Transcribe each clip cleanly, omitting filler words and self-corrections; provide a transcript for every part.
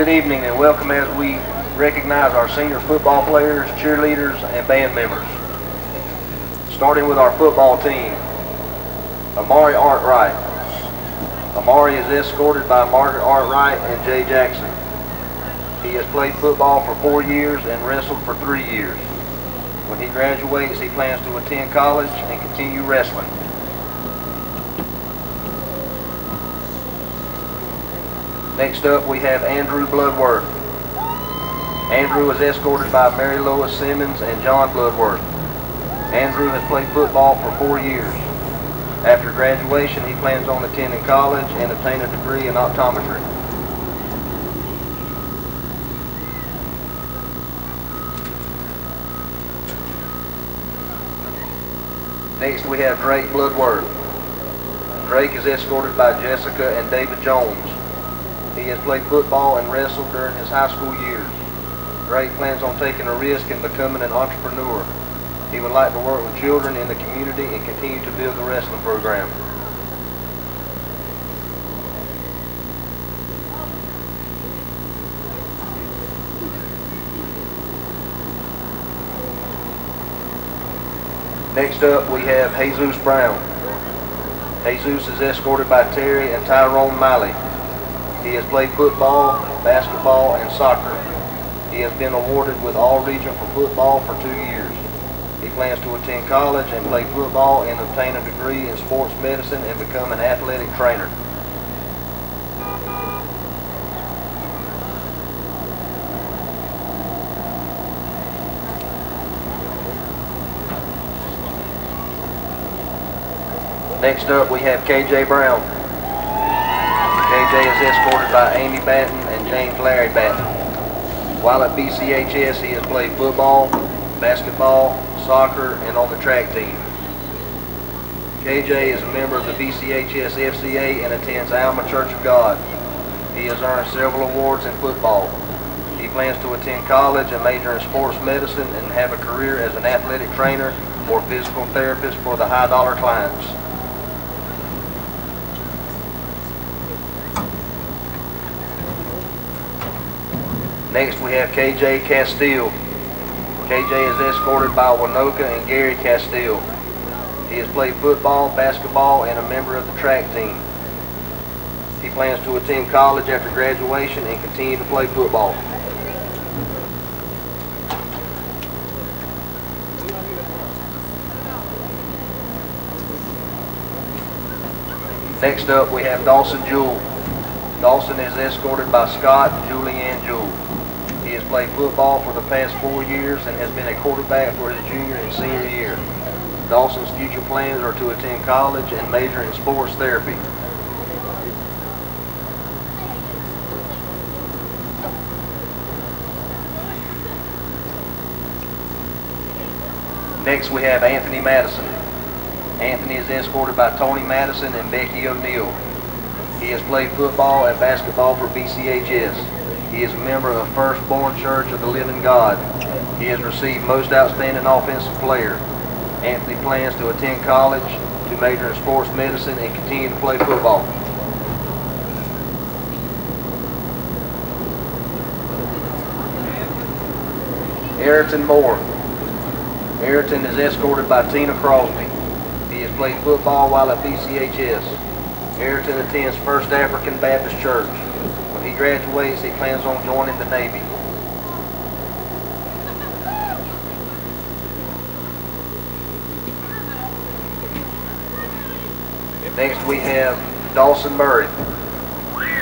Good evening and welcome as we recognize our senior football players, cheerleaders, and band members. Starting with our football team, Amari Artwright. Amari is escorted by Margaret Artwright and Jay Jackson. He has played football for 4 years and wrestled for 3 years. When he graduates, he plans to attend college and continue wrestling. Next up, we have Andrew Bloodworth. Andrew is escorted by Mary Lois Simmons and John Bloodworth. Andrew has played football for 4 years. After graduation, he plans on attending college and obtain a degree in optometry. Next, we have Drake Bloodworth. Drake is escorted by Jessica and David Jones. He has played football and wrestled during his high school years. Drake plans on taking a risk and becoming an entrepreneur. He would like to work with children in the community and continue to build the wrestling program. Next up, we have Jesus Brown. Jesus is escorted by Terry and Tyrone Miley. He has played football, basketball, and soccer. He has been awarded with All-Region for football for 2 years. He plans to attend college and play football and obtain a degree in sports medicine and become an athletic trainer. Next up, we have KJ Brown. KJ is escorted by Amy Batten and James Larry Batten. While at BCHS, he has played football, basketball, soccer, and on the track team. KJ is a member of the BCHS FCA and attends Alma Church of God. He has earned several awards in football. He plans to attend college and major in sports medicine and have a career as an athletic trainer or physical therapist for the high-dollar clients. Next, we have KJ Castile. KJ is escorted by Winoka and Gary Castile. He has played football, basketball, and a member of the track team. He plans to attend college after graduation and continue to play football. Next up, we have Dawson Jewell. Dawson is escorted by Scott and Julianne Jewell. He has played football for the past 4 years and has been a quarterback for his junior and senior year. Dawson's future plans are to attend college and major in sports therapy. Next, we have Anthony Madison. Anthony is escorted by Tony Madison and Becky O'Neill. He has played football and basketball for BCHS. He is a member of Firstborn Church of the Living God. He has received Most Outstanding Offensive Player. Anthony plans to attend college, to major in sports medicine, and continue to play football. Ayrton Moore. Ayrton is escorted by Tina Crosby. He has played football while at BCHS. Ayrton attends First African Baptist Church. When he graduates, he plans on joining the Navy. Next, we have Dawson Murray.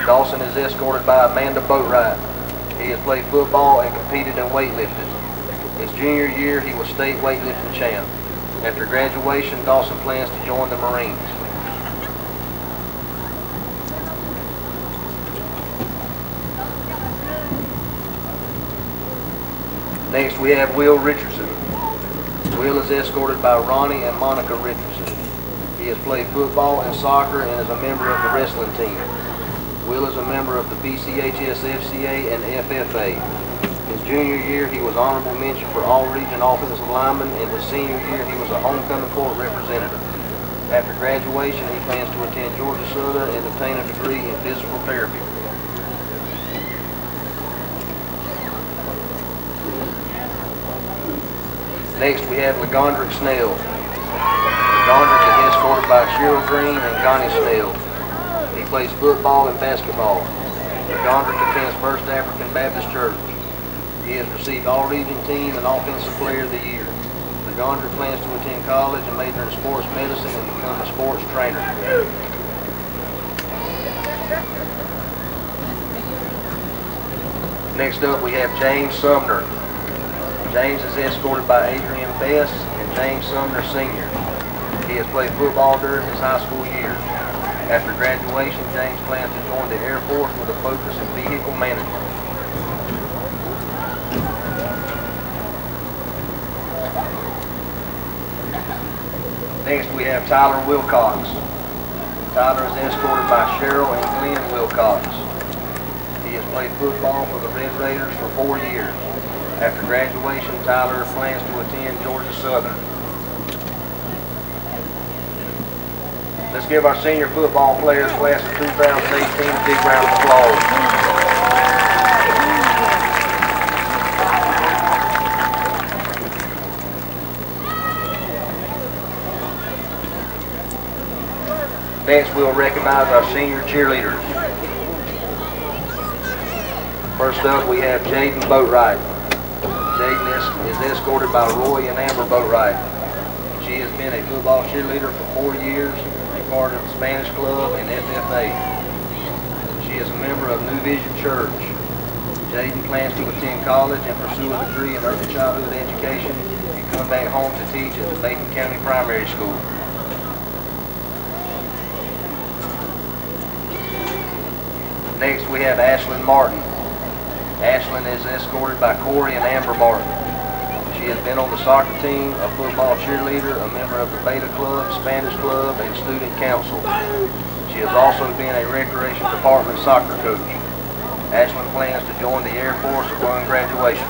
Dawson is escorted by Amanda Boatwright. He has played football and competed in weightlifting. His junior year, he was state weightlifting champ. After graduation, Dawson plans to join the Marines. Next, we have Will Richardson. Will is escorted by Ronnie and Monica Richardson. He has played football and soccer and is a member of the wrestling team. Will is a member of the BCHS FCA and FFA. His junior year, he was honorable mention for All-Region Offensive Lineman, and his senior year, he was a homecoming court representative. After graduation, he plans to attend Georgia Southern and obtain a degree in physical therapy. Next, we have Legondrick Snell. Legondrick is escorted by Cheryl Green and Connie Snell. He plays football and basketball. Legondrick attends First African Baptist Church. He has received All-Region Team and Offensive Player of the Year. Legondrick plans to attend college and major in sports medicine and become a sports trainer. Next up, we have James Sumner. James is escorted by Adrian Bess and James Sumner Sr. He has played football during his high school years. After graduation, James plans to join the Air Force with a focus in vehicle management. Next, we have Tyler Wilcox. Tyler is escorted by Cheryl and Glenn Wilcox. He has played football for the Red Raiders for 4 years. After graduation, Tyler plans to attend Georgia Southern. Let's give our senior football players, class of 2018, a big round of applause. Next, we'll recognize our senior cheerleaders. First up, we have Jaden Boatwright. Jaden is escorted by Roy and Amber Boatwright. She has been a football cheerleader for 4 years, a part of the Spanish Club and FFA. She is a member of New Vision Church. Jaden plans to attend college and pursue a degree in early childhood education and come back home to teach at the Macon County Primary School. Next, we have Ashlyn Martin. Ashlyn is escorted by Corey and Amber Martin. She has been on the soccer team, a football cheerleader, a member of the Beta Club, Spanish Club, and Student Council. She has also been a Recreation Department soccer coach. Ashlyn plans to join the Air Force upon graduation.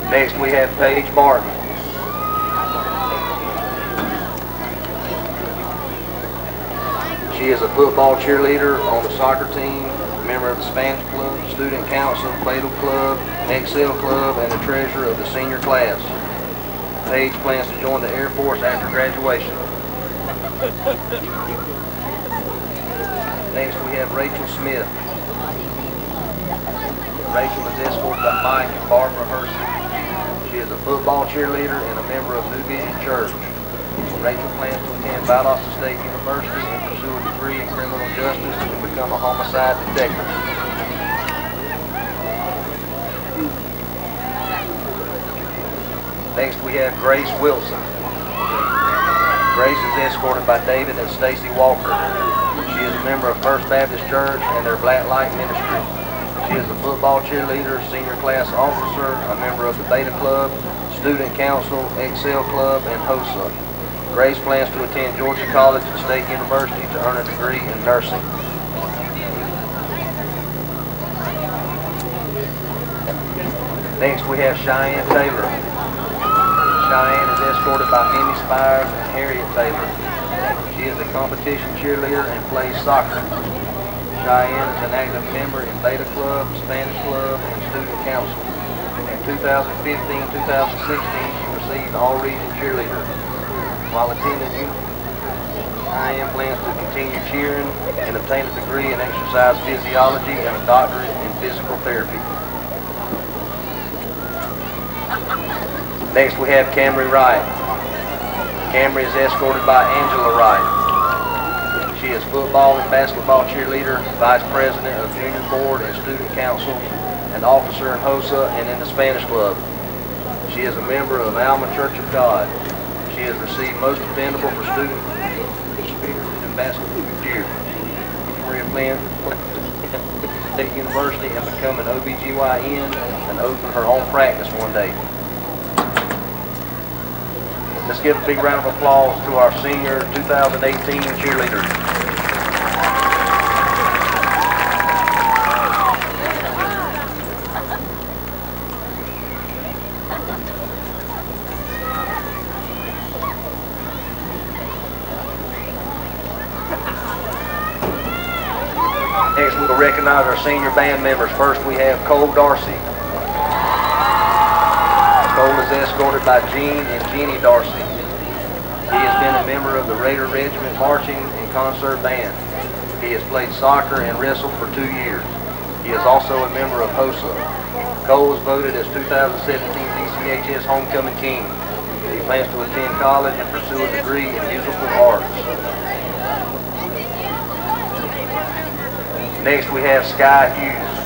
Next, we have Paige Martin. She is a football cheerleader on the soccer team, member of the Spanish Club, Student Council, Beta Club, Excel Club, and a treasurer of the senior class. Paige plans to join the Air Force after graduation. Next, we have Rachel Smith. Rachel is escorted by Mike and Barbara Hersey. She is a football cheerleader and a member of New Vision Church. Rachel plans to attend Valdosta State University and pursue a degree in criminal justice and become a homicide detective. Next, we have Grace Wilson. Grace is escorted by David and Stacy Walker. She is a member of First Baptist Church and their Black Light Ministry. She is a football cheerleader, senior class officer, a member of the Beta Club, Student Council, Excel Club, and HOSA. Grace plans to attend Georgia College and State University to earn a degree in nursing. Next, we have Cheyenne Taylor. Cheyenne is escorted by Minnie Spires and Harriet Taylor. She is a competition cheerleader and plays soccer. Cheyenne is an active member in Beta Club, Spanish Club, and Student Council. In 2015-2016, she received All-Region Cheerleader. While attending Cheyenne plans to continue cheering and obtain a degree in exercise physiology and a doctorate in physical therapy. Next, we have Camry Wright. Camry is escorted by Angela Wright. She is football and basketball cheerleader, vice president of junior board and student council, and officer in HOSA and in the Spanish Club. She is a member of Alma Church of God. She has received most dependable for student spirit and basketball year. She plans to State University and become an OBGYN and open her own practice one day. Let's give a big round of applause to our senior 2018 cheerleaders. Next, we'll recognize our senior band members. First, we have Cole Darcy. Cole is escorted by Gene and Jeannie Darcy. He has been a member of the Raider Regiment Marching and Concert Band. He has played soccer and wrestled for 2 years. He is also a member of HOSA. Cole was voted as 2017 DCHS Homecoming King. He plans to attend college and pursue a degree in musical arts. Next, we have Sky Hughes.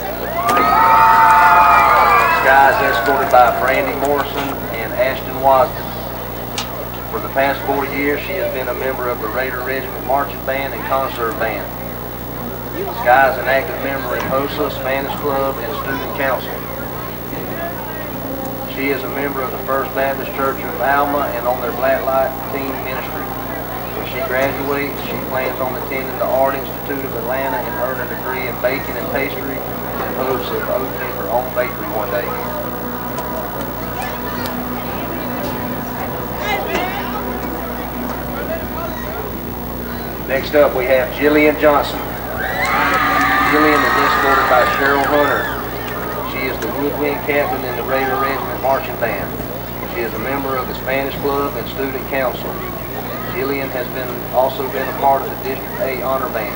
Sky is escorted by Brandy Morrison and Ashton Wasden. For the past 4 years, she has been a member of the Raider Regiment Marching Band and Concert Band. Sky is an active member in HOSA, Spanish Club, and Student Council. She is a member of the First Baptist Church of Alma and on their Blacklight Teen Ministry. When she graduates, she plans on attending the Art Institute of Atlanta and earn a degree in baking and pastry and hopes of opening her own bakery one day. Next up, we have Jillian Johnson. Jillian is escorted by Cheryl Hunter. She is the woodwind captain in the Raider Regiment Marching Band. She is a member of the Spanish Club and Student Council. Jillian has also been a part of the District 8 Honor Band.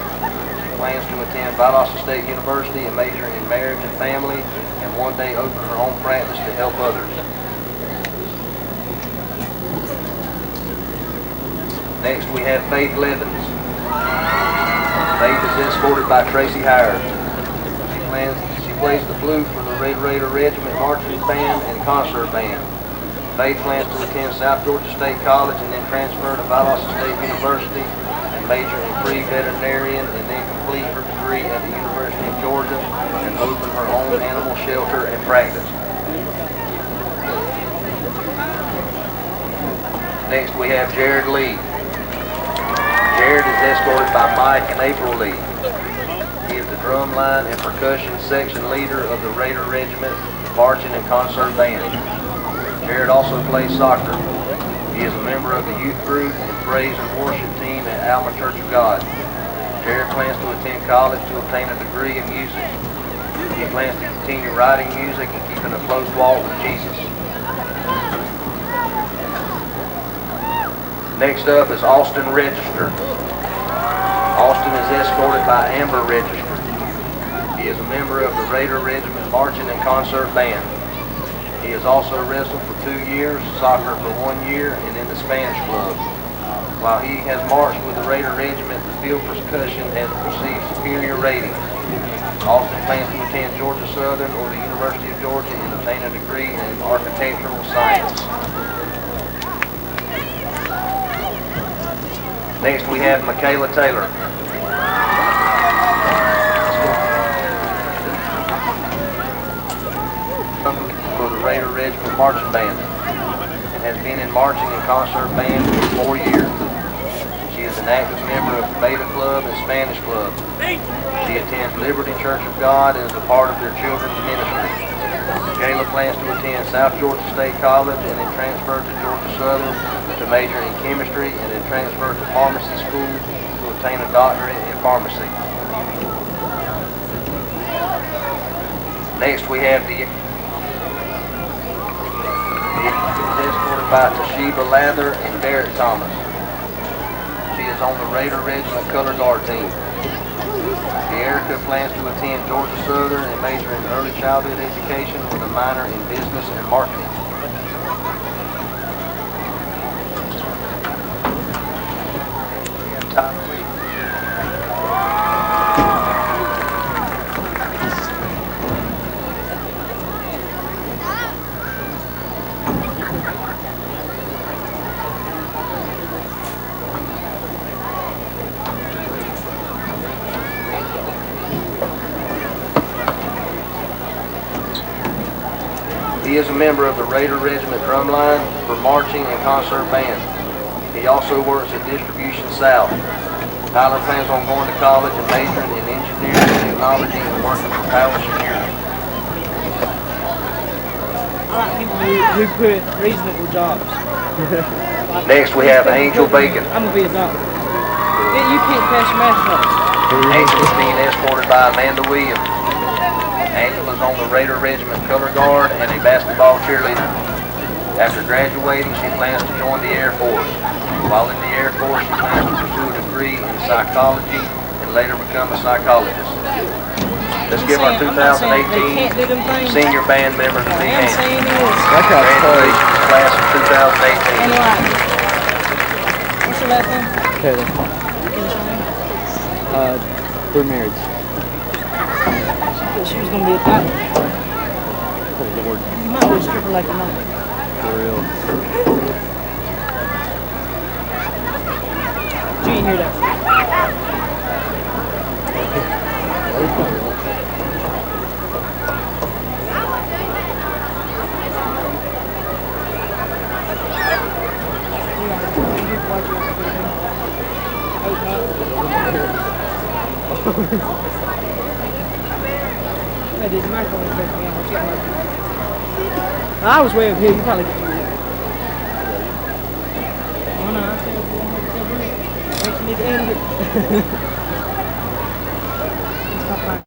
She plans to attend Valdosta State University and major in marriage and family, and one day open her own practice to help others. Next, we have Faith Levins. Faith is escorted by Tracy Howard. She plays the flute for the Red Raider Regiment Marching Band and Concert Band. Faith plans to attend South Georgia State College and then transfer to Valdosta State University and major in pre-veterinarian and then complete her degree at the University of Georgia and open her own animal shelter and practice. Next, we have Jared Lee. Jared is escorted by Mike and April Lee. He is the drumline and percussion section leader of the Raider Regiment Marching and Concert Band. Jared also plays soccer. He is a member of the youth group and praise and worship team at Alma Church of God. Jared plans to attend college to obtain a degree in music. He plans to continue writing music and keeping a close walk with Jesus. Next up is Austin Register. Austin is escorted by Amber Register. He is a member of the Raider Regiment Marching and Concert Band. He has also wrestled for 2 years, soccer for 1 year, and in the Spanish Club. While he has marched with the Raider Regiment, the field percussion has received superior ratings. Austin plans to attend Georgia Southern or the University of Georgia and obtain a degree in architectural science. Next, we have Michaela Taylor. For the Raider Regiment Marching Band and has been in marching and concert band for 4 years. She is an active member of the Beta Club and Spanish Club. She attends Liberty Church of God and is a part of their children's ministry. Michaela plans to attend South Georgia State College and then transfer to Georgia Southern to major in chemistry and then transfer to pharmacy school to obtain a doctorate in pharmacy. Next, we have the escorted by Toshiba Lather and Derek Thomas. She is on the Raider Regiment Color Guard team. Erica plans to attend Georgia Southern and major in early childhood education with a minor in business and marketing. He is a member of the Raider Regiment Drumline for Marching and Concert Band. He also works at Distribution South. Tyler plans on going to college and majoring in engineering, technology, and working for Power Security. I like people who put reasonable jobs. Next, we have Angel Bacon. I'm going to be a doctor. You can't pass your math class. Angela's being escorted by Amanda Williams. Angela's on the Raider Regiment color guard and a basketball cheerleader. After graduating, she plans to join the Air Force. While in the Air Force, she plans to pursue a degree in psychology and later become a psychologist. Let's give our 2018 senior band members a big hand. Congratulations, class of 2018. What's your last name? Taylor. We're married. She was gonna be a doctor. Oh Lord. You might be a stripper like your mom. For real. You didn't hear that. That didn't matter when you picked me out. I was way up here. You probably could hear it. Oh no, I said you need to end it. It's not fine.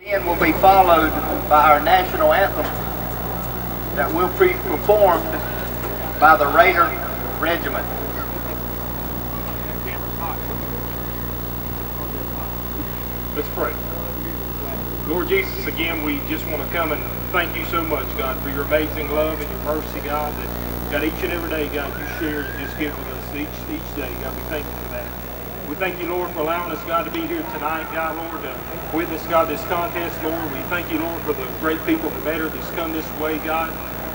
Then will be followed by our national anthem that will be performed by the Raider Regiment. Let's pray. Lord Jesus, again, we just want to come and thank you so much, God, for your amazing love and your mercy, God, that God, each and every day, God, you share and just give with us each day. God, we thank you for that. We thank you, Lord, for allowing us, God, to be here tonight, God, Lord, to witness, God, this contest, Lord. We thank you, Lord, for the great people from Better that's come this way, God.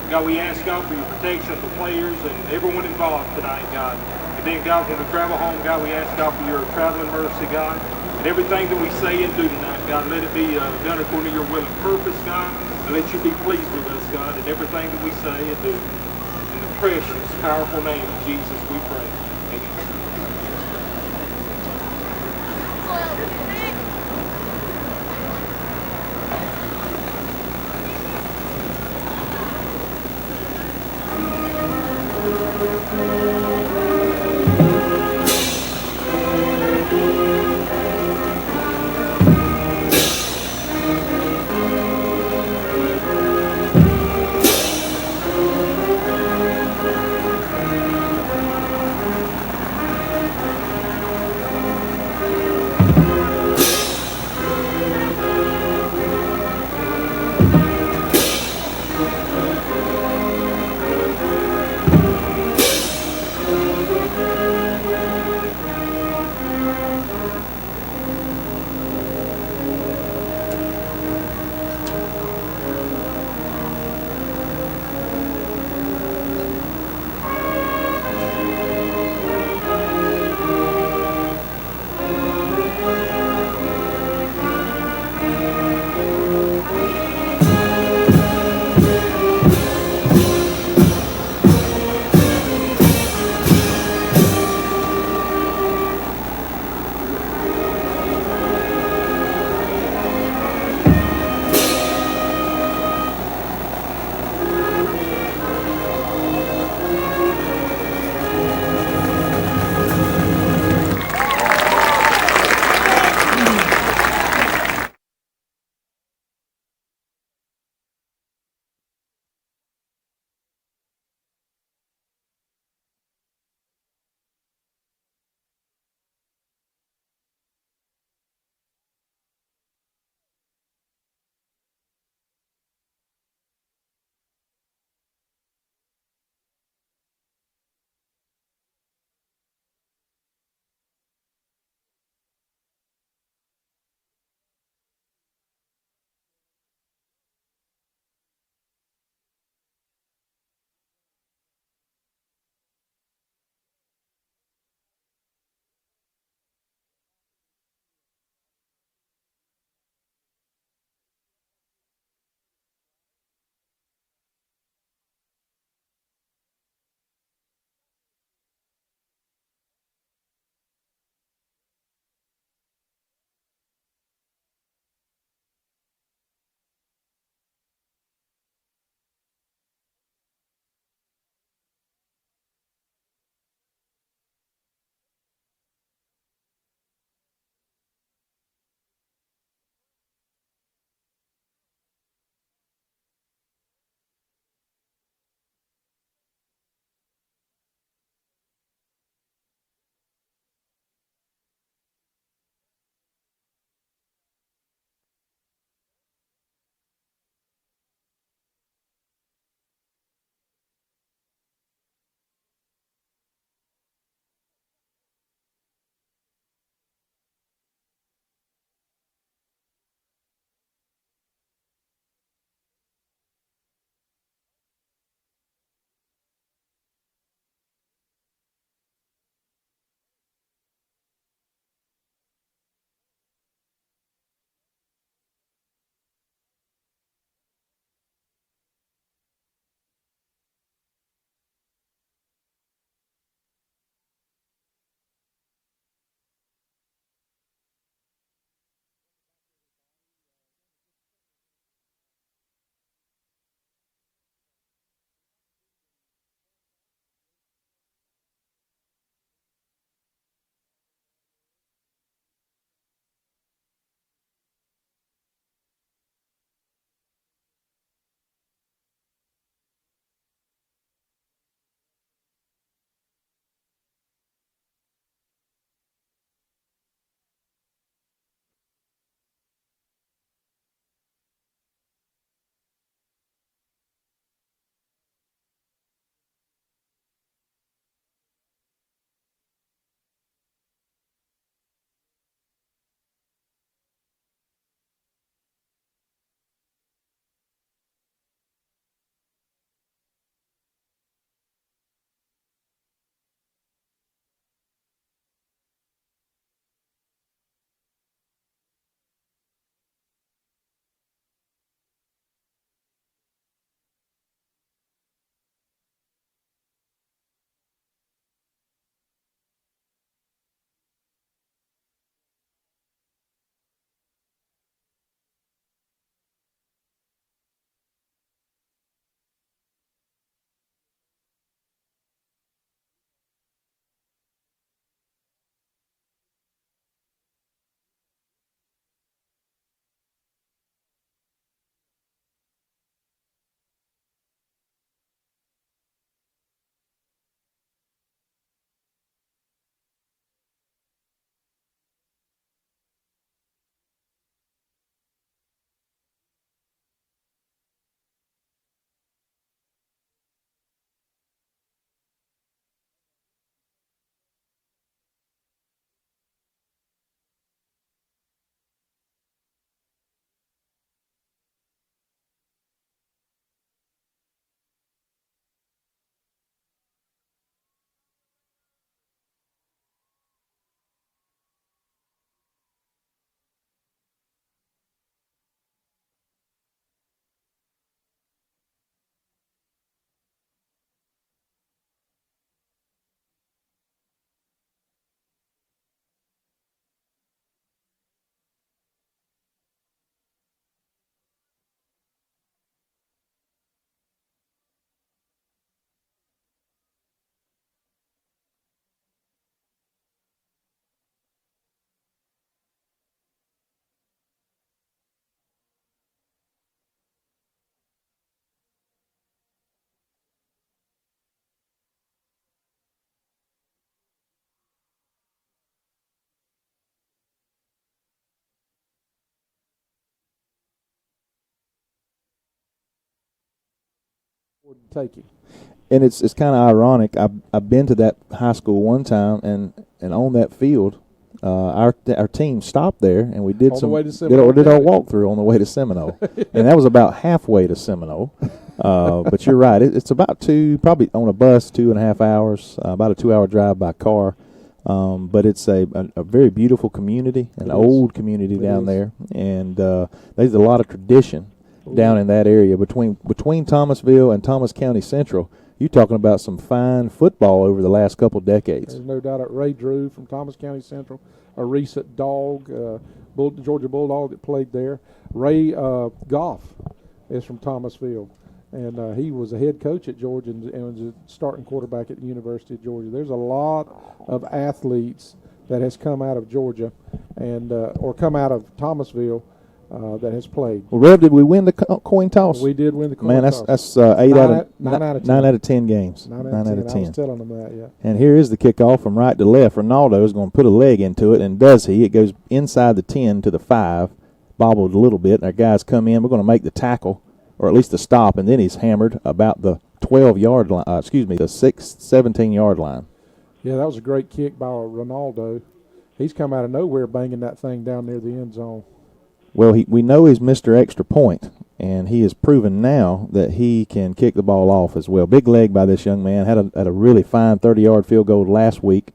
God, we ask, God, for your protection of the players and everyone involved tonight, God. And then, God, when we travel home, God, we ask, God, for your traveling mercy, God. And everything that we say and do tonight, God, let it be done according to your will and purpose, God. And let you be pleased with us, God, in everything that we say and do. In the precious, powerful name of Jesus, we pray. Amen. Take him. And it's kind of ironic. I've been to that high school one time, and on that field, our team stopped there, and we did On some the way to Seminole, did our walkthrough on the way to Seminole, and that was about halfway to Seminole. But you're right. It's about probably on a bus 2.5 hours, about a 2-hour drive by car. But it's a very beautiful community, an old community down there, and there's a lot of tradition down in that area between Thomasville and Thomas County Central. You're talking about some fine football over the last couple decades. There's no doubt that Ray Drew from Thomas County Central, a recent Dog, Georgia Bulldog that played there. Ray Goff is from Thomasville, and he was a head coach at Georgia and was a starting quarterback at the University of Georgia. There's a lot of athletes that has come out of Georgia and or come out of Thomasville that has played. Well, Rev, did we win the coin toss? We did win the coin toss. toss. That's 9 out of 10 games. 9 out of 10. I was telling them that, yeah. And here is the kickoff from right to left. Ronaldo is going to put a leg into it, and does he? It goes inside the 10 to the 5, bobbled a little bit, and our guys come in. We're going to make the tackle, or at least the stop, and then he's hammered about the 12-yard line, the 17-yard line. Yeah, that was a great kick by Ronaldo. He's come out of nowhere banging that thing down near the end zone. Well, we know he's Mr. Extra Point, and he has proven now that he can kick the ball off as well. Big leg by this young man. Had a really fine 30-yard field goal last week.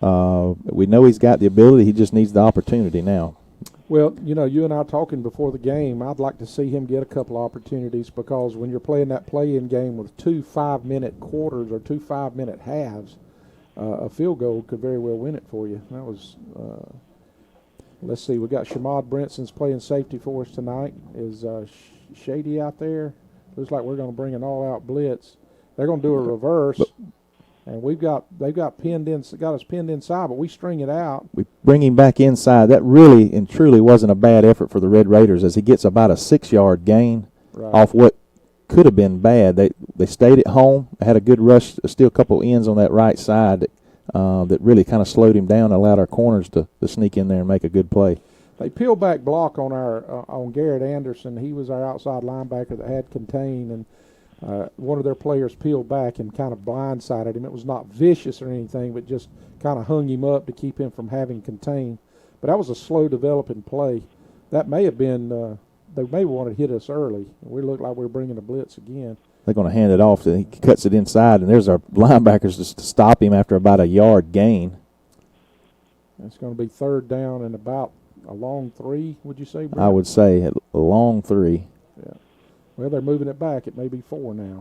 We know he's got the ability. He just needs the opportunity now. Well, you and I talking before the game, I'd like to see him get a couple opportunities, because when you're playing that play-in game with 2 5-minute quarters or 2 5-minute halves, a field goal could very well win it for you. That was let's see, we got Shamad Brenson's playing safety for us tonight. Is Shady out there? Looks like we're going to bring an all-out blitz. They're going to do a reverse, and they've got us pinned inside, but we string it out. We bring him back inside. That really and truly wasn't a bad effort for the Red Raiders, as he gets about a 6-yard gain off what could have been bad. They stayed at home, had a good rush, still a couple ends on that right side that really kind of slowed him down and allowed our corners to sneak in there and make a good play. They peeled back block on on Garrett Anderson. He was our outside linebacker that had contain, and one of their players peeled back and kind of blindsided him. It was not vicious or anything, but just kind of hung him up to keep him from having contain. But that was a slow developing play. That may have been they may want to hit us early. We look like we're bringing a blitz again. They're going to hand it off. He cuts it inside, and there's our linebackers just to stop him after about a yard gain. It's going to be 3rd down and about a long 3, would you say, Brent? I would say a long 3. Yeah. Well, they're moving it back. It may be 4 now.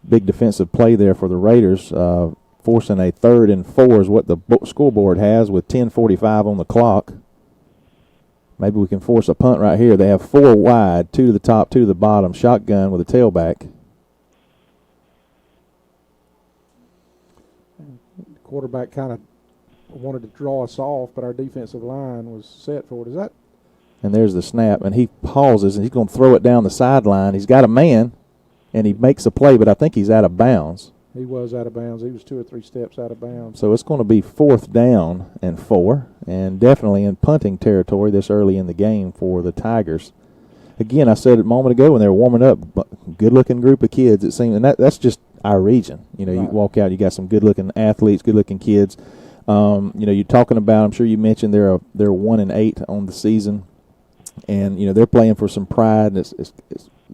Big defensive play there for the Raiders, forcing a 3rd and 4 is what the scoreboard has with 10:45 on the clock. Maybe we can force a punt right here. They have 4 wide, 2 to the top, 2 to the bottom, shotgun with a tailback. Quarterback kind of wanted to draw us off, but our defensive line was set for it. Is that? And there's the snap, and he pauses, and he's going to throw it down the sideline. He's got a man, and he makes a play, but I think he's out of bounds. He was out of bounds. He was 2 or 3 steps out of bounds. So it's going to be 4th down and 4, and definitely in punting territory this early in the game for the Tigers. Again, I said it a moment ago when they were warming up, good-looking group of kids, it seems, and that's just our region. You walk out, you got some good-looking athletes, good-looking kids. You're talking about, I'm sure you mentioned they're 1-8 on the season, and they're playing for some pride. And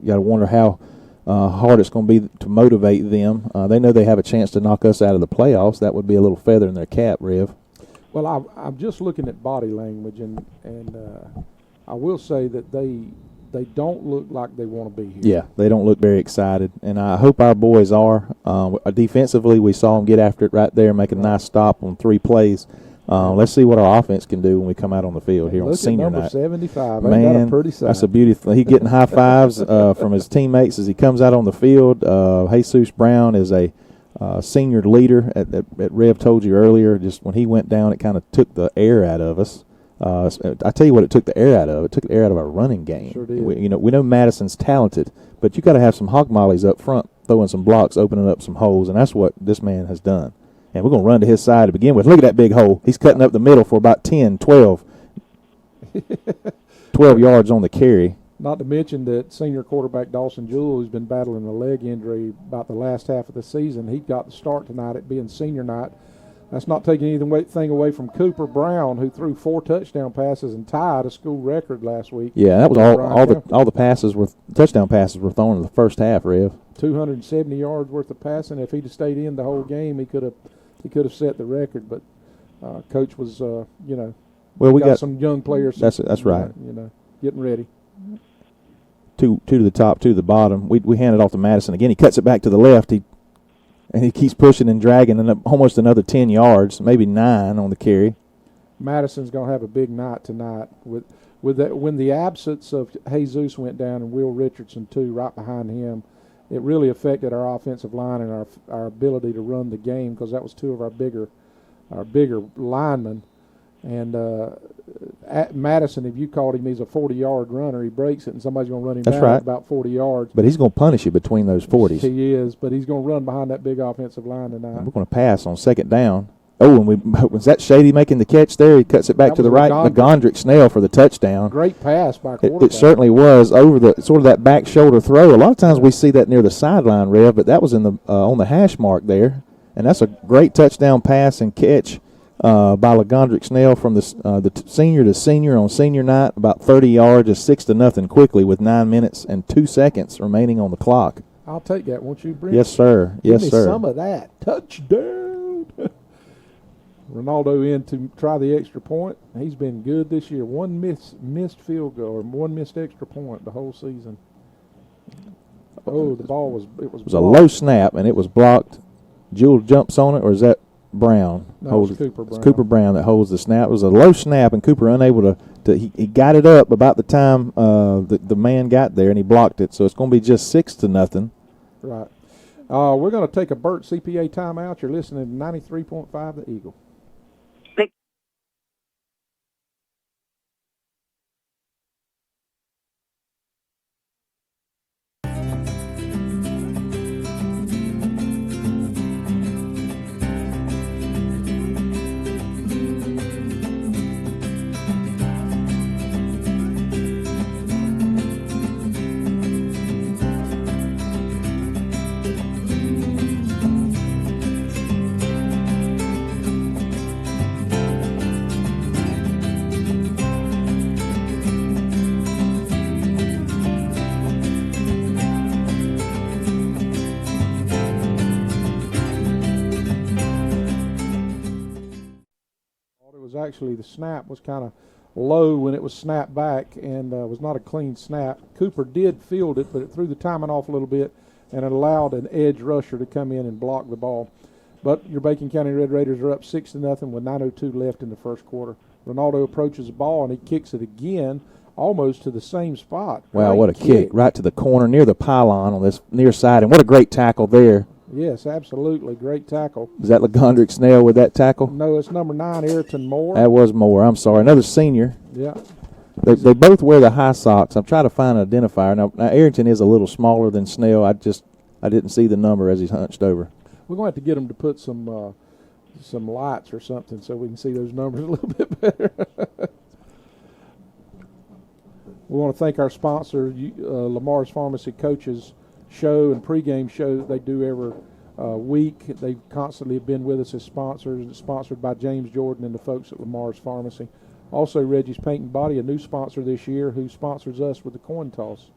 you got to wonder how hard it's going to be to motivate them. They know they have a chance to knock us out of the playoffs. That would be a little feather in their cap, Rev. Well, I'm just looking at body language, and I will say that they don't look like they want to be here. Yeah, they don't look very excited, and I hope our boys are. Defensively, we saw them get after it right there, make a nice stop on 3 plays. Let's see what our offense can do when we come out on the field here on senior night. 75. Man, that's a beautiful. He's getting high fives from his teammates as he comes out on the field. Jesus Brown is a senior leader. At Rev told you earlier, just when he went down, it kind of took the air out of us. I tell you what, it took the air out of. It took the air out of our running game. Sure did. We know Madison's talented, but you got to have some hog mollies up front, throwing some blocks, opening up some holes, and that's what this man has done. And we're going to run to his side to begin with. Look at that big hole. He's cutting up the middle for about 10, 12. 12 yards on the carry. Not to mention that senior quarterback Dawson Jewell, who's been battling a leg injury about the last half of the season, he got the start tonight, it being senior night. That's not taking anything away from Cooper Brown, who threw 4 touchdown passes and tied a school record last week. Yeah, that was all the passes were touchdown passes were thrown in the first half, Rev. 270 yards worth of passing. If he'd have stayed in the whole game, he could have set the record. But coach was, well, we got some young players. That's right. Getting ready. Two to the top, 2 to the bottom. We hand it off to Madison again. He cuts it back to the left. He keeps pushing and dragging, and almost another 10 yards, maybe 9 on the carry. Madison's going to have a big night tonight with that. When the absence of Jesus went down and Will Richardson too, right behind him, it really affected our offensive line and our ability to run the game, because that was 2 of our bigger linemen. And Madison, if you called him, he's a 40-yard runner. He breaks it, and somebody's going to run him down right. about 40 yards. But he's going to punish you between those 40s. He is, but he's going to run behind that big offensive line tonight. We're going to pass on 2nd down. Oh, and was that Shady making the catch there? He cuts it back to the right. McGondrick Snell for the touchdown. Great pass by quarterback. It certainly was over the sort of that back shoulder throw. A lot of times we see that near the sideline, Rev, but that was in the on the hash mark there, and that's a great touchdown pass and catch by LaGondrick Snell from the senior to senior on senior night, about 30 yards, just 6-0 quickly with 9 minutes and 2 seconds remaining on the clock. I'll take that, won't you, Brent? Yes, sir. Give yes, me sir. some of that. Touchdown. Ronaldo in to try the extra point. He's been good this year. 1 missed field goal, or 1 missed extra point the whole season. Oh, the ball was It was a low snap, and it was blocked. Jewell jumps on it, or is that Brown? No, it's Cooper Brown. It's Cooper Brown that holds the snap. It was a low snap, and Cooper unable to he got it up about the time the man got there, and he blocked it. So it's going to be just 6-0. Right. We're going to take a Burt CPA timeout. You're listening to 93.5 The Eagle. Actually, the snap was kind of low when it was snapped back, and was not a clean snap. Cooper did field it, but it threw the timing off a little bit, and it allowed an edge rusher to come in and block the ball. But your Bacon County Red Raiders are up 6-0 with 9:02 left in the first quarter. Ronaldo approaches the ball, and he kicks it again, almost to the same spot. Wow, great what a kick. Right to the corner near the pylon on this near side, and what a great tackle there. Yes, absolutely. Great tackle. Is that LaGondrick Snell with that tackle? No, it's number 9, Ayrton Moore. That was Moore. I'm sorry. Another senior. Yeah. They both wear the high socks. I'm trying to find an identifier. Now Ayrton is a little smaller than Snell. I didn't see the number as he's hunched over. We're going to have to get him to put some lights or something so we can see those numbers a little bit better. We want to thank our sponsor, Lamar's Pharmacy Coaches show and pregame show that they do every week. They constantly have been with us as sponsors. It's sponsored by James Jordan and the folks at Lamar's Pharmacy. Also, Reggie's Paint and Body, a new sponsor this year, who sponsors us with the coin toss.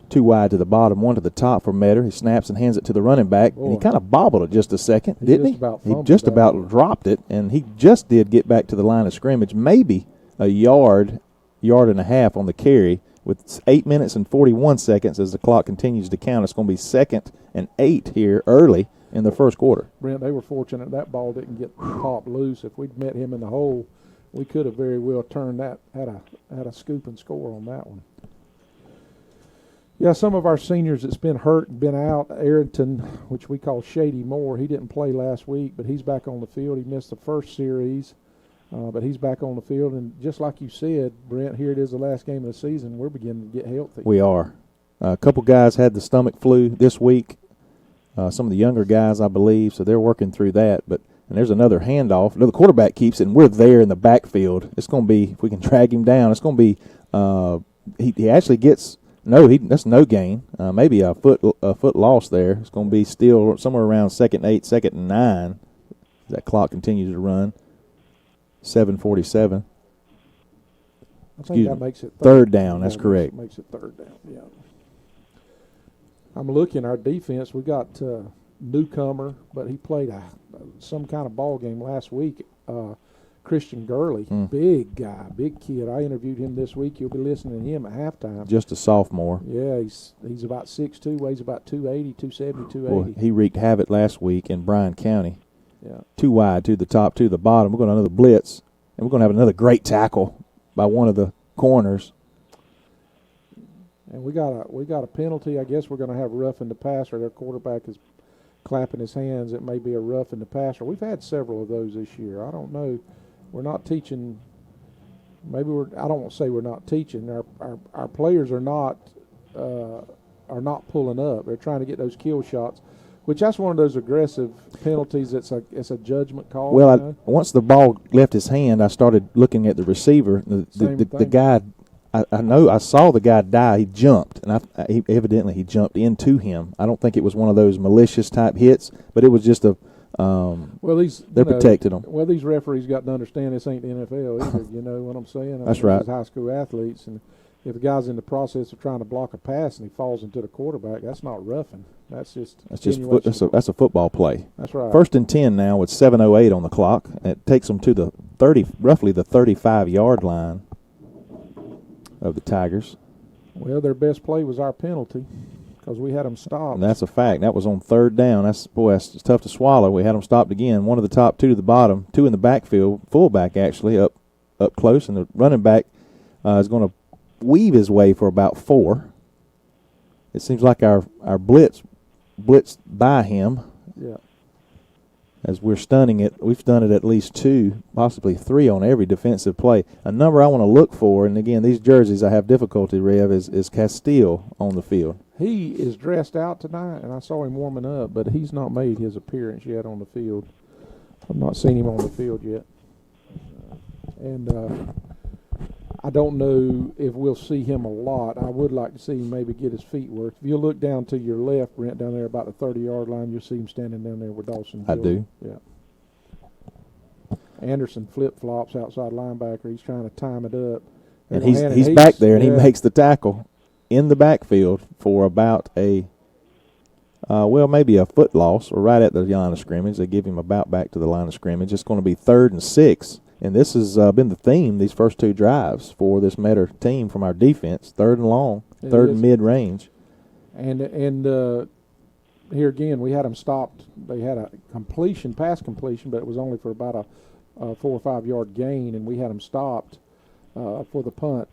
2 wide to the bottom, 1 to the top for Metter. He snaps and hands it to the running back, and he kind of bobbled it just a second, didn't he? He just about dropped it, and he just did get back to the line of scrimmage, maybe a yard and a half on the carry. With 8 minutes and 41 seconds as the clock continues to count, it's going to be 2nd and 8 here early in the first quarter. Brent, they were fortunate that ball didn't get popped loose. If we'd met him in the hole, we could have very well turned that, had a scoop and score on that one. Yeah, some of our seniors that's been hurt and been out, Ayrton, which we call Shady Moore, he didn't play last week, but he's back on the field. He missed the first series. But he's back on the field, and just like you said, Brent, here it is the last game of the season. We're beginning to get healthy. We are. A couple guys had the stomach flu this week, some of the younger guys, I believe, so they're working through that. And there's another handoff. The quarterback keeps it, and we're there in the backfield. It's going to be, if we can drag him down, it's going to be he actually gets No, that's no gain. Maybe a foot loss there. It's going to be still somewhere around 2nd and 8, 2nd and 9. That clock continues to run. 7:47. I think that makes it third down. That's correct. Makes it third down. Yeah. I'm looking our defense. We got newcomer, but he played some kind of ball game last week. Christian Gurley, big guy, big kid. I interviewed him this week. You'll be listening to him at halftime. Just a sophomore. Yeah, he's about 6'2", weighs about 280, 270, 280. Well, he wreaked havoc last week in Bryan County. Yeah. 2 wide, 2 to the top, 2 to the bottom. We're going to have another blitz, and we're going to have another great tackle by one of the corners. And we got a penalty. I guess we're going to have rough in the passer. Their quarterback is clapping his hands. It may be a rough in the passer. We've had several of those this year. I don't know. We're not teaching. Maybe I don't want to say we're not teaching. Our players are not pulling up. They're trying to get those kill shots, which that's one of those aggressive penalties. It's a judgment call. Well, once the ball left his hand, I started looking at the receiver. The guy, I saw the guy die. He jumped, and he jumped into him. I don't think it was one of those malicious type hits, but it was just a. They protected them. Well, these referees got to understand this ain't the NFL either. You know what I'm saying? That's right. High school athletes, and if a guy's in the process of trying to block a pass and he falls into the quarterback, that's not roughing. That's a football play. That's right. 1st and 10 now with 7:08 on the clock. It takes them to roughly the 35-yard line of the Tigers. Well, their best play was our penalty because we had them stopped. And that's a fact. That was on 3rd down. That's tough to swallow. We had them stopped again. 1 of the top, 2 to the bottom, 2 in the backfield, fullback actually up close, and the running back is going to weave his way for about 4. It seems like our blitzed by him. Yeah. As we're stunning it, we've done it at least 2, possibly 3 on every defensive play. A number I want to look for, and again, these jerseys I have difficulty, Rev, is Castile on the field. He is dressed out tonight, and I saw him warming up, but he's not made his appearance yet on the field. I've not seen him on the field yet. And I don't know if we'll see him a lot. I would like to see him maybe get his feet worked. If you look down to your left, Brent, down there about the 30-yard line, you'll see him standing down there with Dawson. I do. Yeah. Anderson flip-flops outside linebacker. He's trying to time it up. And he's back there, and he makes the tackle in the backfield for about maybe a foot loss or right at the line of scrimmage. They give him about back to the line of scrimmage. It's going to be 3rd and 6. And this has been the theme these first 2 drives for this Metter team from our defense. 3rd and long, 3rd and mid-range. And here again, we had them stopped. They had a pass completion, but it was only for about a 4 or 5 yard gain, and we had them stopped for the punt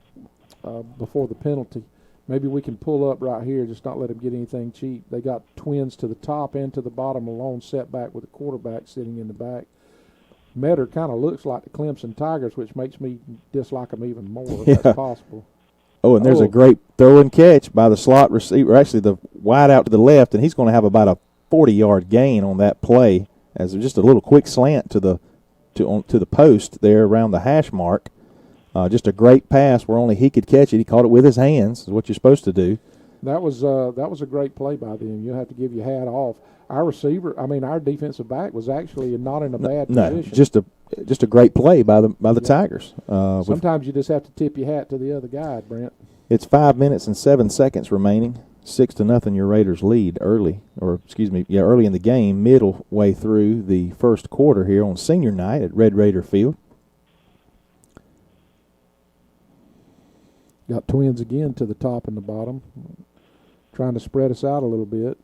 before the penalty. Maybe we can pull up right here, just not let them get anything cheap. They got twins to the top and to the bottom, a lone setback with the quarterback sitting in the back. Metter kind of looks like the Clemson Tigers, which makes me dislike them even more if that's possible. Oh, and there's a great throw and catch by the slot receiver, actually the wide out to the left, and he's going to have about a 40-yard gain on that play as just a little quick slant to the post there around the hash mark. Just a great pass where only he could catch it. He caught it with his hands, is what you're supposed to do. That was a great play by them. You'll have to give your hat off. Our defensive back was actually not in a bad position. No, just a great play by the Tigers. Sometimes you just have to tip your hat to the other guy, Brent. It's 5 minutes and 7 seconds remaining. 6-0 your Raiders lead early in the game, middle way through the first quarter here on senior night at Red Raider Field. Got twins again to the top and the bottom, trying to spread us out a little bit.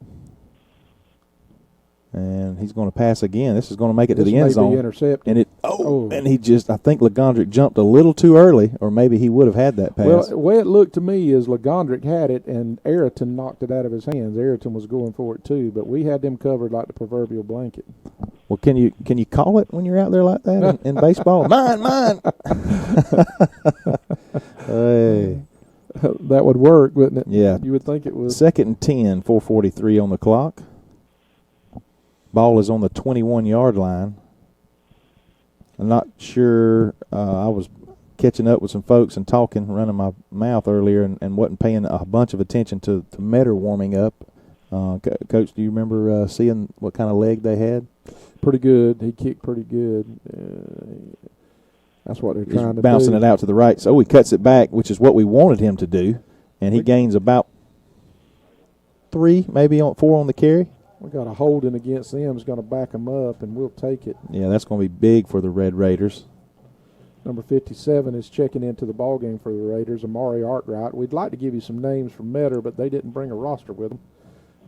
And he's going to pass again. This is going to make it to the end zone. Be intercepted. And I think Legondrick jumped a little too early, or maybe he would have had that pass. Well, the way it looked to me is Legondrick had it, and Ayrton knocked it out of his hands. Ayrton was going for it too, but we had them covered like the proverbial blanket. Well, can you call it when you're out there like that in baseball? Mine. Hey. That would work, wouldn't it? Yeah. You would think it would. 2nd and 10, 4:43 on the clock. Ball is on the 21-yard line. I'm not sure. I was catching up with some folks and talking, running my mouth earlier, and wasn't paying a bunch of attention to Metter warming up. Coach, do you remember seeing what kind of leg they had? Pretty good. He kicked pretty good. That's what they're trying to do. Bouncing it out to the right. So he cuts it back, which is what we wanted him to do, and he gains about 3, maybe 4 on the carry. We got a holding against them. Is going to back them up, and we'll take it. Yeah, that's going to be big for the Red Raiders. Number 57 is checking into the ballgame for the Raiders, Amari Arkwright. We'd like to give you some names from Metter, but they didn't bring a roster with them.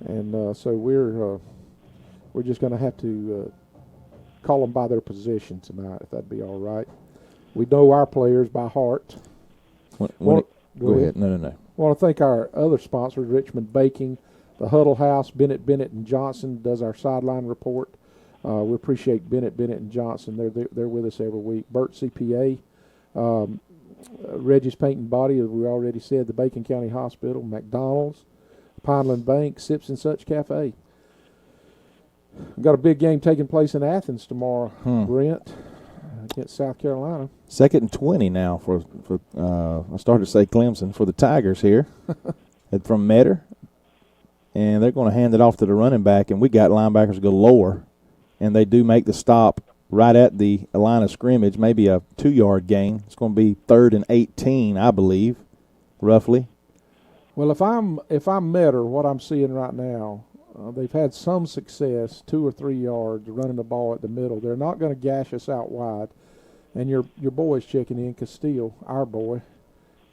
And so we're just going to have to call them by their position tonight, if that'd be all right. We know our players by heart. Go ahead. No. I want to thank our other sponsors, Richmond Baking, the Huddle House, Bennett and Johnson does our sideline report. We appreciate Bennett and Johnson. They're with us every week. Burt CPA, Reggie's Paint and Body, as we already said, the Bacon County Hospital, McDonald's, Pineland Bank, Sips and Such Cafe. We've got a big game taking place in Athens tomorrow, Brent, against South Carolina. 2nd and 20 now for I started to say Clemson, for the Tigers here. From Metter. And they're going to hand it off to the running back, and we got linebackers galore. And they do make the stop right at the line of scrimmage, maybe a 2-yard gain. It's going to be 3rd and 18, I believe, roughly. Well, if I'm Metter, what I'm seeing right now, they've had some success, 2 or 3 yards, running the ball at the middle. They're not going to gash us out wide. And your boy's checking in, Castile, our boy,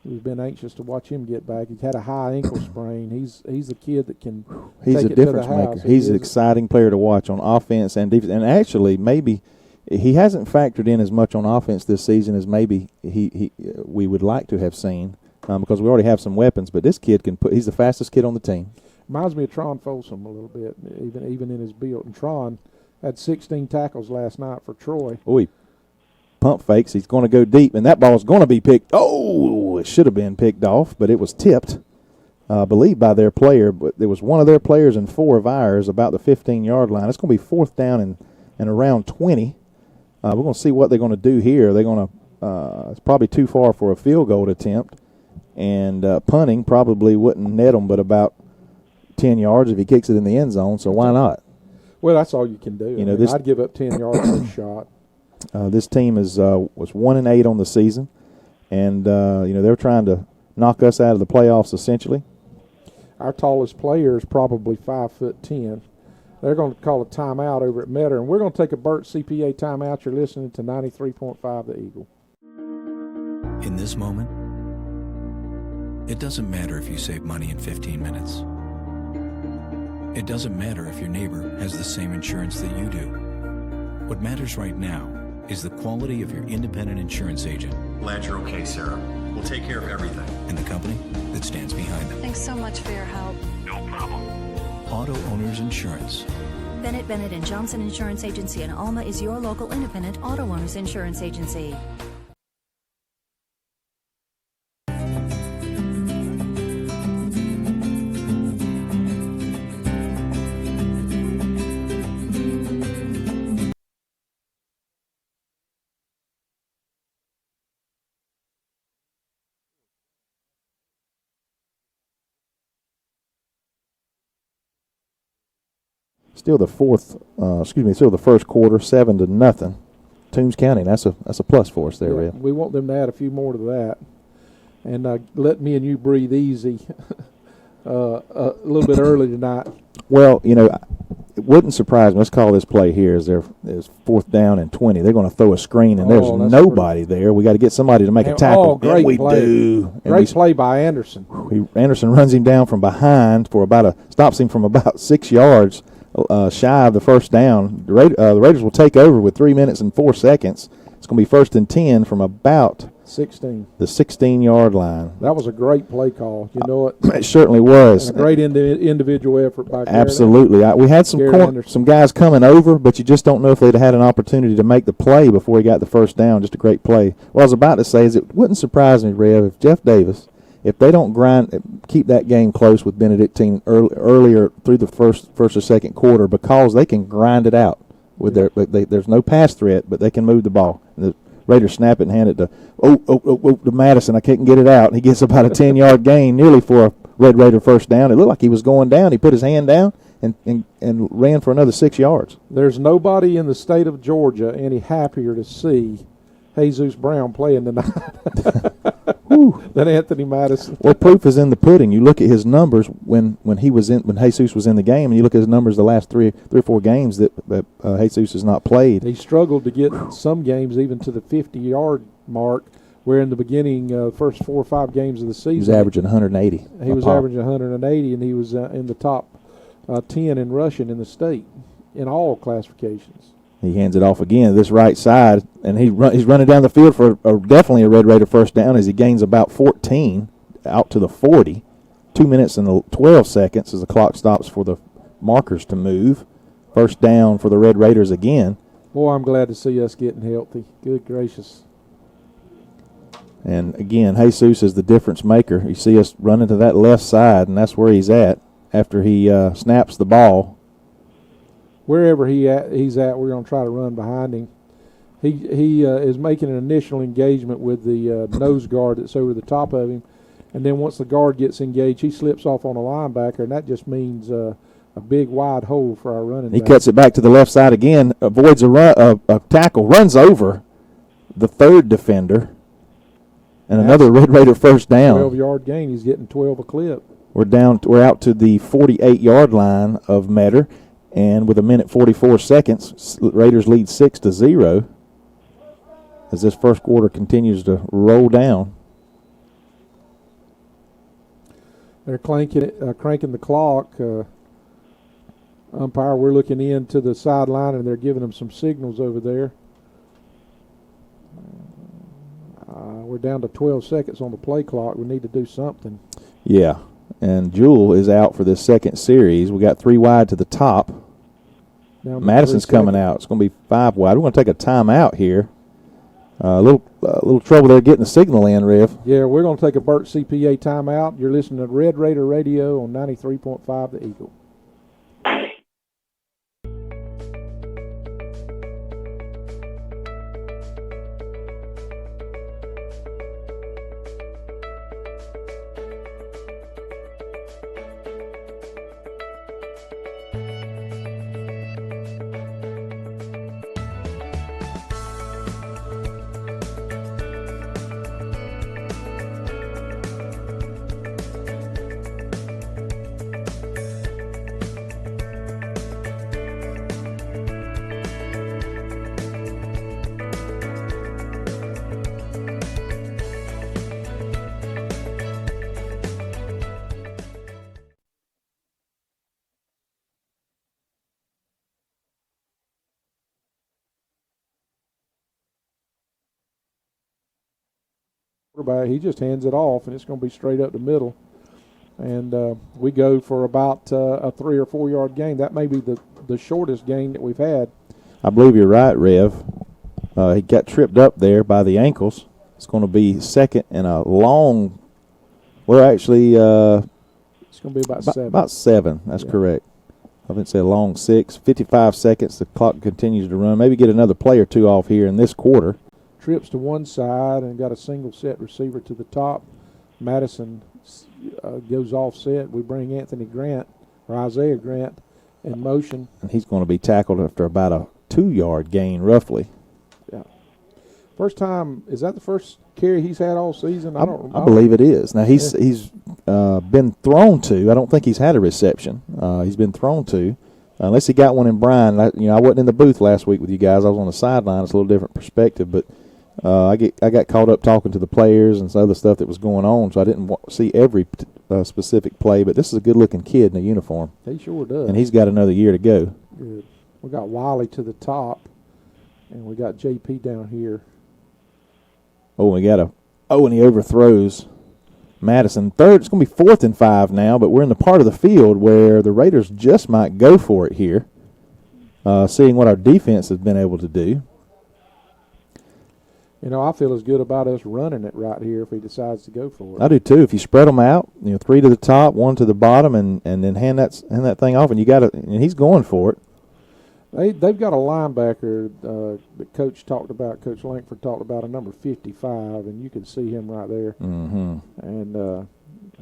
who's been anxious to watch him get back. He's had a high ankle sprain. He's a kid that can He's take a it difference to the house. maker. He's an exciting player to watch on offense and defense. And actually, maybe he hasn't factored in as much on offense this season as maybe we would like to have seen, because we already have some weapons. But this kid he's the fastest kid on the team. Reminds me of Tron Folsom a little bit, even in his build. And Tron had 16 tackles last night for Troy. Oh, he pump fakes. He's going to go deep, and that ball's going to be picked. Oh, it should have been picked off, but it was tipped, I believe, by their player. But there was one of their players and 4 of ours about the 15-yard line. It's going to be 4th down and around 20. We're going to see what they're going to do here. They're going to it's probably too far for a field goal attempt, and punting probably wouldn't net them but about 10 yards if he kicks it in the end zone, so why not? Well, that's all you can do. I'd give up 10 yards for a shot. This team was 1-8 on the season, and they're trying to knock us out of the playoffs essentially. Our tallest player is probably 5'10". They're going to call a timeout over at Metter, and we're going to take a Burt CPA timeout. You're listening to 93.5 The Eagle. In this moment, it doesn't matter if you save money in 15 minutes. It doesn't matter if your neighbor has the same insurance that you do. What matters right now is the quality of your independent insurance agent. Glad you're okay, Sarah. We'll take care of everything. And the company that stands behind them. Thanks so much for your help. No problem. Auto Owners Insurance. Bennett and Johnson Insurance Agency in Alma is your local independent auto owners insurance agency. Still the first quarter, 7-0. Toombs County, that's a plus for us there, Red. We want them to add a few more to that, and let me and you breathe easy a little bit early tonight. Well, it wouldn't surprise me. Let's call this play here is 4th down and 20. They're going to throw a screen, and there's nobody there. We got to get somebody to make a tackle. Great we play. do. Great play by Anderson. Anderson runs him down from behind stops him from about 6 yards. Shy of the first down. The Raiders will take over with 3 minutes and 4 seconds. It's going to be 1st and 10 from about 16. The 16-yard line. That was a great play call. You know it. It certainly was. And a great individual effort by Garrett. Absolutely. We had some guys coming over, but you just don't know if they'd had an opportunity to make the play before he got the first down. Just a great play. What I was about to say is it wouldn't surprise me, Rev, if Jeff Davis, if they don't keep that game close with Benedictine earlier through the first or second quarter, because they can grind it out with there's no pass threat, but they can move the ball. And the Raiders snap it and hand it to Madison. I couldn't get it out. He gets about a 10-yard gain, nearly for a Red Raider first down. It looked like he was going down. He put his hand down and ran for another 6 yards. There's nobody in the state of Georgia any happier to see Jesus Brown playing tonight than Anthony Madison. Well, proof is in the pudding. You look at his numbers when Jesus was in the game, and you look at his numbers the last three or four games that Jesus has not played. He struggled to get some games even to the 50-yard mark, where in the beginning, first 4 or 5 games of the season, he was averaging 180. He was averaging 180, and he was in the top 10 in rushing in the state in all classifications. He hands it off again to this right side, and he's running down the field for definitely a Red Raider first down as he gains about 14 out to the 40. 2 minutes and 12 seconds as the clock stops for the markers to move. First down for the Red Raiders again. Boy, I'm glad to see us getting healthy. Good gracious. And again, Jesus is the difference maker. You see us running to that left side, and that's where he's at after he snaps the ball. Wherever he's at, we're going to try to run behind him. He is making an initial engagement with the nose guard that's over the top of him, and then once the guard gets engaged, he slips off on a linebacker, and that just means a big wide hole for our running back. He cuts it back to the left side again, avoids a tackle, runs over the third defender, and another Red Raider first down. 12-yard gain. He's getting 12 a clip. We're out to the 48-yard line of Metter. And with 1:44 seconds, Raiders lead 6-0 as this first quarter continues to roll down. They're cranking the clock. Umpire, we're looking in to the sideline, and they're giving them some signals over there. We're down to 12 seconds on the play clock. We need to do something. Yeah. And Jewell is out for this second series. We got 3 wide to the top. Madison's coming out. It's going to be 5 wide. We're going to take a timeout here. A little trouble there getting the signal in, Rev. Yeah, we're going to take a Burt CPA timeout. You're listening to Red Raider Radio on 93.5 The Eagle. Quarterback, he just hands it off, and it's going to be straight up the middle. And we go for about a 3 or 4 yard gain. That may be the shortest gain that we've had. I believe you're right, Rev. He got tripped up there by the ankles. It's going to be second and a long. Well, actually, it's going to be about 7. About 7. That's correct. I didn't say a long 6. 55 seconds. The clock continues to run. Maybe get another play or two off here in this quarter. Trips to one side and got a single set receiver to the top. Madison goes offset. We bring Anthony Grant or Isaiah Grant in motion. And he's going to be tackled after about a 2 yard gain, roughly. Yeah. First time, is that the first carry he's had all season? I believe it is. Now, he's been thrown to. I don't think he's had a reception. He's been thrown to. Unless he got one in Bryan. I wasn't in the booth last week with you guys. I was on the sideline. It's a little different perspective, but I got caught up talking to the players and some other stuff that was going on, so I didn't see every specific play. But this is a good-looking kid in a uniform. He sure does. And he's got another year to go. Good. We got Wiley to the top, and we got JP down here. Oh, and he overthrows Madison. Third, it's going to be 4th and 5 now, but we're in the part of the field where the Raiders just might go for it here, seeing what our defense has been able to do. I feel as good about us running it right here if he decides to go for it. I do too. If you spread them out, 3 to the top, 1 to the bottom, and then hand that thing off, and and he's going for it. They've got a linebacker that Coach Langford talked about, a number 55, and you can see him right there. Mm-hmm. And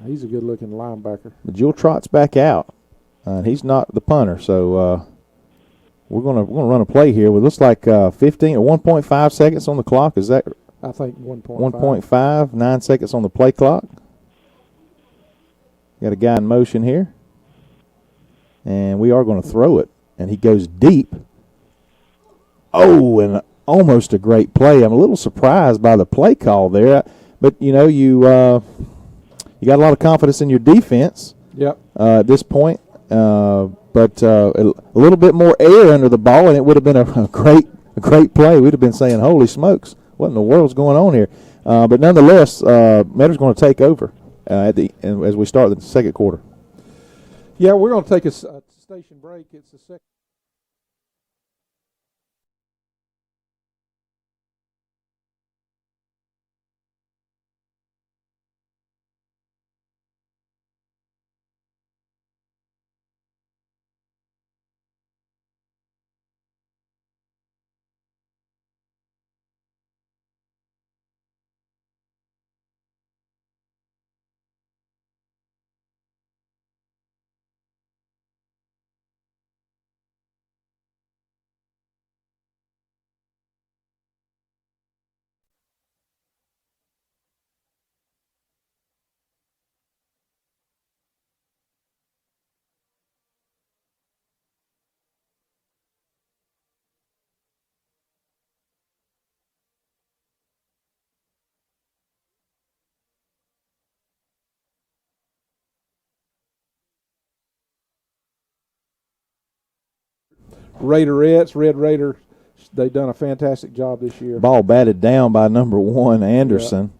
he's a good-looking linebacker. But Jewel Trott's back out, and he's not the punter, so we're gonna run a play here. It looks like 15 or 1.5 seconds on the clock. Is that? I think 1.5. 1.5, 9 seconds on the play clock. Got a guy in motion here, and we are going to throw it. And he goes deep. Oh, and almost a great play. I'm a little surprised by the play call there. But, you know, you got a lot of confidence in your defense. Yep. At this point. But a little bit more air under the ball, and it would have been a great play. We'd have been saying, holy smokes, what in the world's going on here? But nonetheless, Metter's going to take over as we start the second quarter. Yeah, we're going to take a station break. It's the second. Raiderettes, Red Raider, they've done a fantastic job this year. Ball batted down by number 1, Anderson,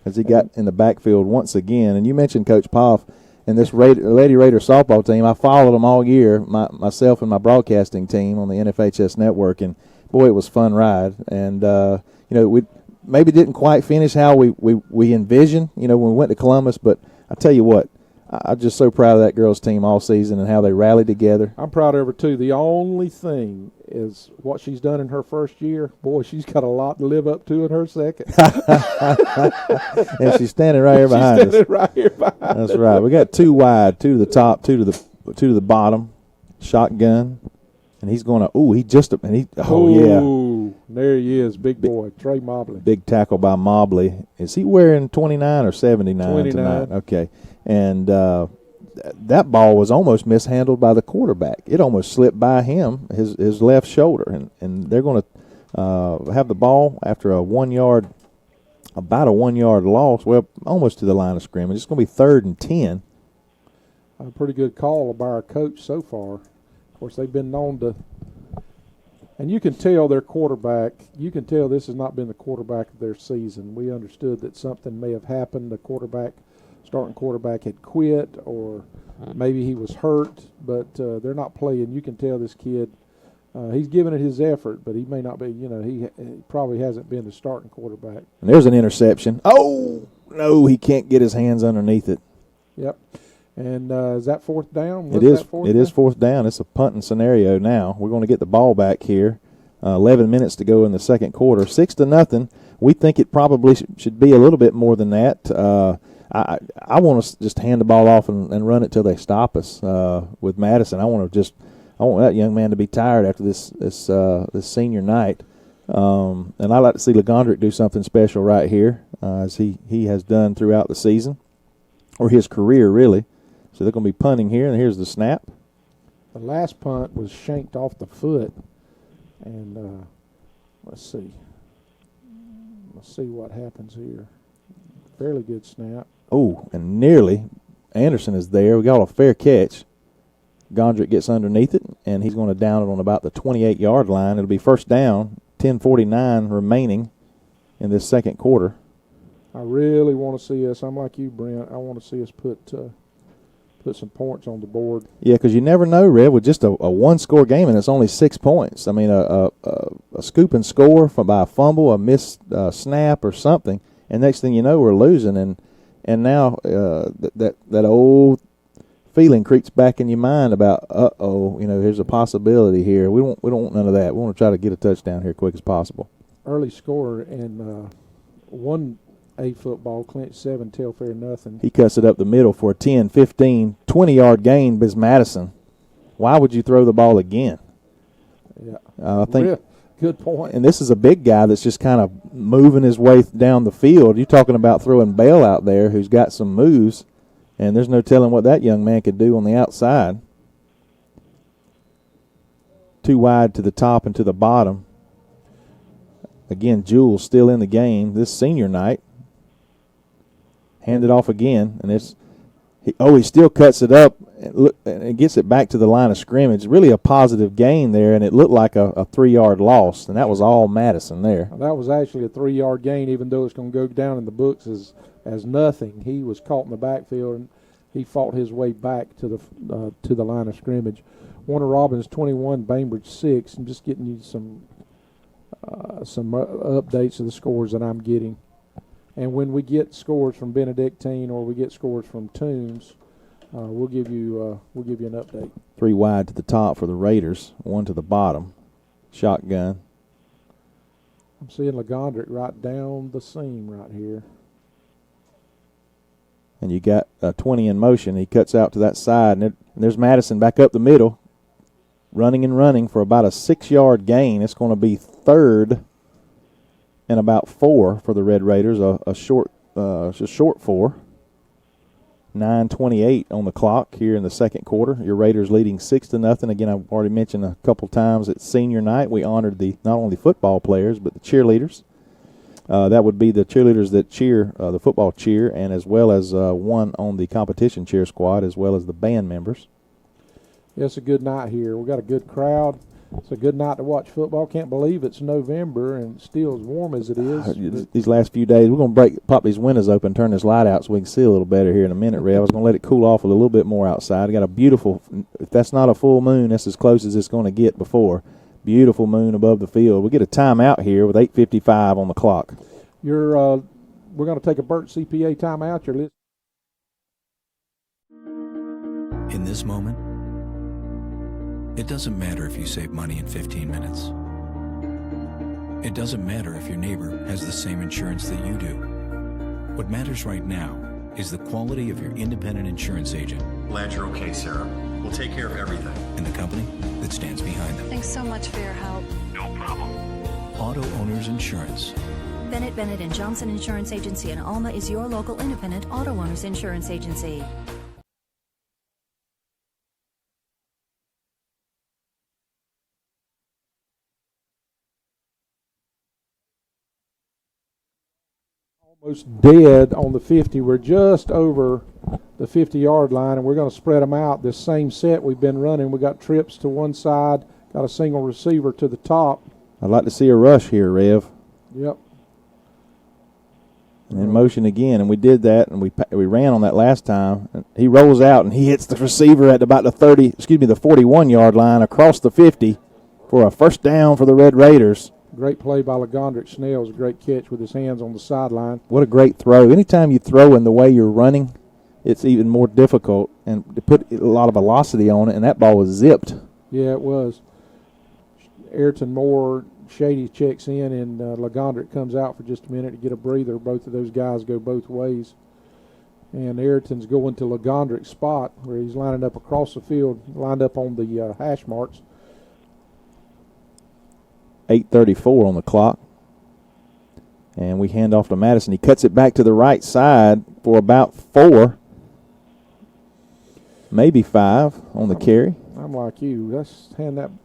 as he got in the backfield once again. And you mentioned Coach Poff and this Lady Raider softball team. I followed them all year, myself and my broadcasting team on the NFHS network, and boy, it was a fun ride. And you know, we maybe didn't quite finish how we envisioned, you know, when we went to Columbus. But I tell you what, I'm just so proud of that girls' team all season and how they rallied together. I'm proud of her, too. The only thing is what she's done in her first year. Boy, she's got a lot to live up to in her second. And she's standing right here behind us. She's standing right here behind us. That's right. We got 2 wide, 2 to the top, 2 to the bottom. Shotgun. And he's going to, yeah. There he is, big boy, Trey Mobley. Big tackle by Mobley. Is he wearing 29 or 79 29. tonight? Okay. And that ball was almost mishandled by the quarterback. It almost slipped by him, his left shoulder. And they're going to have the ball after about a 1 yard loss, well, almost to the line of scrimmage. It's going to be 3rd and 10. A pretty good call by our coach so far. Of course, they've been known to, and you can tell their quarterback, you can tell this has not been the quarterback of their season. We understood that something may have happened. The starting quarterback had quit, or maybe he was hurt, but they're not playing. You can tell this kid, he's giving it his effort, but he may not be, you know, he probably hasn't been the starting quarterback. And there's an interception. Oh, no, he can't get his hands underneath it. Yep. And is that 4th down? It is 4th down. It's a punting scenario now. We're going to get the ball back here. 11 minutes to go in the second quarter. 6-0. We think it probably should be a little bit more than that. I want to just hand the ball off and run it till they stop us with Madison. I want that young man to be tired after this senior night. And I like to see Legondrick do something special right here, as he has done throughout the season, or his career really. So they're going to be punting here, and here's the snap. The last punt was shanked off the foot, and let's see what happens here. Fairly good snap. Oh, and nearly Anderson is there. We got a fair catch. Gondrick gets underneath it, and he's going to down it on about the 28-yard line. It'll be 1st down, 10:49 remaining in this second quarter. I really want to see us. I'm like you, Brent. I want to see us put some points on the board. Yeah, because you never know, Red, with just a one-score game, and it's only 6 points. I mean, a scoop and score by a fumble, a missed snap or something, and next thing you know, we're losing. And now that old feeling creeps back in your mind about, there's a possibility here. We don't want none of that. We want to try to get a touchdown here quick as possible. Early score and 1A football, Clint 7, Telfair nothing. He cuts it up the middle for a 10, 15, 20-yard gain. Biz Madison. Why would you throw the ball again? Yeah, I think. Good point. And this is a big guy that's just kind of moving his way down the field. You're talking about throwing Bell out there who's got some moves, and there's no telling what that young man could do on the outside. Too wide to the top and to the bottom. Again, Jules still in the game this senior night. Hand it off again, and he still cuts it up and gets it back to the line of scrimmage. Really a positive gain there, and it looked like a 3-yard loss, and that was all Madison there. That was actually a 3-yard gain, even though it's going to go down in the books as nothing. He was caught in the backfield, and he fought his way back to the line of scrimmage. Warner Robins 21, Bainbridge 6. I'm just getting you some updates of the scores that I'm getting. And when we get scores from Benedictine or we get scores from Toombs, we'll give you an update. 3 wide to the top for the Raiders, 1 to the bottom. Shotgun. I'm seeing Legondrick right down the seam right here. And you got 20 in motion. He cuts out to that side, and there's Madison back up the middle, running for about a 6-yard gain. It's going to be 3rd and about 4 for the Red Raiders, a short 4. 9:28 on the clock here in the second quarter. Your Raiders leading 6-0. Again, I've already mentioned a couple times it's senior night. We honored not only football players but the cheerleaders. That would be the cheerleaders that cheer the football cheer, and as well as one on the competition cheer squad, as well as the band members. Yeah, it's a good night here. We got a good crowd. It's a good night to watch football. Can't believe it's November and still as warm as it is. These last few days, we're going to pop these windows open, turn this light out so we can see a little better here in a minute, Ray. I was going to let it cool off a little bit more outside. I got a beautiful, if that's not a full moon, that's as close as it's going to get before. Beautiful moon above the field. We get a timeout here with 8:55 on the clock. We're going to take a Burt CPA timeout. You're listening. In this moment, it doesn't matter if you save money in 15 minutes. It doesn't matter if your neighbor has the same insurance that you do. What matters right now is the quality of your independent insurance agent. Glad you're okay, Sarah. We'll take care of everything. And the company that stands behind them. Thanks so much for your help. No problem. Auto Owners Insurance. Bennett Bennett and Johnson Insurance Agency in Alma is your local independent auto owners insurance agency. Almost dead on the 50. We're just over the 50-yard line, and we're going to spread them out. This same set we've been running. We got trips to one side, got a single receiver to the top. I'd like to see a rush here, Rev. Yep. And in motion again, and we did that, and we ran on that last time. And he rolls out, and he hits the receiver at about the 41-yard line across the 50 for a first down for the Red Raiders. Great play by Legondrick Snell. Was a great catch with his hands on the sideline. What a great throw. Anytime you throw in the way you're running, it's even more difficult, and to put a lot of velocity on it, and that ball was zipped. Yeah, it was. Ayrton Moore, Shady checks in, and Legondrick comes out for just a minute to get a breather. Both of those guys go both ways. And Ayrton's going to Legondrick's spot where he's lining up across the field, lined up on the hash marks. 8:34 on the clock. And we hand off to Madison. He cuts it back to the right side for about 4, maybe 5 on the carry. I'm like you. Let's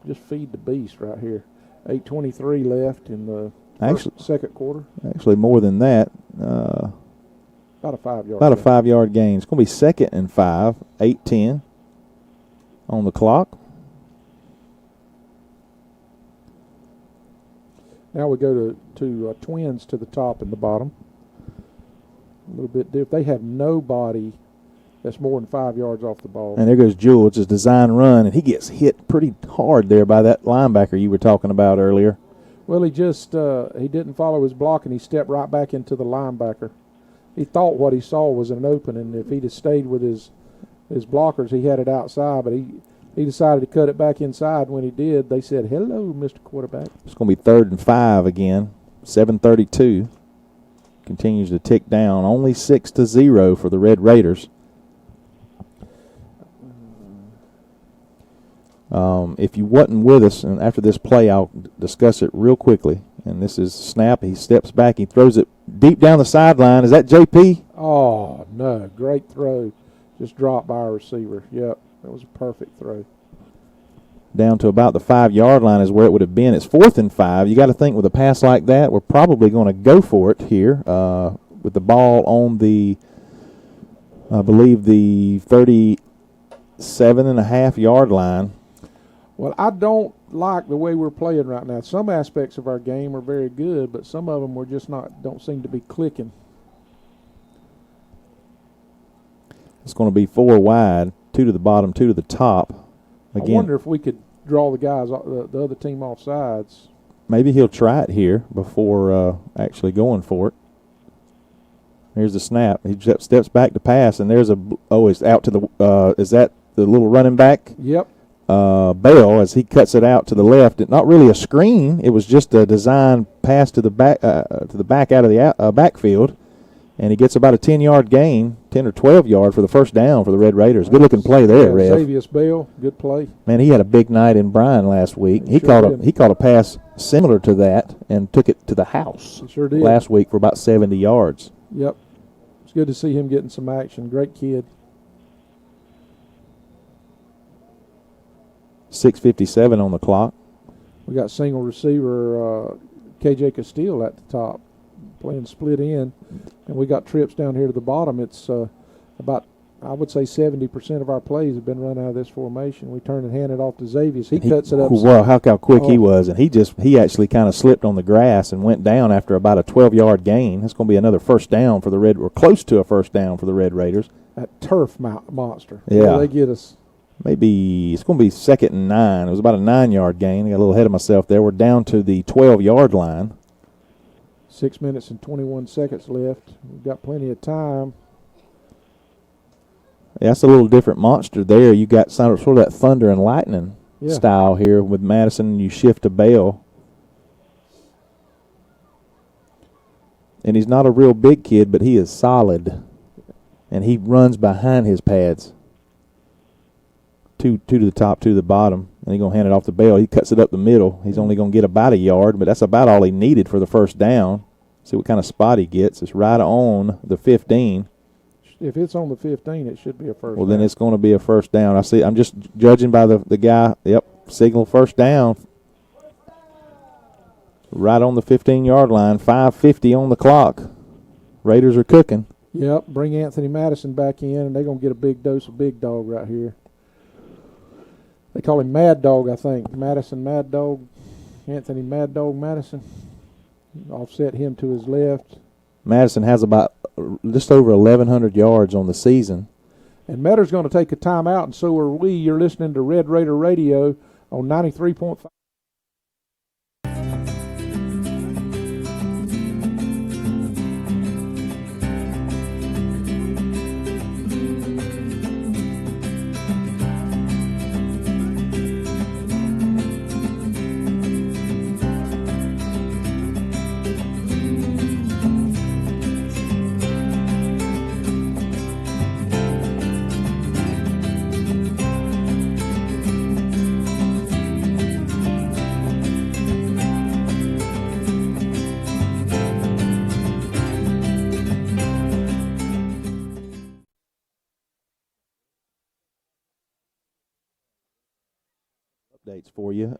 just feed the beast right here. 8:23 left in the second quarter. Actually, more than that. About a 5-yard. About a 5-yard gain. It's going to be 2nd and 5. 8:10 on the clock. Now we go to Twins to the top and the bottom. A little bit different. They have nobody that's more than 5 yards off the ball. And there goes Jewell. It's his design run, and he gets hit pretty hard there by that linebacker you were talking about earlier. Well, he didn't follow his block, and he stepped right back into the linebacker. He thought what he saw was an opening. If he'd have stayed with his his blockers, he had it outside, but he decided to cut it back inside. When he did, they said, "Hello, Mr. Quarterback." It's going to be 3rd and 5 again. 7:32 continues to tick down. Only 6-0 for the Red Raiders. If you wasn't with us, and after this play, I'll discuss it real quickly. And this is snap. He steps back. He throws it deep down the sideline. Is that JP? Oh, no. Great throw. Just dropped by our receiver. Yep. That was a perfect throw. Down to about the 5-yard line is where it would have been. It's 4th and 5. You got to think with a pass like that, we're probably going to go for it here with the ball on the, I believe, the 37.5-yard line. Well, I don't like the way we're playing right now. Some aspects of our game are very good, but some of them we're just don't seem to be clicking. It's going to be 4 wide, 2 to the bottom, 2 to the top. Again, I wonder if we could draw the guys, the other team off sides. Maybe he'll try it here before actually going for it. Here's the snap. He steps back to pass, and there's it's out to the, is that the little running back? Yep. Bell, as he cuts it out to the left. Not really a screen. It was just a design pass to the back out of the backfield, and he gets about a 10-yard gain, 10 or 12-yard for the first down for the Red Raiders. Good looking play there, Rev. Xavier Bell, good play. Man, he had a big night in Bryan last week. He caught a pass similar to that and took it to the house. He sure did. Last week for about 70 yards. Yep, it's good to see him getting some action. Great kid. 6:57 on the clock. We got single receiver KJ Castile at the top, playing split end, and we got trips down here to the bottom. It's about, I would say, 70% of our plays have been run out of this formation. We turn and hand it off to Xavier. He cuts it up. Well, how quick he was, and he actually kind of slipped on the grass and went down after about a 12-yard gain. That's going to be another first down for the Red, or close to a first down for the Red Raiders. That turf monster. Yeah, they get us. Maybe it's going to be 2nd and 9. It was about a 9-yard gain. I got a little ahead of myself there. We're down to the 12-yard line. 6 minutes and 21 seconds left. We've got plenty of time. Yeah, that's a little different monster there. You got sort of that thunder and lightning style here with Madison, and you shift to Bell. And he's not a real big kid, but he is solid. And he runs behind his pads. Two to the top, 2 to the bottom, and he's going to hand it off to Bell. He cuts it up the middle. He's only going to get about a yard, but that's about all he needed for the first down. See what kind of spot he gets. It's right on the 15. If it's on the 15, it should be a first down. Then it's going to be a first down. I see. I'm just judging by the guy. Yep, signal first down. Right on the 15-yard line, 5:50 on the clock. Raiders are cooking. Yep, bring Anthony Madison back in, and they're going to get a big dose of big dog right here. They call him Mad Dog, I think. Madison Mad Dog, Anthony Mad Dog Madison. Offset him to his left. Madison has about just over 1,100 yards on the season. And Metter's going to take a timeout, and so are we. You're listening to Red Raider Radio on 93.5. Updates for you.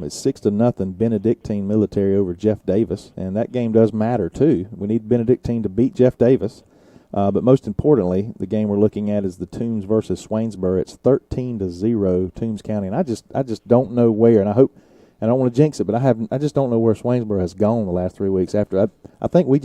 It's 6-0 Benedictine Military over Jeff Davis, and that game does matter too. We need Benedictine to beat Jeff Davis, but most importantly, the game we're looking at is the Toombs versus Swainsboro. It's 13-0 Toombs County, and I just don't know where. And I hope, and I don't want to jinx it, but I just don't know where Swainsboro has gone the last 3 weeks. After I think we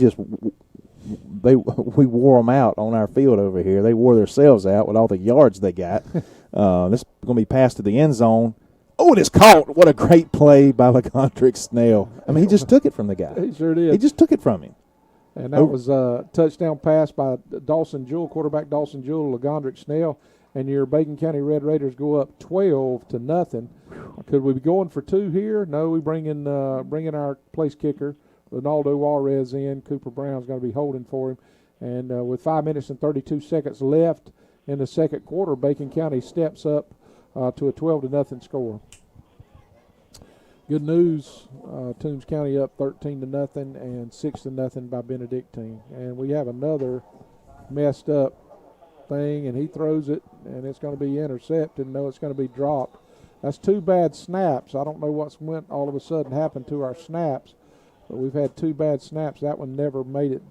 wore them out on our field over here. They wore themselves out with all the yards they got. This is going to be passed to the end zone. Oh, it is caught. What a great play by LeContrick Snell. I mean, he just took it from the guy. He sure did. He just took it from him. And that was a touchdown pass by Dawson Jewell, quarterback Dawson Jewell, LaGondrick Snell. And your Bacon County Red Raiders go up 12-0. Could we be going for 2 here? No, we bring in our place kicker, Ronaldo Juarez in. Cooper Brown's going to be holding for him. And with 5 minutes and 32 seconds left in the second quarter, Bacon County steps up to a 12-0 score. Good news, Toombs County up 13-0 and 6-0 by Benedictine. And we have another messed up thing, and he throws it, and it's going to be intercepted. No, it's going to be dropped. That's 2 bad snaps. I don't know what's went all of a sudden happened to our snaps, but we've had 2 bad snaps. That one never made it,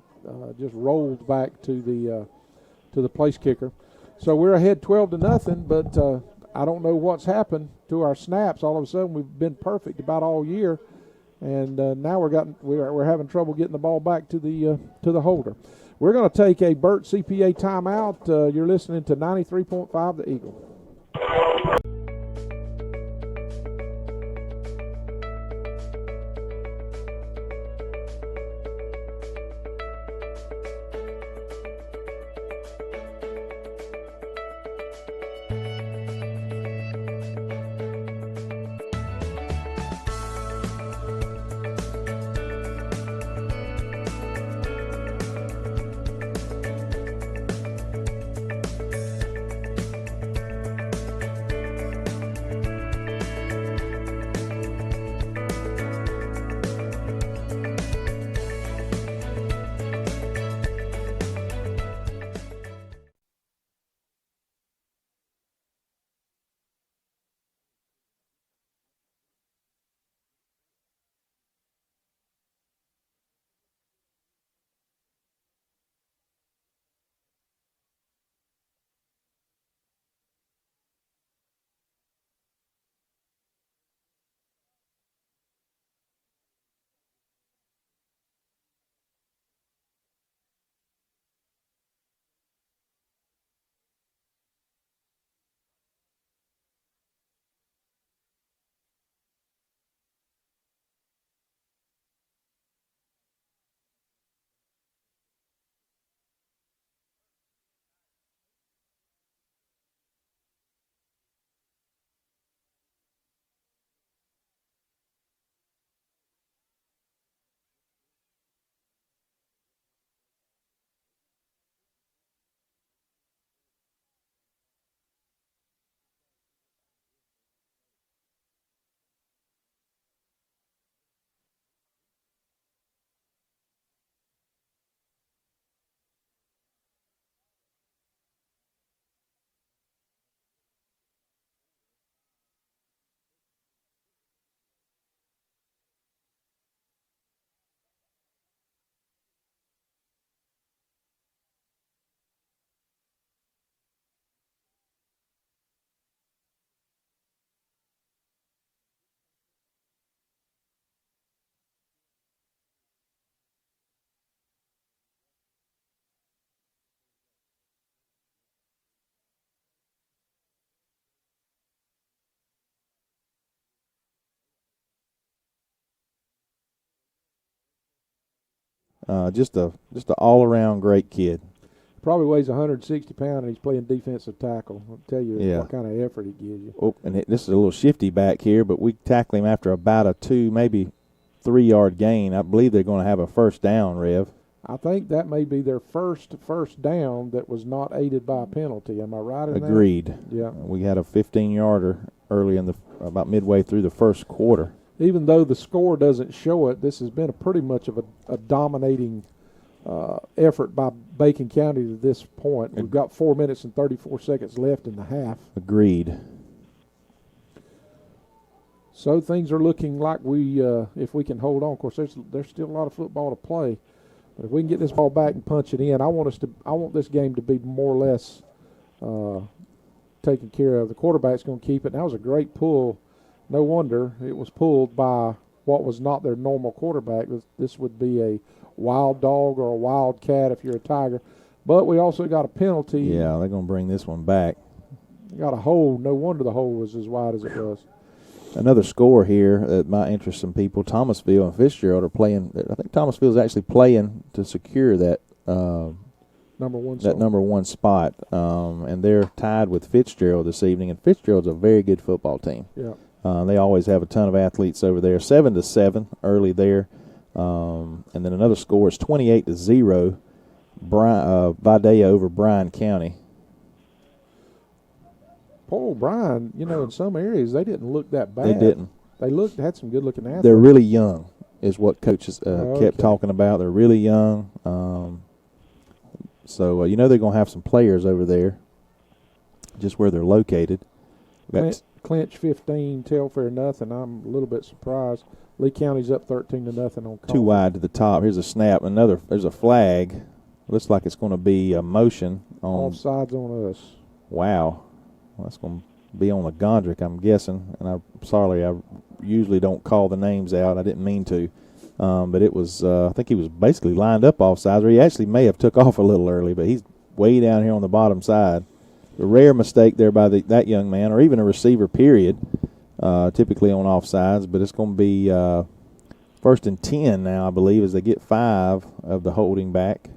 just rolled back to the place kicker. So we're ahead 12-0, but I don't know what's happened to our snaps. All of a sudden, we've been perfect about all year, and now we're having trouble getting the ball back to the holder. We're going to take a Burt CPA timeout. You're listening to 93.5 The Eagle. Just an all-around great kid. Probably weighs 160 pounds, and he's playing defensive tackle. I'll tell you Yeah. what kind of effort he gives you. Oh, and this is a little shifty back here, but we tackle him after about a 2, maybe 3-yard gain. I believe they're going to have a first down, Rev. I think that may be their first down that was not aided by a penalty. Am I right in that? Agreed. Yeah. We had a 15-yarder early in about midway through the first quarter. Even though the score doesn't show it, this has been pretty much of a dominating effort by Bacon County to this point. We've got 4 minutes and 34 seconds left in the half. Agreed. So things are looking like if we can hold on. Of course, there's still a lot of football to play, but if we can get this ball back and punch it in, I want this game to be more or less taken care of. The quarterback's going to keep it. And that was a great pull. No wonder it was pulled by what was not their normal quarterback. This would be a wild dog or a wild cat if you're a Tiger. But we also got a penalty. Yeah, they're going to bring this one back. Got a hole. No wonder the hole was as wide as it was. Another score here that might interest some people. Thomasville and Fitzgerald are playing. I think Thomasville is actually playing to secure that number one spot, and they're tied with Fitzgerald this evening. And Fitzgerald's a very good football team. Yeah. They always have a ton of athletes over there. 7-7 early there, and then another score is 28-0. Vidalia over Bryan County. Poor old Bryan, in some areas they didn't look that bad. They didn't. They had some good-looking athletes. They're really young, is what coaches kept talking about. They're really young. So they're going to have some players over there, just where they're located. Clinch 15, Telfair nothing. I'm a little bit surprised. Lee County's up 13-0 on Coffee. Too wide to the top. Here's a snap. There's a flag. Looks like it's going to be a motion on. Offsides on us. Wow. Well, that's going to be on the Gondrick, I'm guessing. And I'm sorry, I usually don't call the names out. I didn't mean to. But it was, I think he was basically lined up offsides, or he actually may have took off a little early, but he's way down here on the bottom side. A rare mistake there by that young man, or even a receiver, period, typically on offsides. But it's going to be 1st and 10 now, I believe, as they get 5 of the holding back.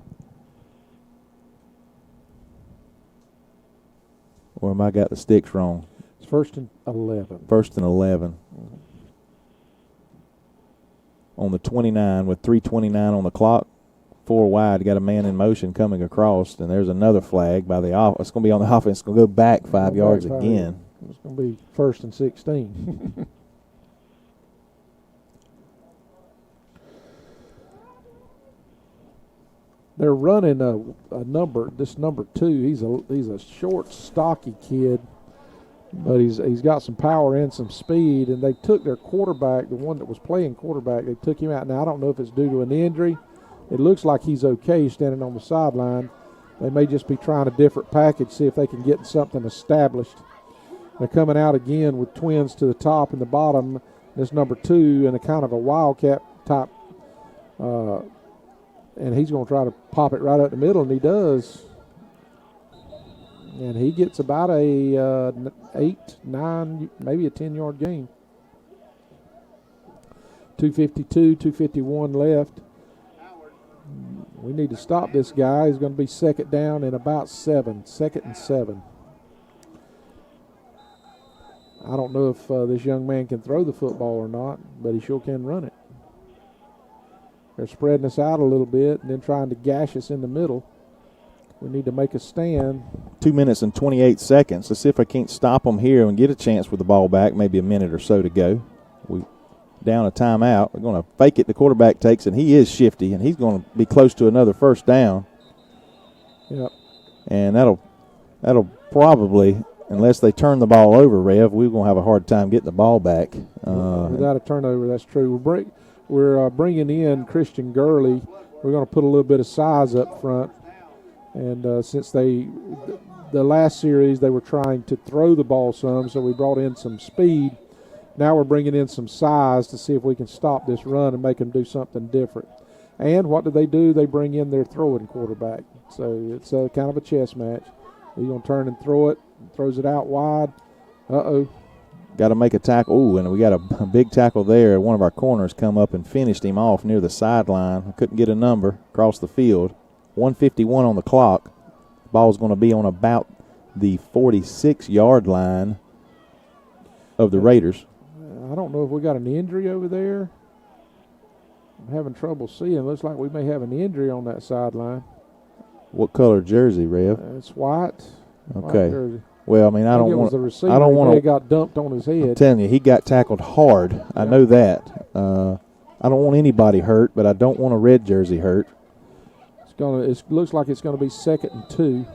Or am I got the sticks wrong? It's 1st and 11. 1st and 11. Mm-hmm. On the 29 with 3:29 on the clock. 4 wide, got a man in motion coming across, and there's another flag by the off. It's going to be on the offense. It's going to go back 5 yards again. It's going to be 1st and 16. They're running this number 2. He's a short, stocky kid, but he's got some power and some speed. And they took their quarterback, the one that was playing quarterback, they took him out. Now I don't know if it's due to an injury. It looks like he's okay standing on the sideline. They may just be trying a different package, see if they can get something established. They're coming out again with twins to the top and the bottom. This number 2 and a kind of a wildcat type. And he's going to try to pop it right up the middle, and he does. And he gets about a 8, 9, maybe a 10-yard gain. 2:52, 2:51 left. We need to stop this guy. He's going to be 2nd down and about 7. 2nd and 7. I don't know if this young man can throw the football or not, but he sure can run it. They're spreading us out a little bit and then trying to gash us in the middle. We need to make a stand. 2 minutes and 28 seconds. Let's see if I can't stop them here and get a chance with the ball back. Maybe a minute or so to go. We down a timeout. We're going to fake it. The quarterback takes it. He is shifty, and he's going to be close to another 1st down. Yep. And that'll probably, unless they turn the ball over, Rev, we're going to have a hard time getting the ball back. Without a turnover, that's true. We're bringing in Christian Gurley. We're going to put a little bit of size up front. And since the last series they were trying to throw the ball some, so we brought in some speed. Now we're bringing in some size to see if we can stop this run and make them do something different. And what do? They bring in their throwing quarterback. So it's kind of a chess match. He's going to turn and throw it. Throws it out wide. Uh-oh. Got to make a tackle. Ooh, and we got a big tackle there. One of our corners come up and finished him off near the sideline. Couldn't get a number across the field. 1:51 on the clock. Ball's going to be on about the 46-yard line of the Raiders. I don't know if we got an injury over there. I'm having trouble seeing. Looks like we may have an injury on that sideline. What color jersey, Rev? It's white. Okay. White jersey. Well, I mean, I don't want. I don't want to. Got dumped on his head. I'm telling you, he got tackled hard. Yeah. I know that. I don't want anybody hurt, but I don't want a red jersey hurt. It looks like it's going to be 2nd and 2.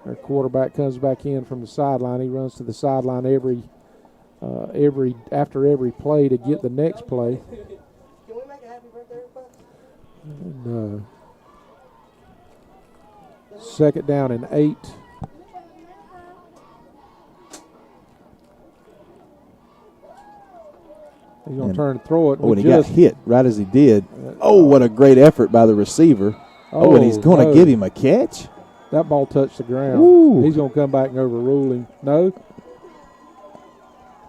Our quarterback comes back in from the sideline. He runs to the sideline after every play to get the next play. Can we make a happy birthday request? And, 2nd down and 8. He's going to turn and throw it. Oh, and he got hit right as he did. Oh, what a great effort by the receiver. Oh, and he's going to give him a catch? That ball touched the ground. Ooh. He's going to come back and overrule him. No.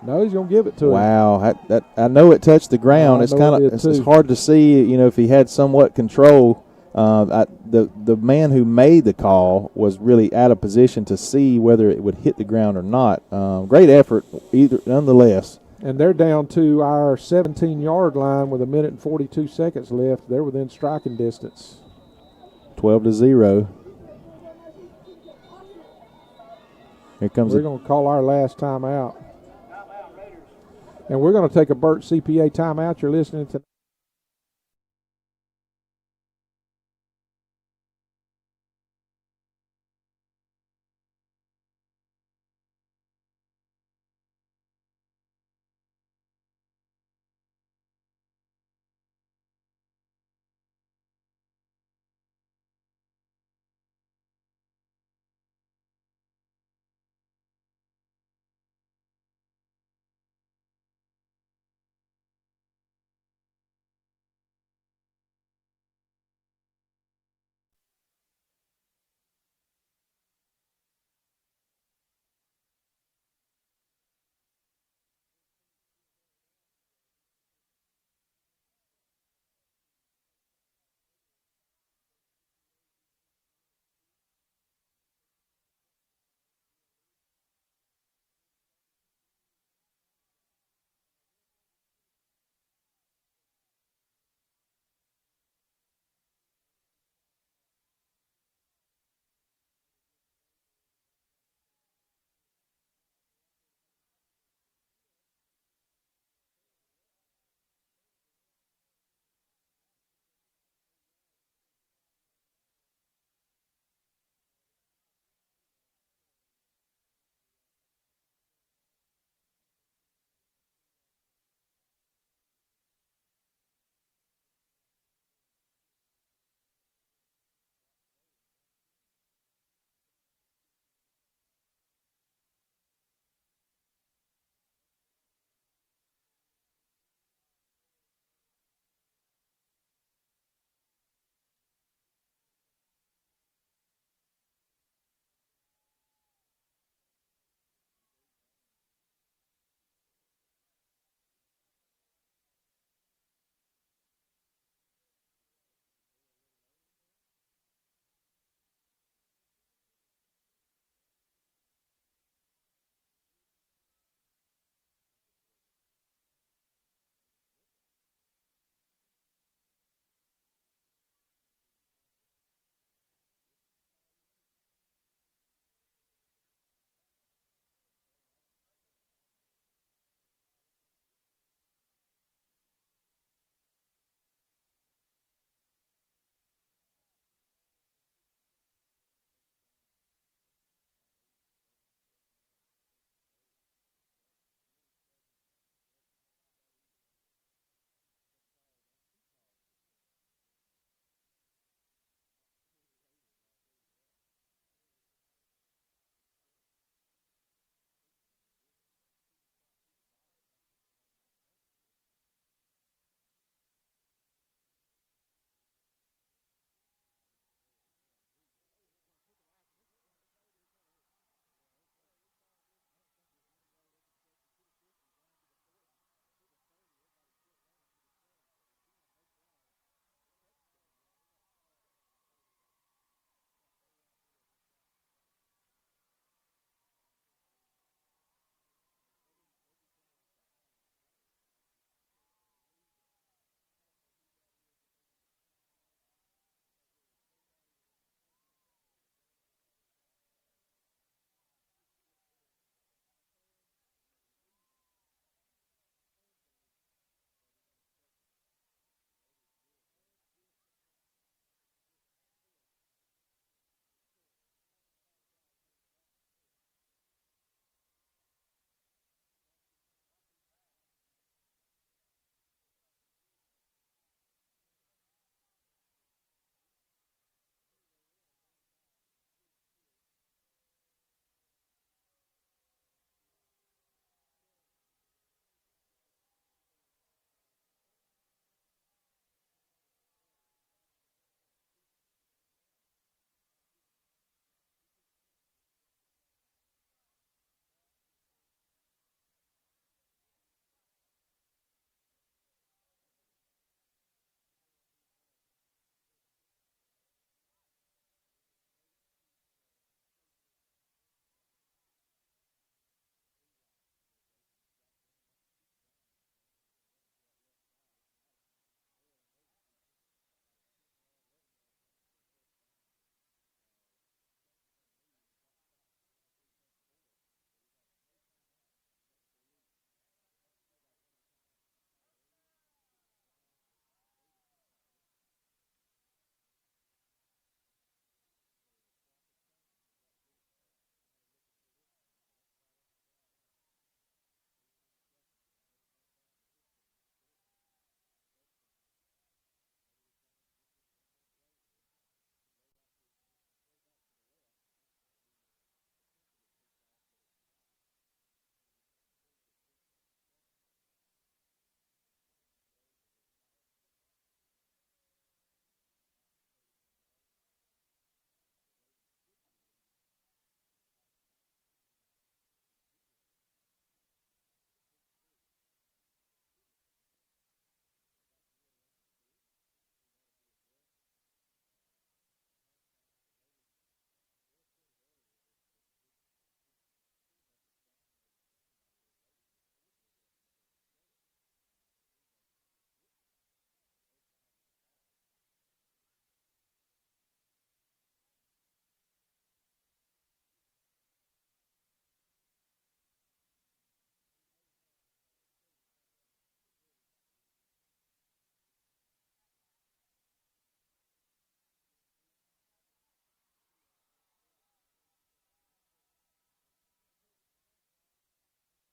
No, he's going to give it to him. Wow, I know it touched the ground. I It's know kind it of did it's too. hard to see, if he had somewhat control. The man who made the call was really out of position to see whether it would hit the ground or not. Great effort, nonetheless. And they're down to our 17-yard line with 1 minute and 42 seconds left. They're within striking distance. 12-0. Here comes We're going to call our last timeout. And we're going to take a Burt CPA timeout. You're listening to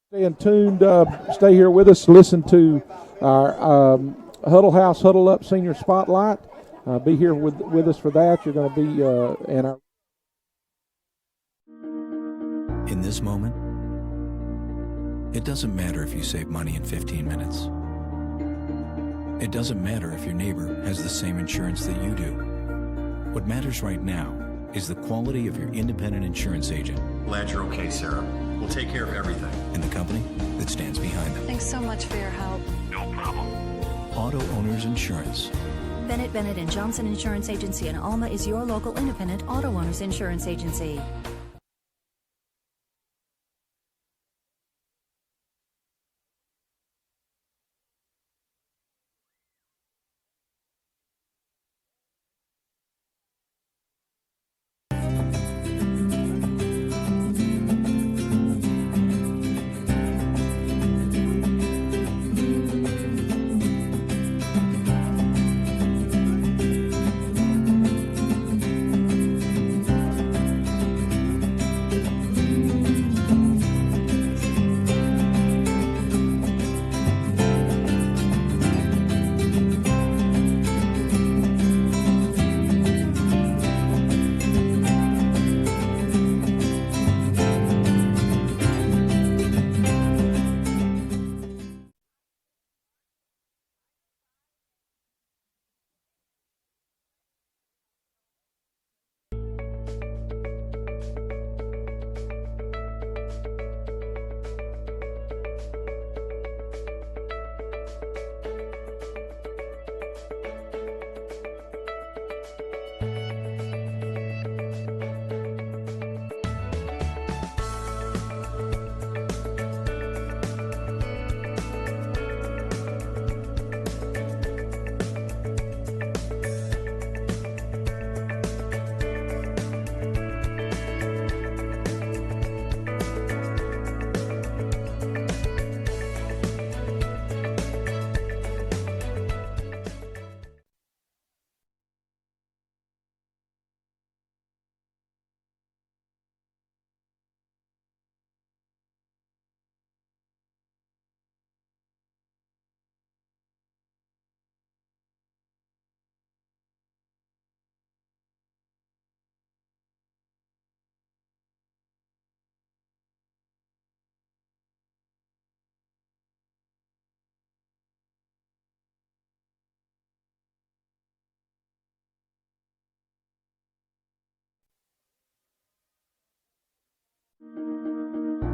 Stay tuned. Stay here with us. Listen to our Huddle House, Huddle Up Senior Spotlight. Be here with us for that. You're going to be in our. In this moment, it doesn't matter if you save money in 15 minutes. It doesn't matter if your neighbor has the same insurance that you do. What matters right now is the quality of your independent insurance agent. Glad you're okay, Sarah. We'll take care of everything. And the company that stands behind them. Thanks so much for your help. No problem. Auto Owners Insurance. Bennett Bennett and Johnson Insurance Agency in Alma is your local independent auto owners insurance agency.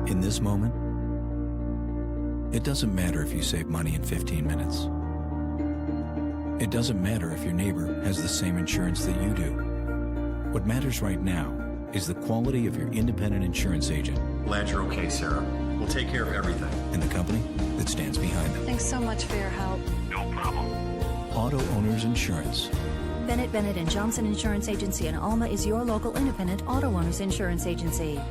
In this moment, it doesn't matter if you save money in 15 minutes. It doesn't matter if your neighbor has the same insurance that you do. What matters right now is the quality of your independent insurance agent. Glad you're okay, Sarah. We'll take care of everything. And the company that stands behind them. Thanks so much for your help. No problem. Auto Owners Insurance. Bennett Bennett and Johnson Insurance Agency in Alma is your local independent auto owners insurance agency.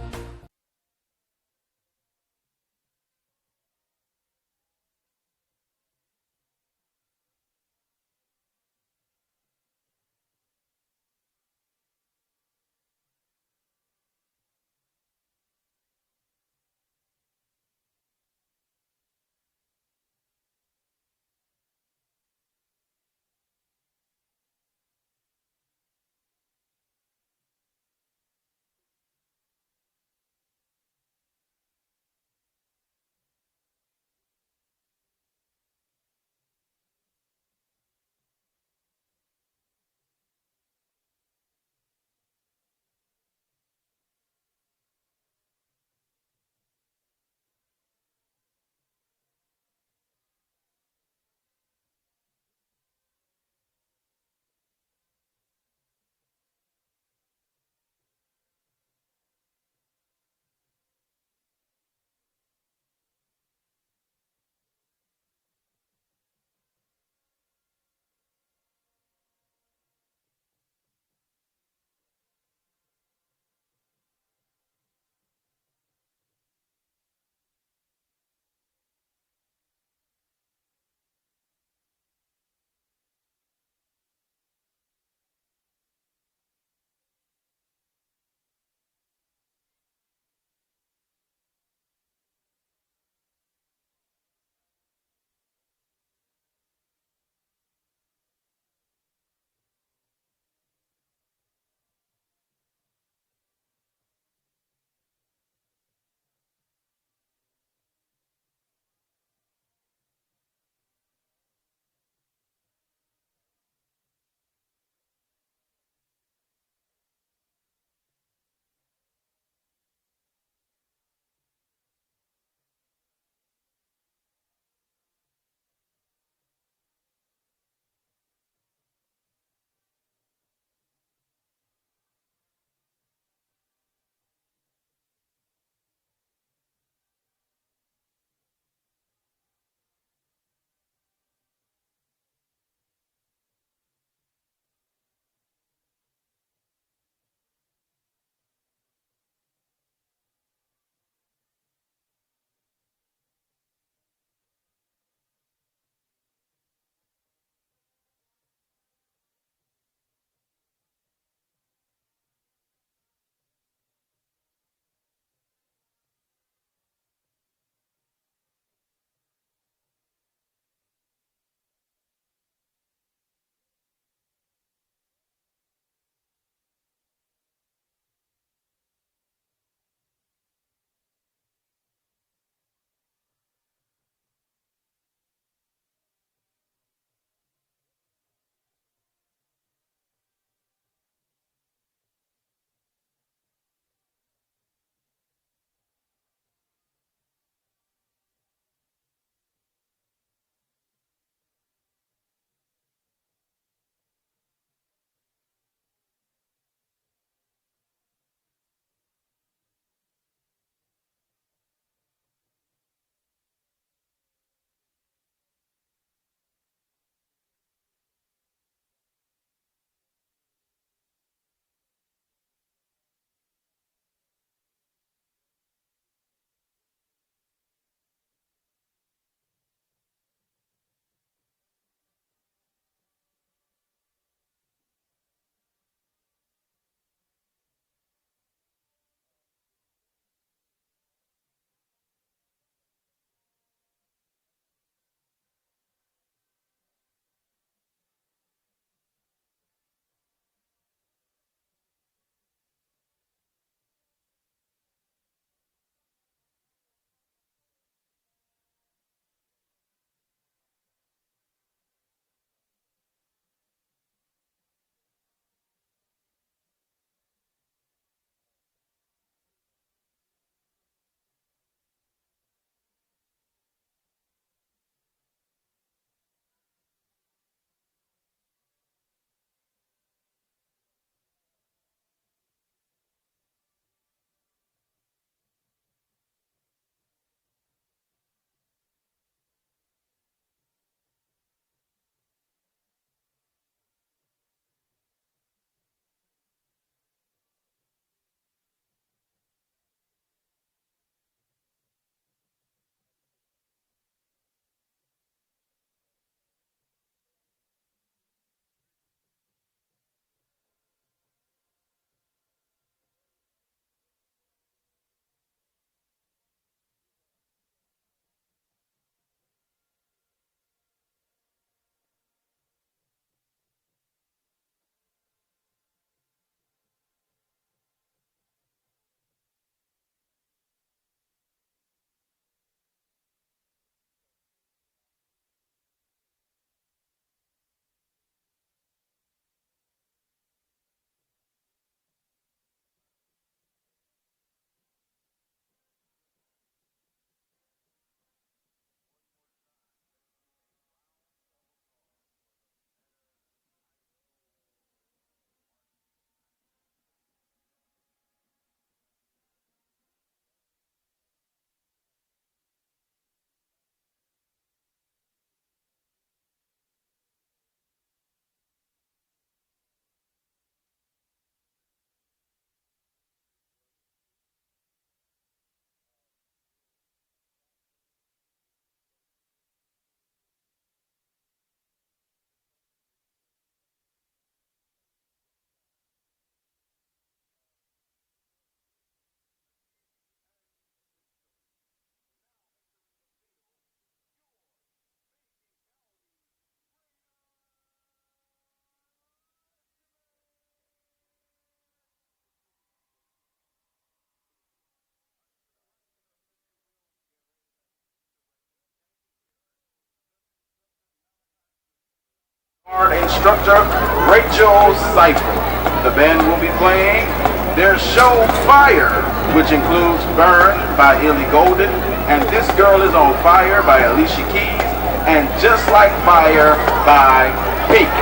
Instructor Rachel Seifel. The band will be playing their show Fire, which includes Burn by Illy Golden, and This Girl Is on Fire by Alicia Keys, and Just Like Fire by Pink.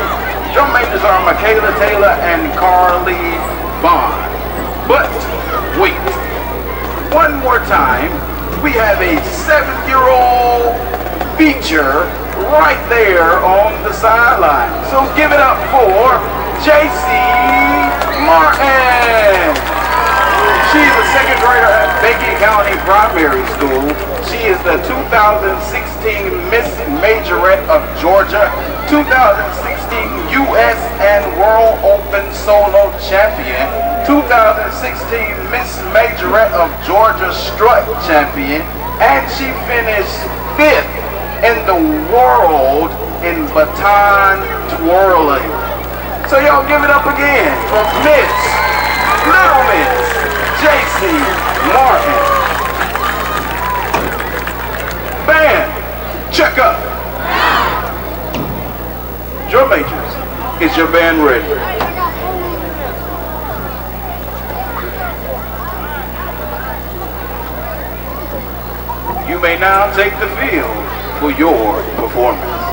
Drum majors are Michaela Taylor and Carly Bond. But wait, one more time, we have a 7-year-old feature right there on the sideline. So give it up for JC Martin. She's a second grader at Macon County Primary School. She is the 2016 Miss Majorette of Georgia, 2016 U.S. and World Open Solo Champion, 2016 Miss Majorette of Georgia Strut Champion, and she finished 5th in the world in baton twirling. So y'all give it up again for Little Miss JC Martin. Band, check up. Drum majors, is your band ready? You may now take the field for your performance.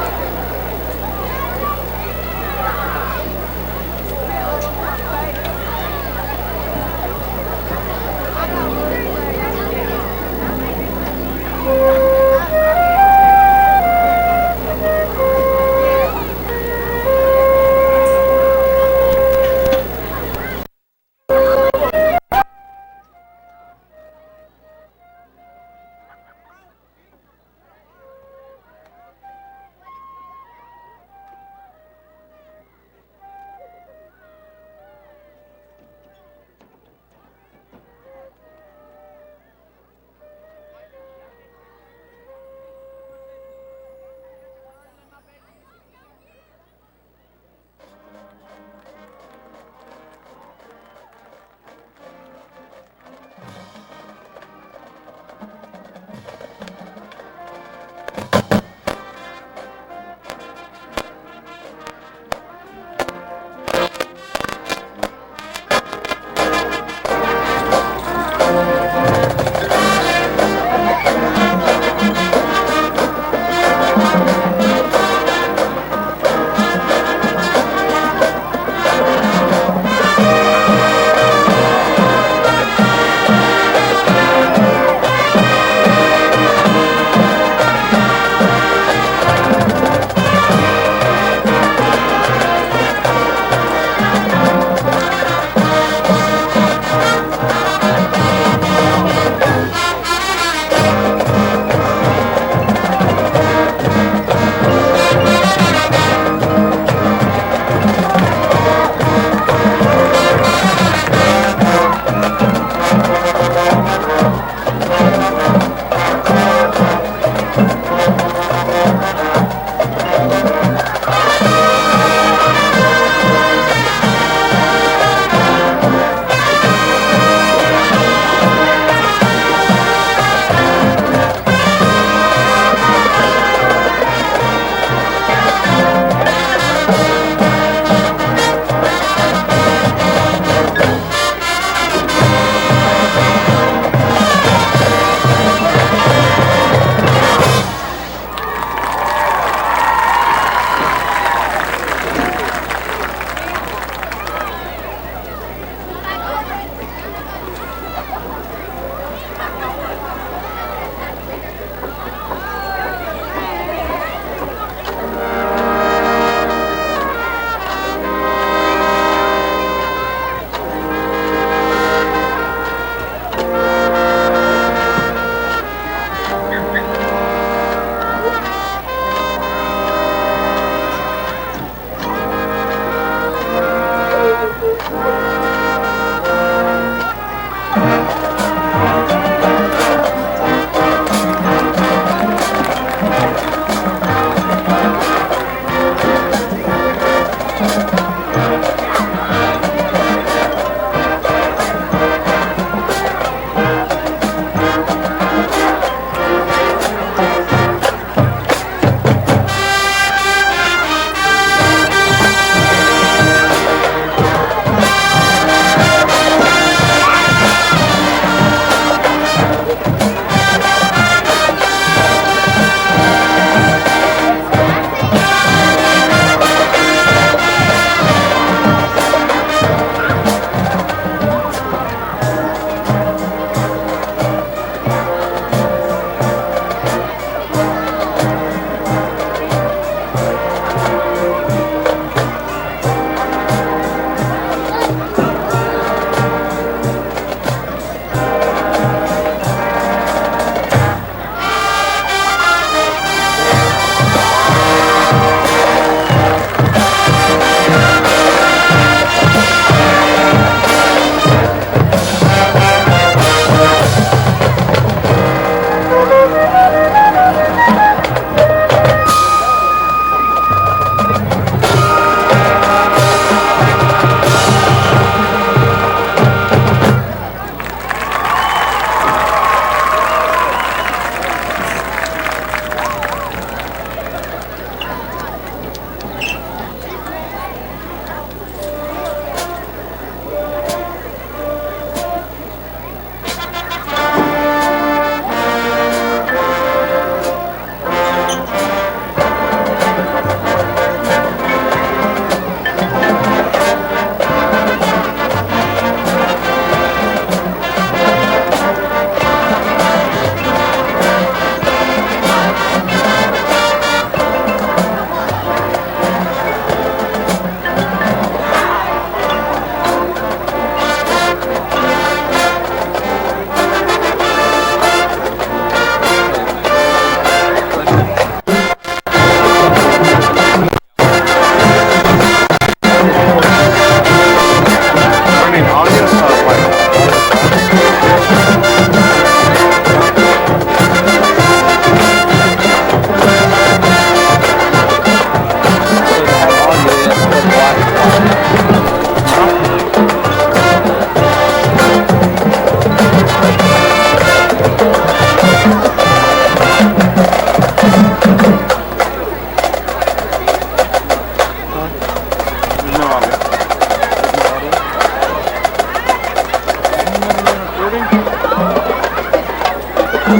Or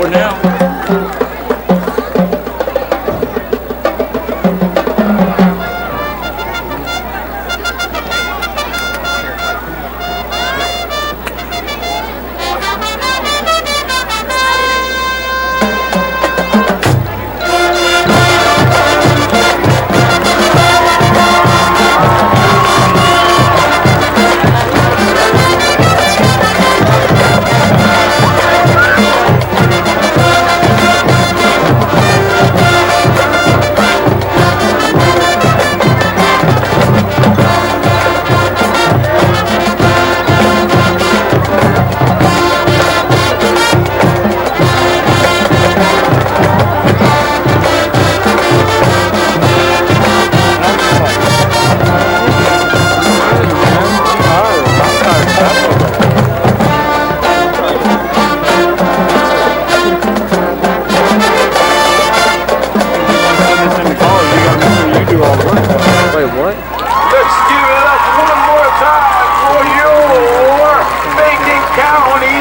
now. Let's give it up one more time for your Macon County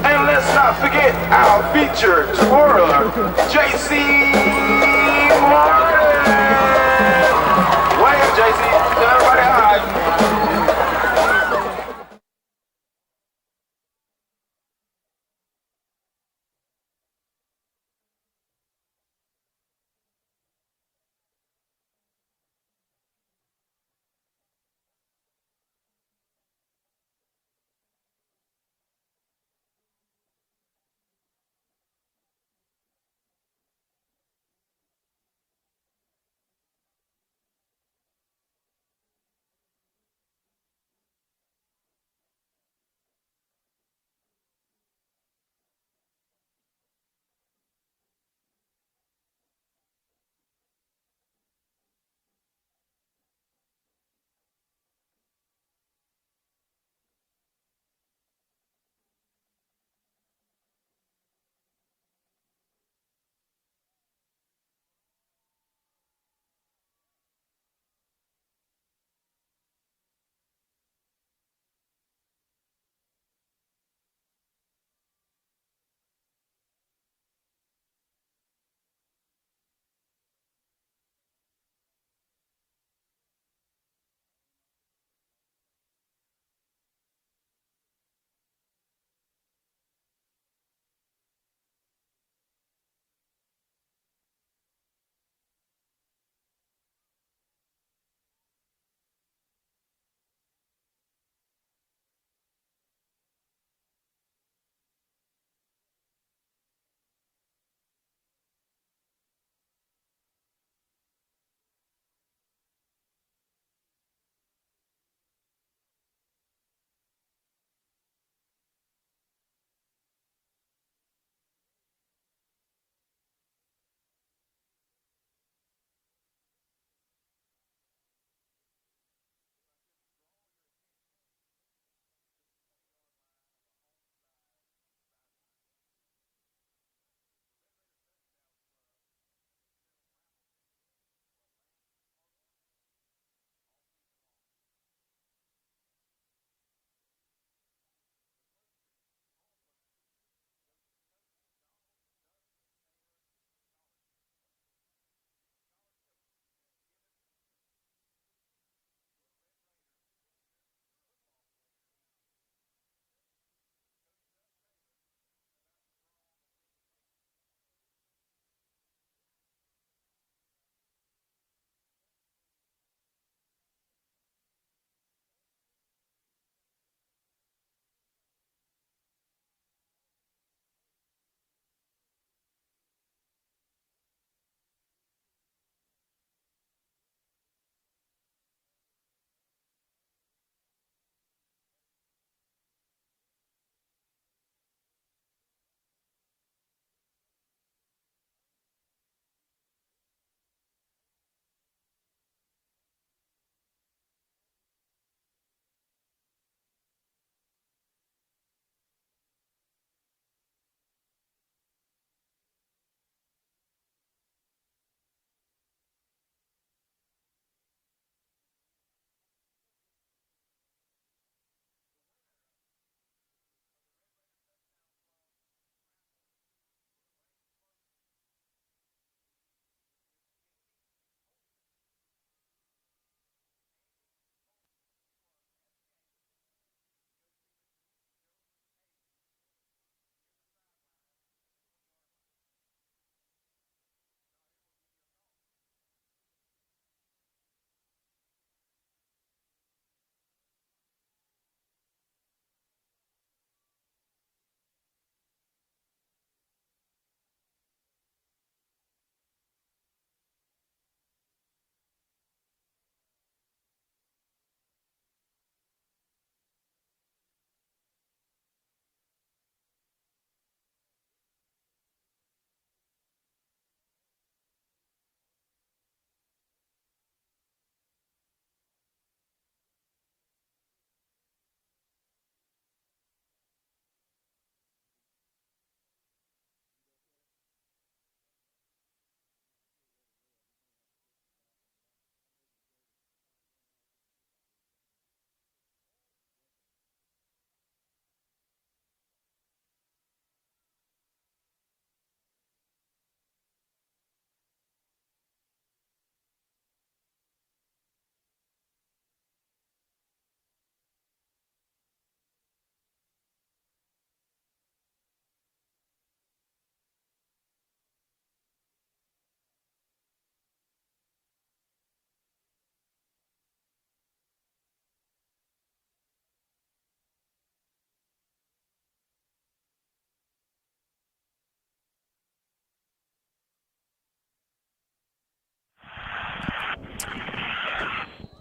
And let's not forget our featured twirler, JC Martin. Wave, JC. Tell everybody hi.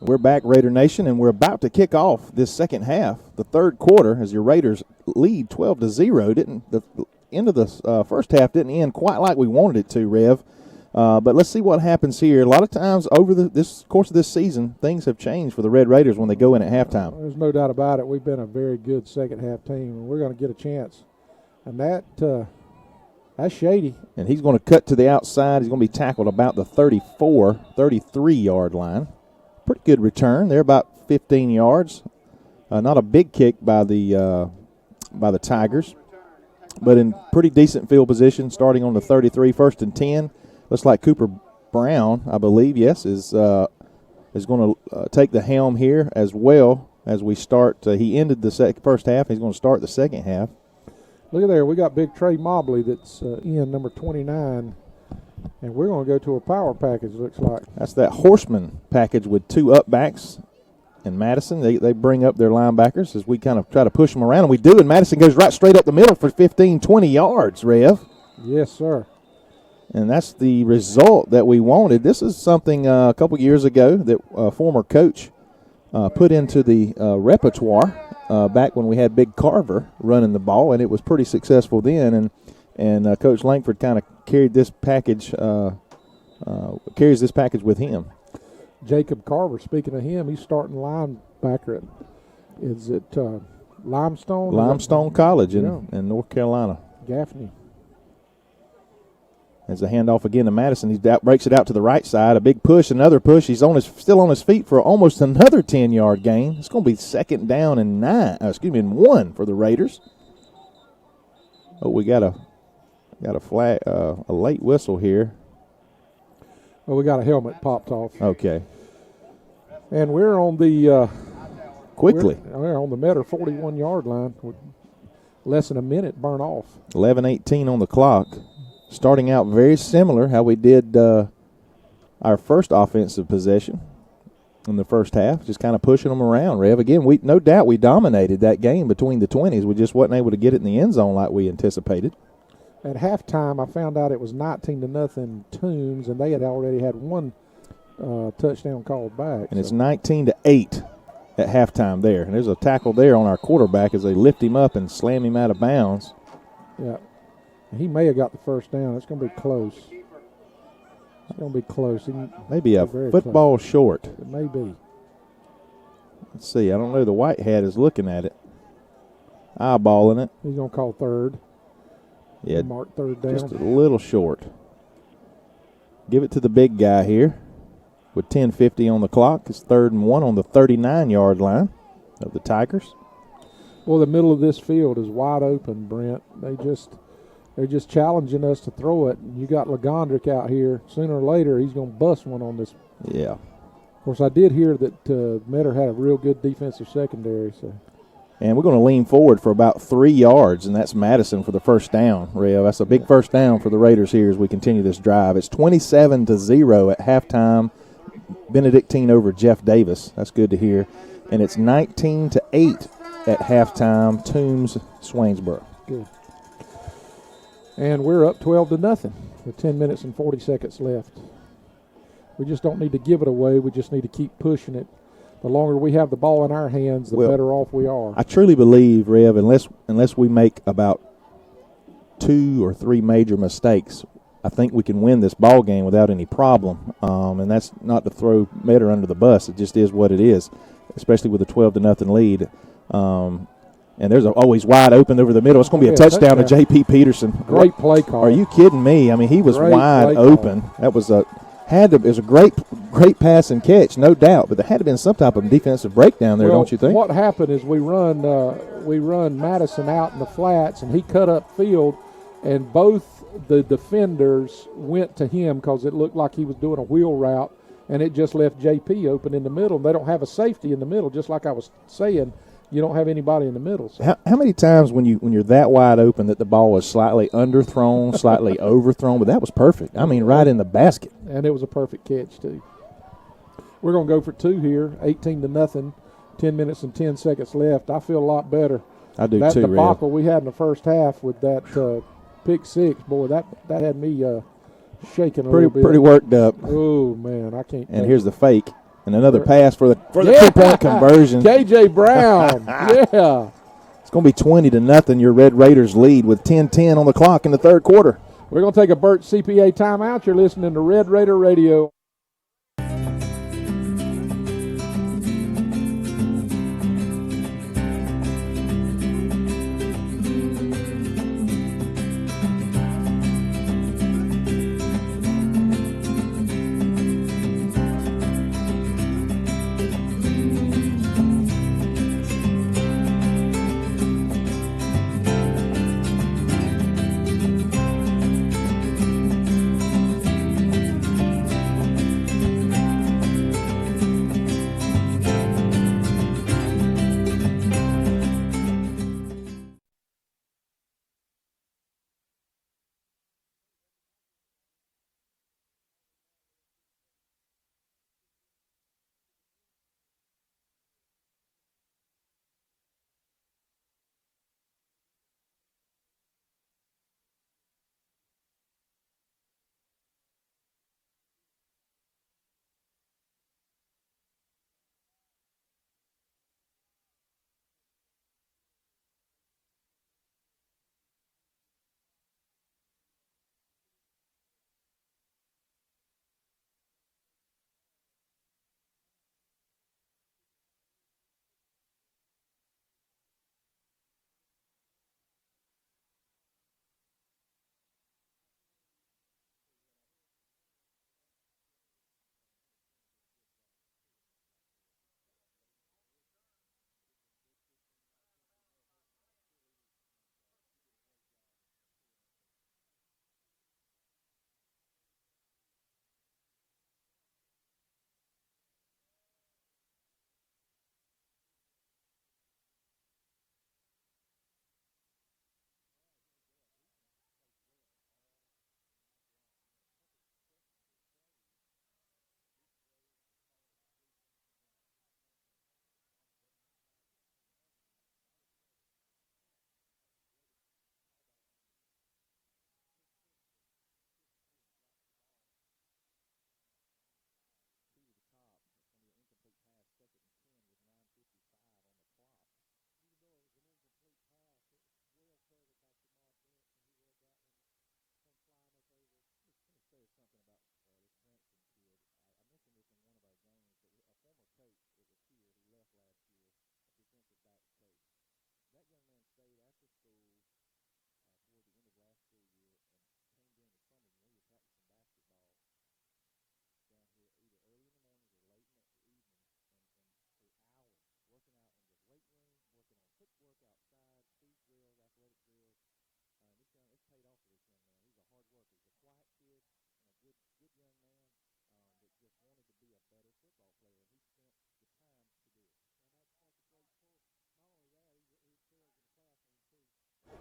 We're back, Raider Nation, and we're about to kick off this second half, the third quarter, as your Raiders lead 12-0. The end of the first half didn't end quite like we wanted it to, Rev. But let's see what happens here. A lot of times over this course of this season, things have changed for the Red Raiders when they go in at halftime. There's no doubt about it. We've been a very good second half team, and we're going to get a chance. And that's Shady. And he's going to cut to the outside. He's going to be tackled about the 33-yard line. Pretty good return. They're about 15 yards. Not a big kick by the Tigers, but in pretty decent field position, starting on the 33, 1st and 10. Looks like Cooper Brown, I believe, yes, is going to take the helm here as well as we start. He ended the first half. He's going to start the second half. Look at there. We got Big Trey Mobley that's in number 29, and we're going to go to a power package, looks like. That's that Horseman package with 2 upbacks. And Madison, they bring up their linebackers as we kind of try to push them around, and we do, and Madison goes right straight up the middle for 15, 20 yards, Rev. Yes, sir. And that's the result that we wanted. This is something a couple years ago that a former coach put into the repertoire back when we had Big Carver running the ball, and it was pretty successful then. And Coach Langford kind of carries this package with him. Jacob Carver, speaking of him, he's starting linebacker at Limestone? Limestone College in North Carolina. Gaffney. As a handoff again to Madison, he breaks it out to the right side. A big push, another push. He's still on his feet for almost another 10-yard gain. It's going to be 2nd down and 1 for the Raiders. Oh, we got a flag, a late whistle here. Well, we got a helmet popped off. Okay. And we're on the quickly. We're on the Metter 41-yard line with less than a minute burn off. 11:18 on the clock. Starting out very similar how we did our first offensive possession in the first half, just kind of pushing them around, Rev. Again, no doubt we dominated that game between the 20s. We just wasn't able to get it in the end zone like we anticipated. At halftime, I found out it was 19-0 Toombs, and they had already had 1 touchdown called back. And it's 19-8 at halftime there. And there's a tackle there on our quarterback as they lift him up and slam him out of bounds. Yeah. He may have got the first down. It's going to be close. It's going to be close. Maybe a football short. It may be. Let's see. I don't know. The white hat is looking at it, eyeballing it. He's going to call third. Yeah, mark 3rd down. Just a little short. Give it to the big guy here with 10:50 on the clock. It's 3rd and 1 on the 39-yard line of the Tigers. Well, the middle of this field is wide open, Brent. They're just challenging us to throw it. And you got Legondrick out here. Sooner or later, he's going to bust one on this. Yeah. Of course, I did hear that Metter had a real good defensive secondary. So. And we're going to lean forward for about 3 yards, and that's Madison for the first down, Rev. That's a big first down for the Raiders here as we continue this drive. It's 27-0 at halftime. Benedictine over Jeff Davis. That's good to hear. And it's 19-8 at halftime, Toombs, Swainsboro. Good. And we're up 12-0 with 10 minutes and 40 seconds left. We just don't need to give it away. We just need to keep pushing it. The longer we have the ball in our hands, the better off we are. I truly believe, Rev, unless we make about 2 or 3 major mistakes, I think we can win this ball game without any problem. And that's not to throw Metter under the bus. It just is what it is, especially with a 12-0 lead. And there's always wide open over the middle. It's going to be a touchdown to J.P. Peterson. Great play call. Are you kidding me? I mean, he was wide open. That was it was a great pass and catch, no doubt. But there had to have been some type of defensive breakdown there, don't you think? What happened is we run Madison out in the flats, and he cut up field, and both the defenders went to him because it looked like he was doing a wheel route, and it just left J.P. open in the middle. They don't have a safety in the middle, just like I was saying. You don't have anybody in the middle. So. How many times when you're that wide open that the ball was slightly underthrown, slightly overthrown, but that was perfect. I mean, right in the basket. And it was a perfect catch, too. We're going to go for 2 here, 18-0, 10 minutes and 10 seconds left. I feel a lot better. I do, that too, That debacle we had in the first half with that pick 6, boy, that had me shaking a little bit. Pretty worked up. Oh, man, I can't. And here's the fake. And another pass for the 2-point conversion. K.J. Brown. Yeah. It's going to be 20-0. Your Red Raiders lead with 10:10 on the clock in the third quarter. We're going to take a Burt CPA timeout. You're listening to Red Raider Radio.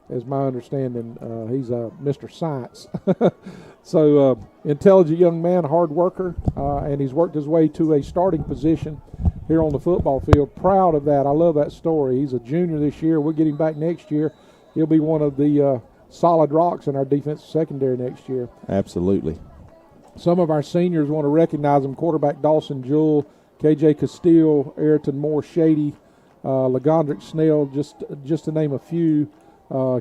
Is my understanding. He's Mr. Science. So intelligent young man, hard worker, and he's worked his way to a starting position here on the football field. Proud of that. I love that story. He's a junior this year. We'll get him back next year. He'll be one of the solid rocks in our defensive secondary next year. Absolutely. Some of our seniors want to recognize them. Quarterback Dawson Jewell, K.J. Castile, Ayrton Moore Shady, Lagondrick Snell, just to name a few.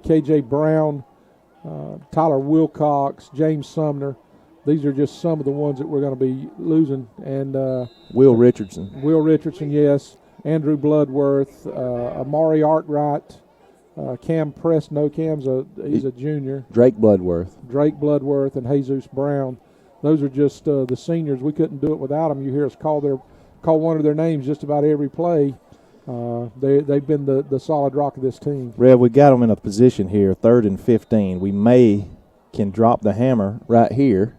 K.J. Brown, Tyler Wilcox, James Sumner. These are just some of the ones that we're going to be losing. And Will Richardson. Will Richardson, yes. Andrew Bloodworth, Amari Arkwright, Cam Press. No, he's a junior. Drake Bloodworth, and Jesus Brown. Those are just the seniors. We couldn't do it without them. You hear us call one of their names just about every play. They've been the solid rock of this team. Rev, we got them in a position here, 3rd and 15. We can drop the hammer right here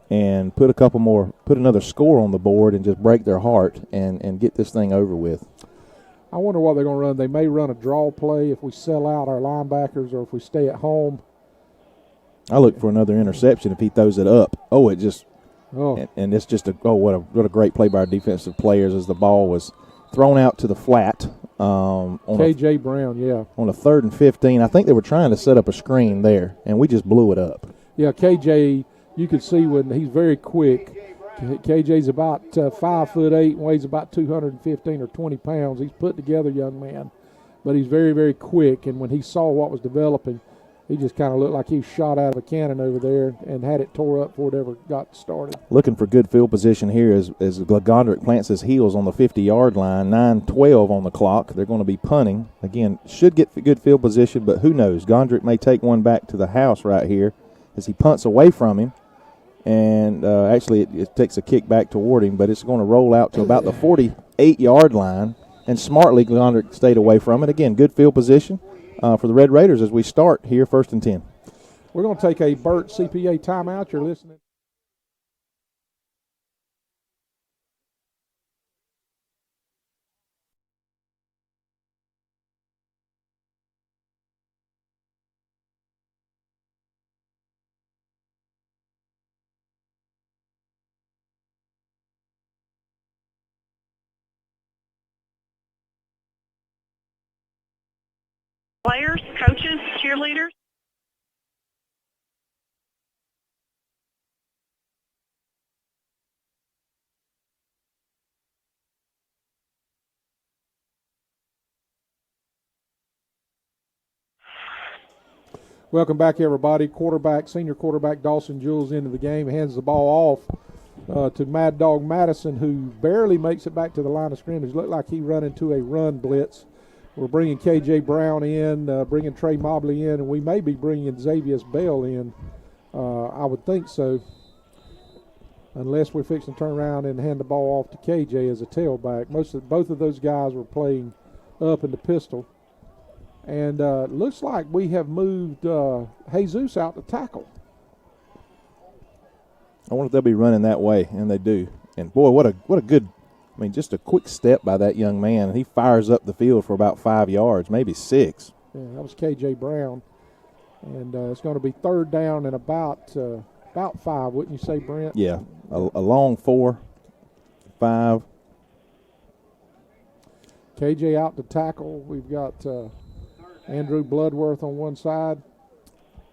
and put another score on the board and just break their heart and get this thing over with. I wonder what they're going to run. They may run a draw play if we sell out our linebackers or if we stay at home. I look for another interception if he throws it up. And it's just what a great play by our defensive players as the ball was thrown out to the flat. K.J. Brown, yeah. On a 3rd and 15. I think they were trying to set up a screen there, and we just blew it up. Yeah, K.J., you could see when he's very quick. KJ's about 5'8" and weighs about 215 or 20 pounds. He's put together young man, but he's very, very quick. And when he saw what was developing, he just kind of looked like he was shot out of a cannon over there and had it tore up before it ever got started. Looking for good field position here as Gondrick plants his heels on the 50-yard line. 9:12 on the clock. They're going to be punting. Again, should get good field position, but who knows? Gondrick may take one back to the house right here as he punts away from him. And actually it takes a kick back toward him, but it's going to roll out to about the 48-yard line. And smartly, Gondrick stayed away from it. Again, good field position for the Red Raiders as we start here, 1st and 10. We're going to take a Burt CPA timeout. You're listening. Players, coaches, cheerleaders. Welcome back, everybody. Senior quarterback Dawson Jules into the game, hands the ball off to Mad Dog Madison, who barely makes it back to the line of scrimmage. Looked like he run into a run blitz. We're bringing K.J. Brown in, bringing Trey Mobley in, and we may be bringing Xavier Bell in. I would think so, unless we're fixing to turn around and hand the ball off to K.J. as a tailback. Both of those guys were playing up in the pistol. And looks like we have moved Jesus out to tackle. I wonder if they'll be running that way, and they do. And, boy, what a good – I mean, just a quick step by that young man. He fires up the field for about 5 yards, maybe 6. Yeah, that was K.J. Brown. And it's going to be 3rd down and about 5, wouldn't you say, Brent? Yeah, a long 4, 5. K.J. out to tackle. We've got Andrew Bloodworth on one side.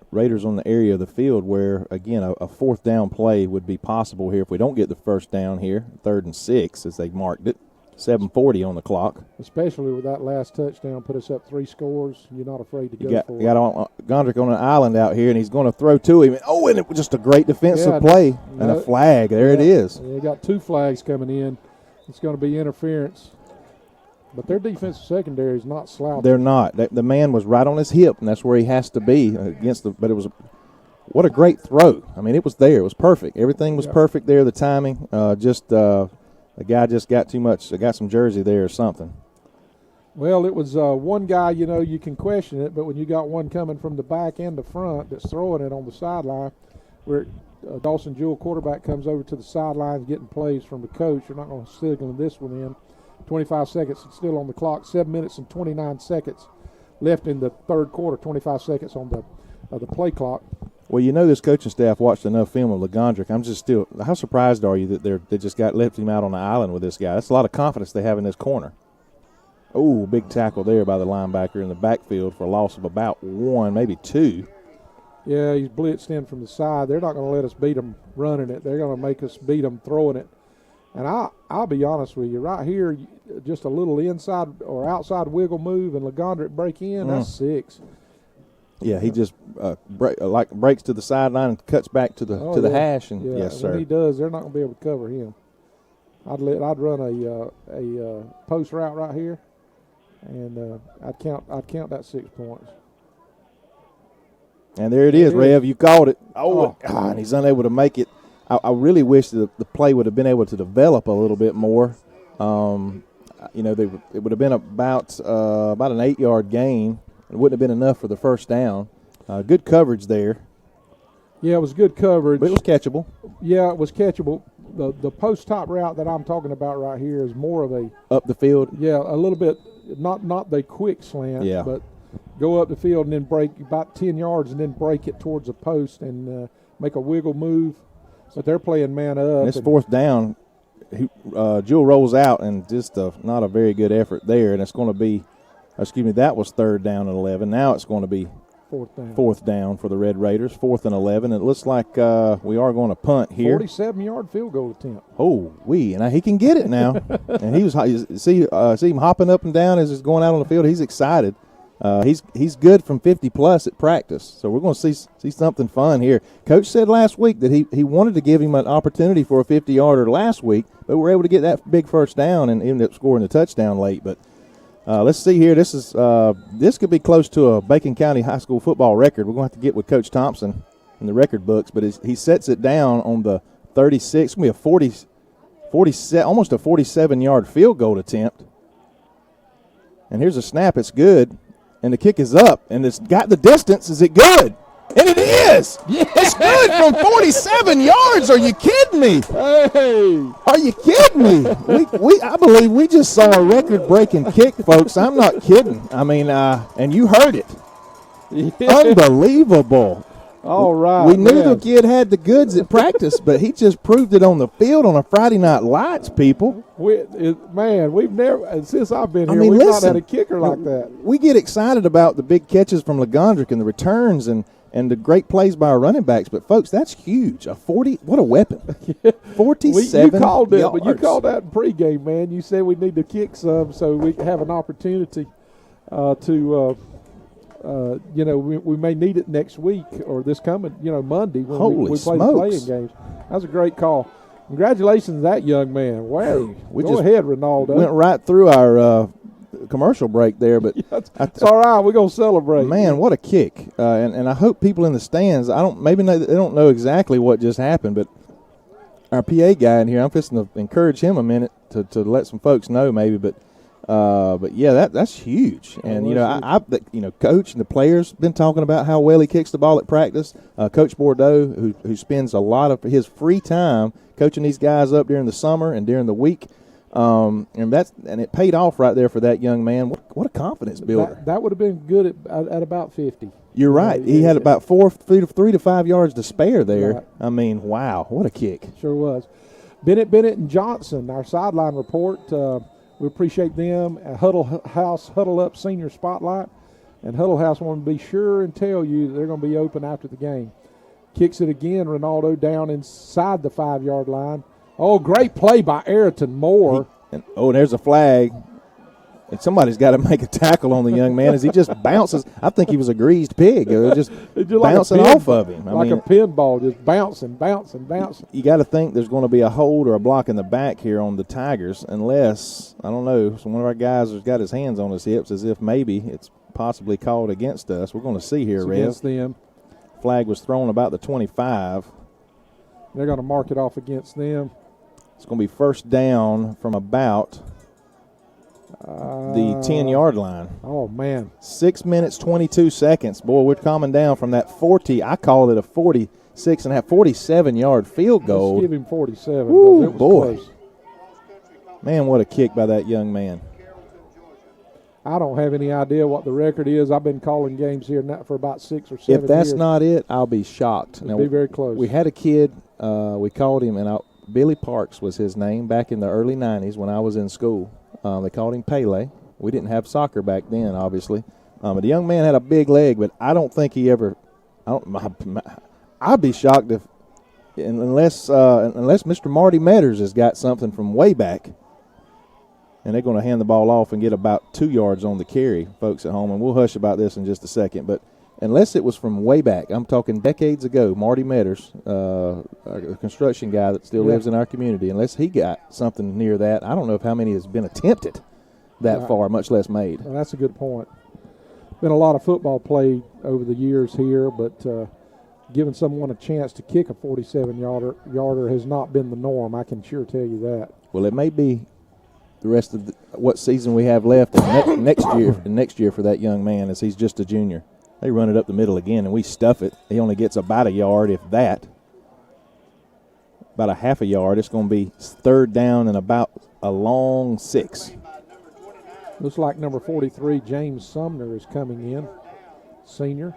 Raiders on the area of the field where, again, a 4th down play would be possible here if we don't get the 1st down here, 3rd and 6 as they marked it. 7:40 on the clock. Especially with that last touchdown, put us up 3 scores. You're not afraid to go for it. You got Gondrick on an island out here, and he's going to throw to him. And it was just a great defensive play and a flag. There it is. You got 2 flags coming in. It's going to be interference. But their defensive secondary is not slouching. They're not. The man was right on his hip, and that's where he has to be against the. But it was what a great throw. I mean, it was there. It was perfect. Everything was perfect there. The timing, the guy just got too much. Got some jersey there or something. Well, it was one guy. You can question it, but when you got one coming from the back and the front that's throwing it on the sideline, where Dawson Jewell, quarterback, comes over to the sidelines getting plays from the coach. You're not going to signal this one in. 25 seconds still on the clock. 7 minutes and 29 seconds left in the 3rd quarter. 25 seconds on the play clock. Well, this coaching staff watched enough film of Legondrick. I'm just still. How surprised are you that they just left him out on the island with this guy? That's a lot of confidence they have in this corner. Oh, big tackle there by the linebacker in the backfield for a loss of about 1, maybe 2. Yeah, he's blitzed in from the side. They're not going to let us beat them running it. They're going to make us beat them throwing it. And I'll be honest with you, right here, just a little inside or outside wiggle move and Legondrick break in, that's 6. Yeah, he just breaks to the sideline and cuts back to the hash. And yes, sir. When he does, they're not going to be able to cover him. I'd run a post route right here, and I'd count that 6 points. And there it is, Rev. You called it. And he's unable to make it. I really wish the play would have been able to develop a little bit more. It would have been about an 8-yard gain. It wouldn't have been enough for the 1st down. Good coverage there. Yeah, it was good coverage. But it was catchable. Yeah, it was catchable. The post top route that I'm talking about right here is more of a up the field. Yeah, a little bit, not the quick slant. Yeah. But go up the field and then break about 10 yards and then break it towards the post and make a wiggle move. But they're playing man up. And it's 4th down. Jewell rolls out, and just not a very good effort there. And it's going to be, that was 3rd down and 11. Now it's going to be Fourth down for the Red Raiders, 4th and 11. It looks like we are going to punt here. 47-yard field goal attempt. Oh, and he can get it now. And he was see him hopping up and down as he's going out on the field. He's excited. He's good from 50-plus at practice, so we're going to see something fun here. Coach said last week that he wanted to give him an opportunity for a 50-yarder last week, but we were able to get that big first down and ended up scoring a touchdown late. But let's see here. This could be close to a Bacon County High School football record. We're going to have to get with Coach Thompson in the record books, but he sets it down on the 36. It's going to be almost a 47-yard field goal attempt. And here's a snap. It's good. And the kick is up, and it's got the distance. Is it good? And it is. Yeah. It's good from 47 yards. Are you kidding me? Hey. Are you kidding me? I believe we just saw a record-breaking kick, folks. I'm not kidding. I mean, and you heard it. Yeah. Unbelievable. All right. We knew the kid had the goods at practice, but he just proved it on the field on a Friday Night Lights, people. We've never, since I've been here, we've not had a kicker like that. We get excited about the big catches from Legondrick and the returns and the great plays by our running backs, but, folks, that's huge. What a weapon. 47 you called it, yards. But you called that in pregame, man. You said we need to kick some so we have an opportunity we may need it next week or this coming, Monday when we play the playing games. That was a great call. Congratulations to that young man. Wow. Go ahead, Ronaldo. Went right through our commercial break there, but it's all right. We're going to celebrate. Man, what a kick. And I hope people in the stands, they don't know exactly what just happened, but our PA guy in here, I'm just going to encourage him a minute to let some folks know maybe, but yeah, that's huge. And Coach and the players been talking about how well he kicks the ball at practice. Coach Bordeaux, who spends a lot of his free time coaching these guys up during the summer and during the week, and it paid off right there for that young man. What a confidence builder. That would have been good at about 50. You're right. He had about 3 to 5 yards to spare there. Right. I mean, wow, what a kick! Sure was. Bennett and Johnson, our sideline report. We appreciate them. Huddle House, Huddle Up Senior Spotlight. And Huddle House want to be sure and tell you that they're going to be open after the game. Kicks it again. Ronaldo down inside the 5-yard line. Oh, great play by Ayrton Moore. And there's a flag. And somebody's got to make a tackle on the young man as he just bounces. I think he was a greased pig. It was just bouncing off of him. A pinball, just bouncing. You got to think there's going to be a hold or a block in the back here on the Tigers unless, I don't know, one of our guys has got his hands on his hips as if maybe it's possibly called against us. We're going to see here, Rev. Against them. Flag was thrown about the 25. They're going to mark it off against them. It's going to be first down from about the 10-yard line. Oh, man. 6 minutes, 22 seconds. Boy, we're coming down from that 40. I call it a 47-yard field goal. Let's give him 47. Ooh, it was boy. Close. Man, what a kick by that young man. I don't have any idea what the record is. I've been calling games here for about 6 or 7 years. If that's not it, I'll be shocked. It'll be very close. We had a kid, we called him, and Billy Parks was his name back in the early 90s when I was in school. They called him Pele. We didn't have soccer back then, obviously. But the young man had a big leg, but I don't think he ever – I'd be shocked unless Mr. Marty Metters has got something from way back. And they're going to hand the ball off and get about 2 yards on the carry, folks at home. And we'll hush about this in just a second. But unless it was from way back, I'm talking decades ago, Marty Metters, a construction guy that still lives in our community, unless he got something near that, I don't know how many has been attempted that far, much less made. Well, that's a good point. Been a lot of football played over the years here, but giving someone a chance to kick a 47-yarder has not been the norm. I can sure tell you that. Well, it may be the rest of what season we have left and next year for that young man, as he's just a junior. They run it up the middle again, and we stuff it. He only gets about a yard, if that. About a half a yard. It's going to be third down and about a long 6. Looks like number 43, James Sumner, is coming in, senior,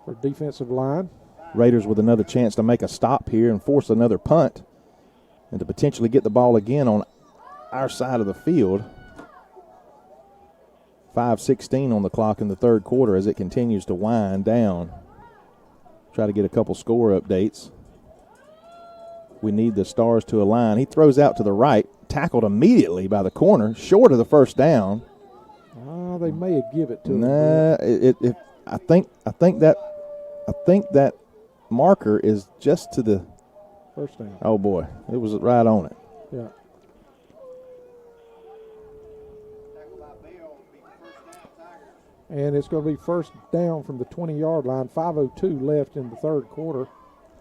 for defensive line. Raiders with another chance to make a stop here and force another punt and to potentially get the ball again on our side of the field. 5:16 on the clock in the third quarter as it continues to wind down. Try to get a couple score updates. We need the Stars to align. He throws out to the right, tackled immediately by the corner, short of the first down. They may have give it to him. Nah, I think that marker is just to the first down. Oh boy, it was right on it. Yeah. And it's going to be first down from the 20-yard line. 5:02 left in the third quarter.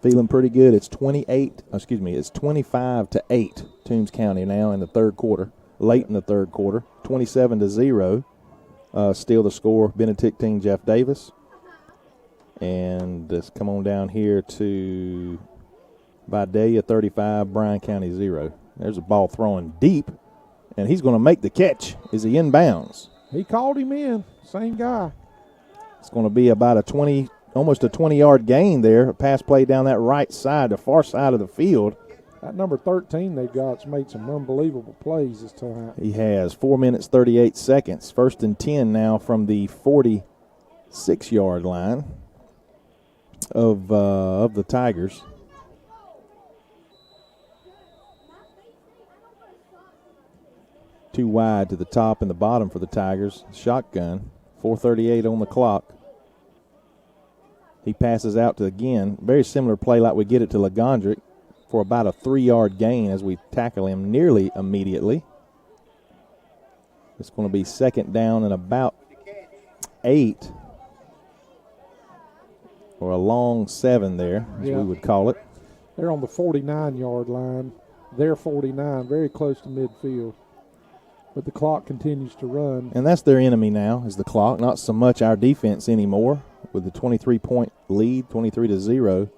Feeling pretty good. It's 25-8 Toombs County now in the third quarter. Late in the third quarter, 27-0. Still the score, Benedictine Jeff Davis. And let's come on down here to Vidalia 35, Bryan County 0. There's a ball throwing deep, and he's going to make the catch. Is he in bounds? He called him in. Same guy. It's going to be about almost a 20-yard gain there. A pass play down that right side, the far side of the field. That number 13 they've got's made some unbelievable plays this time. He has 4 minutes, 38 seconds. First and 10 now from the 46-yard line of the Tigers. Too wide to the top and the bottom for the Tigers. Shotgun, 4:38 on the clock. He passes out to, again, very similar play like we get it to Legondrick for about a 3-yard gain as we tackle him nearly immediately. It's going to be second down and about 8, or a long 7 there, as we would call it. They're on the 49-yard line. They're 49, very close to midfield. But the clock continues to run. And that's their enemy now, is the clock, not so much our defense anymore, with the 23-point lead, 23-0.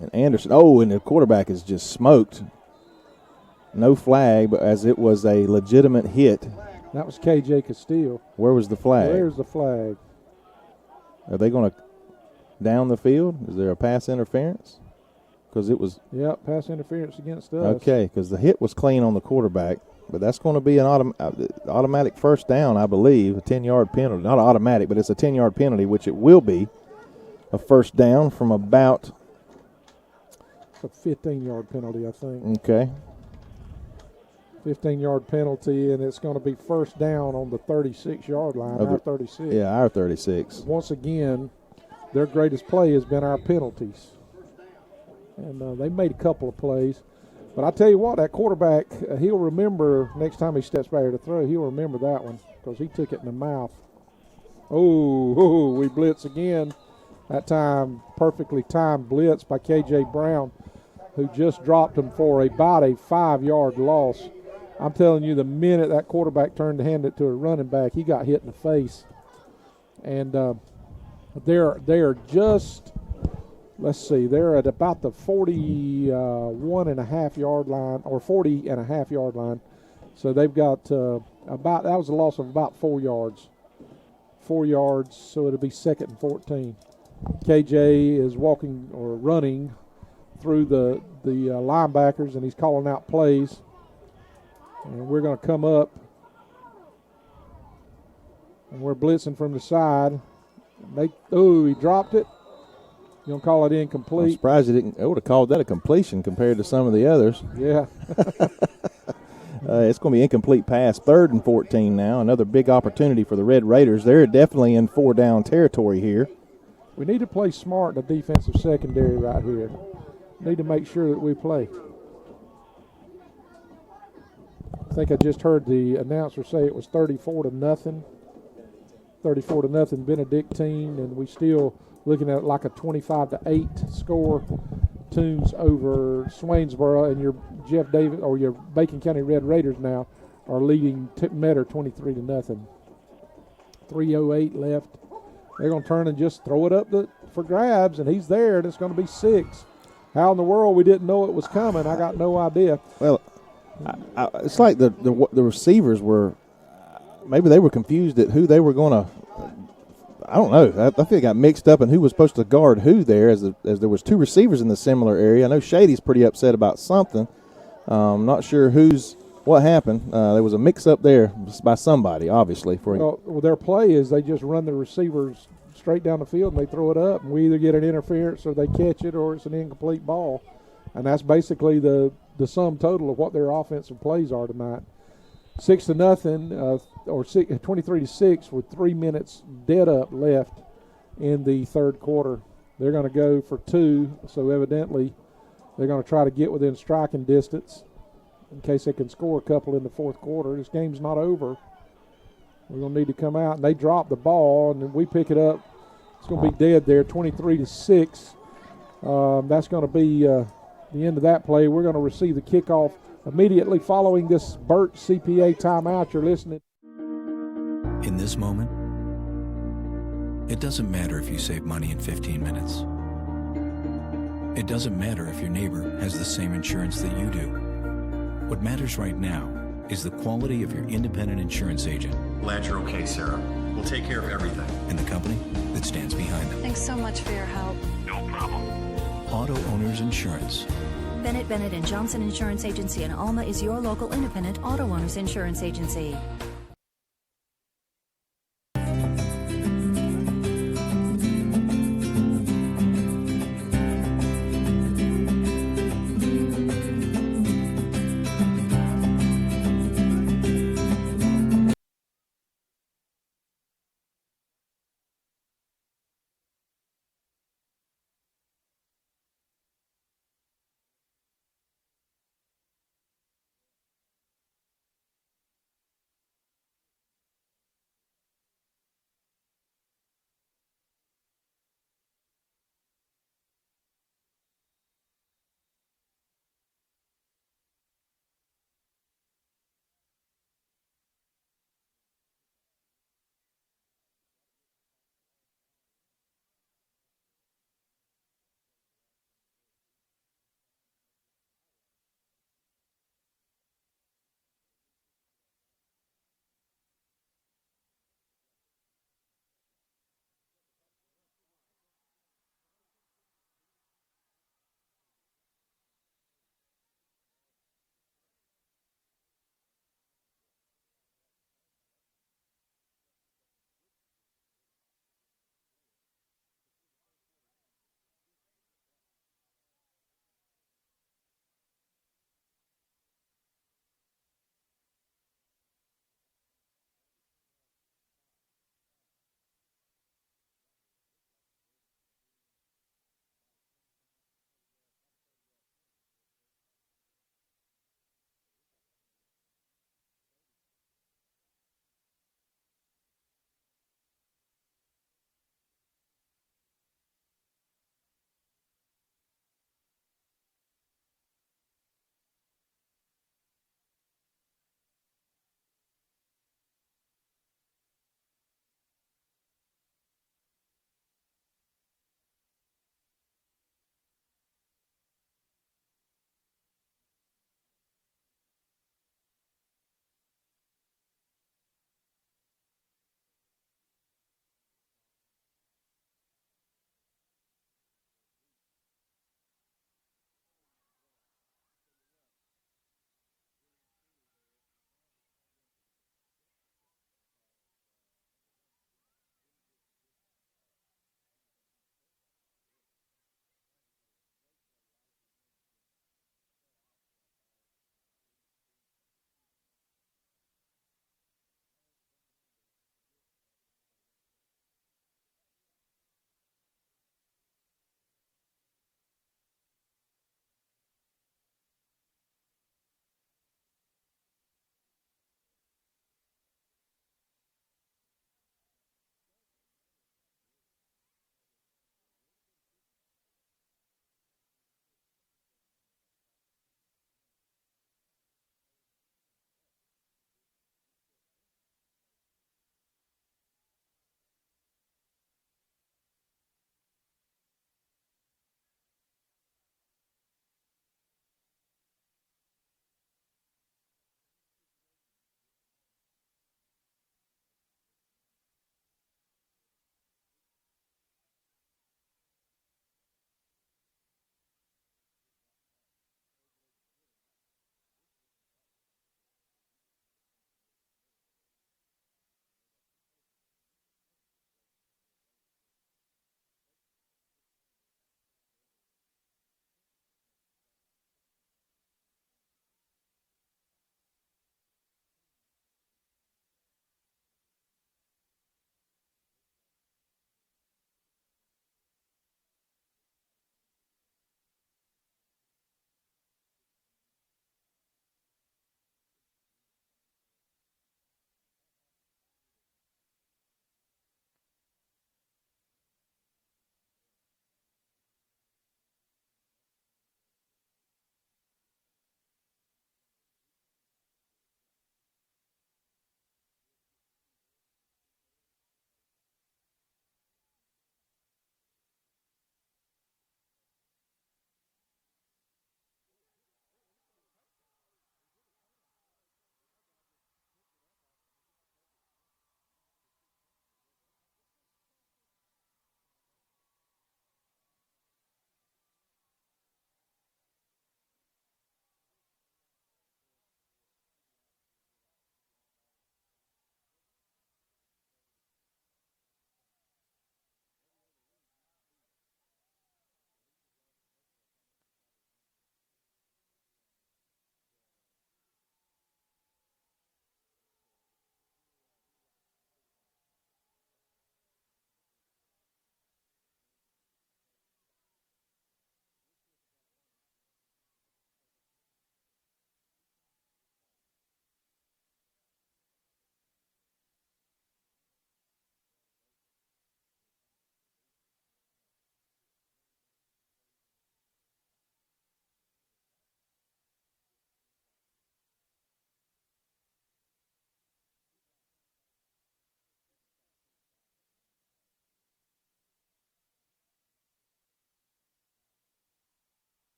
And Anderson, and the quarterback is just smoked. No flag, but as it was a legitimate hit. That was K.J. Castile. Where was the flag? Where's the flag? Are they going to down the field? Is there a pass interference? Because it was. Yeah, pass interference against us. Okay, because the hit was clean on the quarterback. But that's going to be an automatic first down, I believe, a 10-yard penalty. Not automatic, but it's a 10-yard penalty, which it will be a first down from about. It's a 15-yard penalty, I think. Okay. 15-yard penalty, and it's going to be first down on the 36-yard line, our 36. Yeah, our 36. Once again, their greatest play has been our penalties. And they made a couple of plays. But I tell you what, that quarterback, he'll remember next time he steps back here to throw, he'll remember that one because he took it in the mouth. We blitz again. That time, perfectly timed blitz by K.J. Brown, who just dropped him for about a 5-yard loss. I'm telling you, the minute that quarterback turned to hand it to a running back, he got hit in the face. And they're just... Let's see, they're at about the 41.5-yard line, or 40.5-yard line. So they've got that was a loss of about 4 yards. 4 yards, so it'll be second and 14. KJ is walking or running through the linebackers, and he's calling out plays. And we're going to come up, and we're blitzing from the side. He dropped it. You don't call it incomplete? I'm surprised he didn't. I would have called that a completion compared to some of the others. Yeah. It's going to be incomplete pass. 3rd and 14 now. Another big opportunity for the Red Raiders. They're definitely in 4-down territory here. We need to play smart in the defensive secondary right here. Need to make sure that we play. I think I just heard the announcer say it was 34-0. 34-0 Benedictine, and we still looking at like a 25-8 score. Toombs over Swainsboro, and your Jeff Davis or your Bacon County Red Raiders now are leading Metter 23-0. 3:08 left. They're going to turn and just throw it up for grabs, and he's there, and it's going to be 6. How in the world we didn't know it was coming? I got no idea. Well, it's like the receivers were maybe they were confused at who they were going to. I don't know. I think it got mixed up in who was supposed to guard who there, as there was 2 receivers in the similar area. I know Shady's pretty upset about something. Not sure who's what happened? There was a mix-up there by somebody, obviously. Well, their play is they just run the receivers straight down the field and they throw it up, and we either get an interference or they catch it or it's an incomplete ball. And that's basically the sum total of what their offensive plays are tonight. 6-0, or 23-6 with 3 minutes dead up left in the third quarter. They're going to go for 2, so evidently they're going to try to get within striking distance in case they can score a couple in the fourth quarter. This game's not over. We're going to need to come out, and they drop the ball, and then we pick it up. It's going to be dead there, 23-6. That's going to be the end of that play. We're going to receive the kickoff immediately following this Burt CPA timeout. You're listening. In this moment, it doesn't matter if you save money in 15 minutes. It doesn't matter if your neighbor has the same insurance that you do. What matters right now is the quality of your independent insurance agent. Glad you're okay, Sarah. We'll take care of everything. And the company that stands behind them. Thanks so much for your help. No problem. Auto Owners Insurance. Bennett and Johnson Insurance Agency in Alma is your local independent auto owners insurance agency.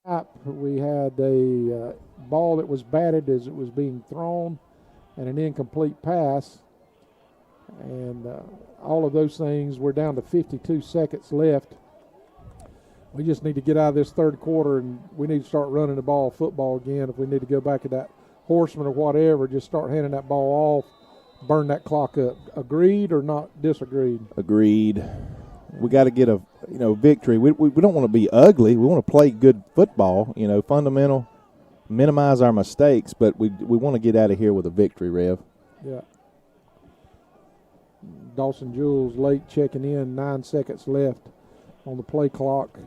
We had a ball that was batted as it was being thrown and an incomplete pass. And all of those things, we're down to 52 seconds left. We just need to get out of this third quarter, and we need to start running the ball football again. If we need to go back to that horseman or whatever, just start handing that ball off, burn that clock up. Agreed or not disagreed? Agreed. We got to get a victory. We don't want to be ugly. We want to play good football, fundamental, minimize our mistakes, but we want to get out of here with a victory, Rev. Yeah. Dawson Jules late checking in, 9 seconds left on the play clock,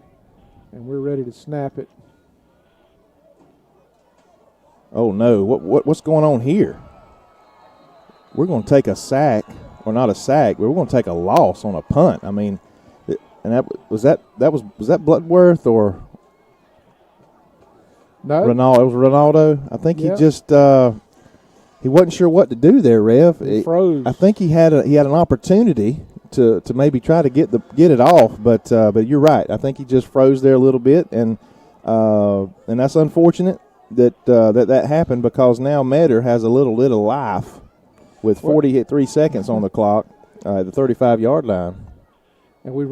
and we're ready to snap it. Oh, no. What's going on here? We're going to take a sack, or not a sack, but we're going to take a loss on a punt. I mean, and was that Bloodworth or no? Ronaldo. It was Ronaldo. I think he just he wasn't sure what to do there, Rev. He froze. I think he had an opportunity to maybe try to get it off, but you're right. I think he just froze there a little bit, and that's unfortunate that happened, because now Metter has a little life with 43 seconds on the clock at the 35-yard line. And they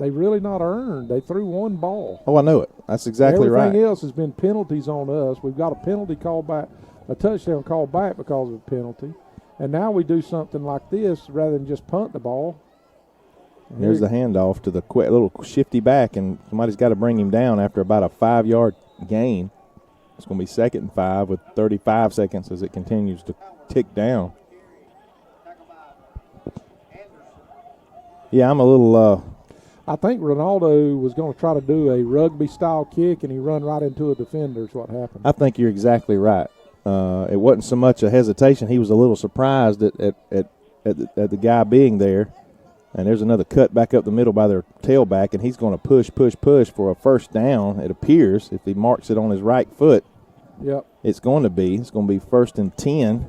really not earned. They threw one ball. Oh, I know it. That's exactly right. Everything else has been penalties on us. We've got a penalty called back, a touchdown called back because of a penalty. And now we do something like this rather than just punt the ball. And there's the handoff to the little shifty back, and somebody's got to bring him down after about a 5-yard gain. It's going to be 2nd and 5 with 35 seconds as it continues to tick down. Yeah, I'm a little I think Ronaldo was going to try to do a rugby-style kick, and he run right into a defender is what happened. I think you're exactly right. It wasn't so much a hesitation. He was a little surprised at the guy being there. And there's another cut back up the middle by their tailback, and he's going to push for a first down, it appears, if he marks it on his right foot. Yep. It's going to be 1st and 10.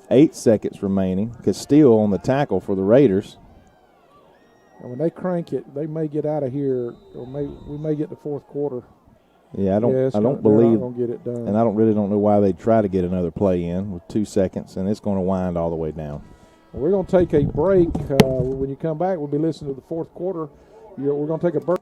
8 seconds remaining. Castile on the tackle for the Raiders. And when they crank it, they may get out of here, or we may get the fourth quarter. Yeah, I don't believe, gonna get it done. and I don't know why they'd try to get another play in with 2 seconds, and it's going to wind all the way down. We're going to take a break. When you come back, we'll be listening to the fourth quarter. We're going to take a break.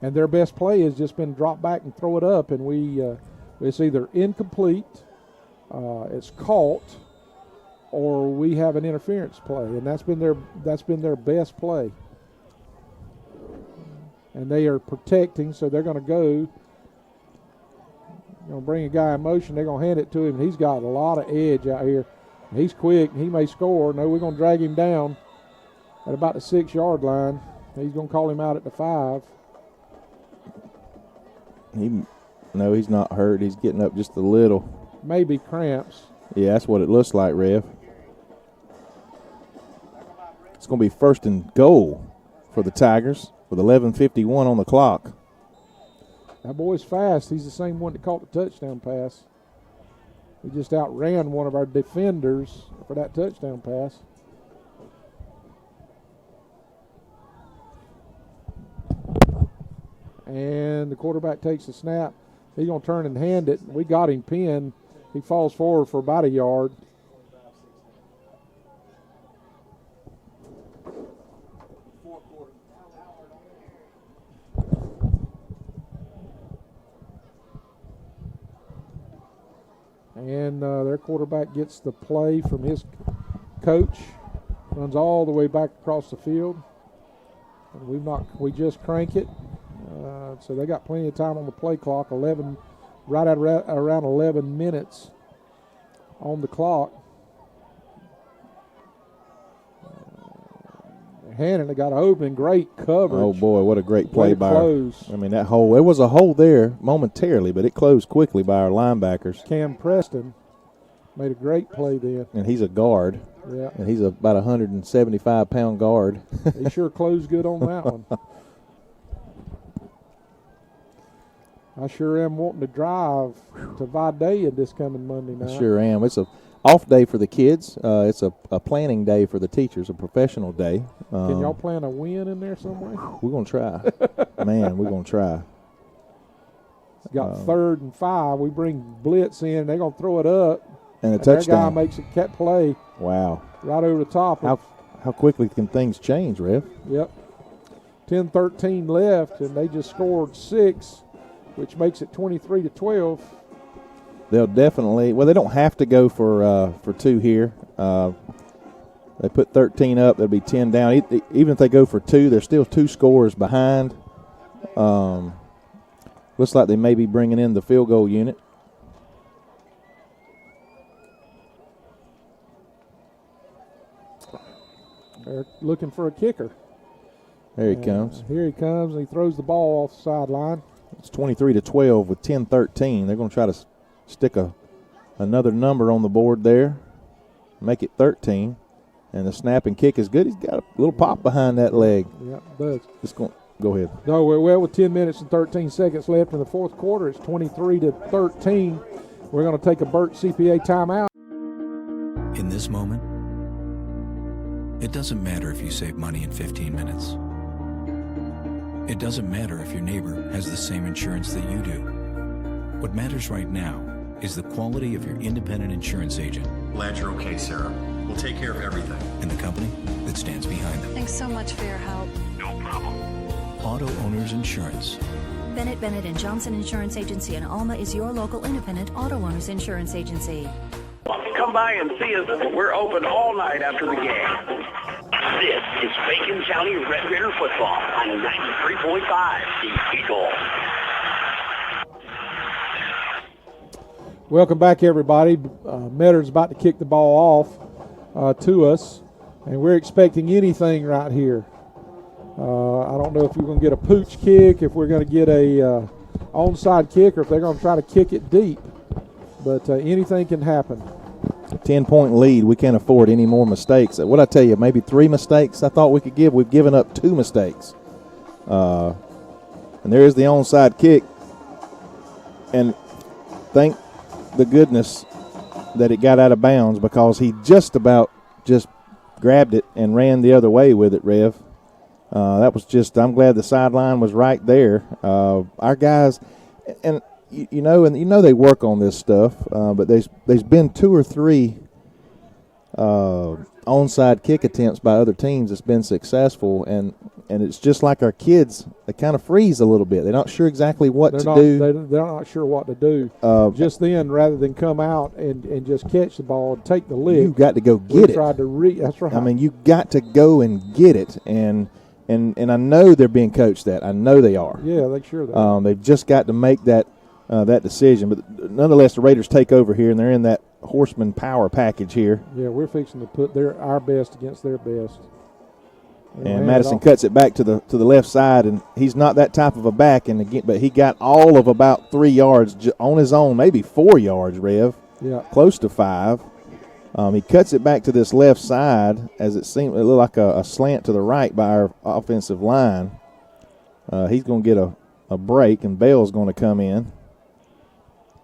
And their best play has just been drop back and throw it up, and it's either incomplete, it's caught, or we have an interference play, and that's been their best play. And they are protecting, so they're going to go. Going to bring a guy in motion. They're going to hand it to him. He's got a lot of edge out here. He's quick. He may score. No, we're going to drag him down at about the 6-yard line. He's going to call him out at the 5. He's not hurt. He's getting up just a little. Maybe cramps. Yeah, that's what it looks like, Rev. It's going to be 1st and goal for the Tigers with 11:51 on the clock. That boy's fast. He's the same one that caught the touchdown pass. He just outran one of our defenders for that touchdown pass. And the quarterback takes the snap. He's going to turn and hand it. We got him pinned. He falls forward for about a yard. And their quarterback gets the play from his coach, runs all the way back across the field. And we just crank it. So they got plenty of time on the play clock. 11, right at around 11 minutes on the clock. Hannon, they got an open, great coverage. Oh boy, what a great play by close. I mean, that hole, it was a hole there momentarily, but it closed quickly by our linebackers. Cam Preston made a great play then. And he's a guard. Yeah. And he's about 175-pound guard. He sure closed good on that one. I sure am wanting to drive to Vidalia this coming Monday night. I sure am. It's a off day for the kids. It's a planning day for the teachers, a professional day. Can y'all plan a win in there somewhere? We're going to try. Man, we're going to try. It's got 3rd and 5. We bring blitz in. They're going to throw it up. And a touchdown. Their guy makes a cat play. Wow. Right over the top. How quickly can things change, Rev? Yep. 10-13 left, and they just scored 6, which makes it 23-12. They'll definitely. Well, they don't have to go for 2 here. They put 13 up. They'll be 10 down. Even if they go for 2, they're still 2 scores behind. Looks like they may be bringing in the field goal unit. They're looking for a kicker. There he comes. Here he comes, and he throws the ball off the sideline. It's 23-12 with 10-13. They're going to try to stick another number on the board there, make it 13. And the snap and kick is good. He's got a little pop behind that leg. Yeah, it does. Just go ahead. No, well, with 10 minutes and 13 seconds left in the fourth quarter, it's 23-13. We're going to take a Burt CPA timeout. In this moment, it doesn't matter if you save money in 15 minutes. It doesn't matter if your neighbor has the same insurance that you do. What matters right now is the quality of your independent insurance agent. Glad you're okay, Sarah. We'll take care of everything. And the company that stands behind them. Thanks so much for your help. No problem. Auto Owners Insurance. Bennett Bennett & Johnson Insurance Agency in Alma is your local independent auto owners insurance agency. Come by and see us. We're open all night after the game. This is Bacon County Red Raider football on 93.5 The Eagle. Welcome back, everybody. Metter's about to kick the ball off to us, and we're expecting anything right here. I don't know if we're going to get a pooch kick, if we're going to get a onside kick, or if they're going to try to kick it deep. But anything can happen. 10-point lead. We can't afford any more mistakes. What I tell you, maybe 3 mistakes I thought we could give. We've given up 2 mistakes. And there is the onside kick. And thank the goodness that it got out of bounds, because he just about just grabbed it and ran the other way with it, Rev. That was just, I'm glad the sideline was right there. Our guys, and you know they work on this stuff, but there's been 2 or 3 onside kick attempts by other teams that's been successful, and it's just like our kids, they kind of freeze a little bit. They're not sure exactly what to do. They're not sure what to do. Just then, rather than come out and just catch the ball and take the lick, you got to go get it. That's right. I mean, you got to go and get it, and I know they're being coached that. I know they are. Yeah, they sure they are. They've just got to make that decision. But nonetheless, the Raiders take over here, and they're in that horseman power package here. Yeah, we're fixing to put our best against their best. And Madison cuts it back to the left side, and he's not that type of a back. And again, but he got all of about 3 yards on his own, maybe 4 yards, Rev. Yeah, close to 5. He cuts it back to this left side, as it seemed it looked like a slant to the right by our offensive line. He's going to get a break, and Bell's going to come in.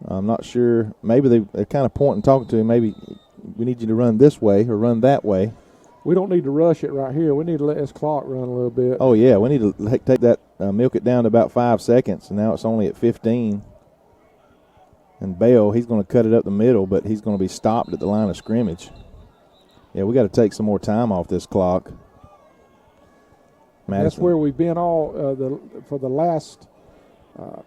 I'm not sure. Maybe they're kind of pointing, talking to him. Maybe we need you to run this way or run that way. We don't need to rush it right here. We need to let this clock run a little bit. Oh, yeah, we need to take that, milk it down to about 5 seconds, and now it's only at 15. And Bell, he's going to cut it up the middle, but he's going to be stopped at the line of scrimmage. Yeah, we got to take some more time off this clock. That's where we've been all for the last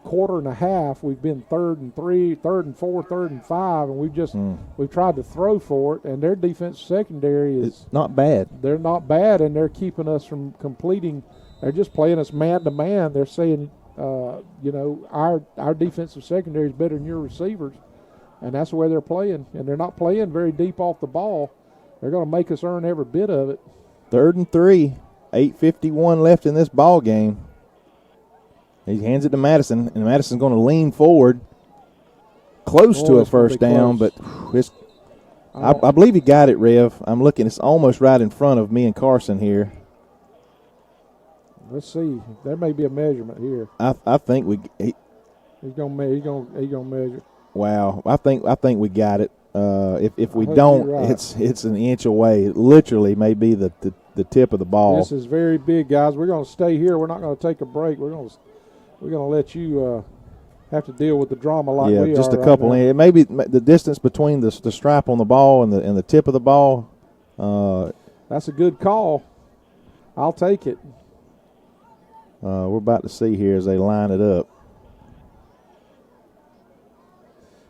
quarter and a half. We've been 3rd and 3, 3rd and 4, 3rd and 5, and we've tried to throw for it. And their defensive secondary is not bad. They're not bad, and they're keeping us from completing. They're just playing us man to man. They're saying, our defensive secondary is better than your receivers, and that's the way they're playing. And they're not playing very deep off the ball. They're going to make us earn every bit of it. 3rd and 3, 8:51 left in this ball game. He hands it to Madison, and Madison's going to lean forward, close to a first down, but I believe he got it, Rev. I'm looking. It's almost right in front of me and Carson here. Let's see. There may be a measurement here. I think he's gonna measure. Wow, I think we got it. If we don't, right. it's an inch away. It literally may be the tip of the ball. This is very big, guys. We're going to stay here. We're not going to take a break. We're going to let you have to deal with the drama like we are. Yeah, just a right couple. now. It may be the distance between the stripe on the ball and the tip of the ball. That's a good call. I'll take it. We're about to see here as they line it up.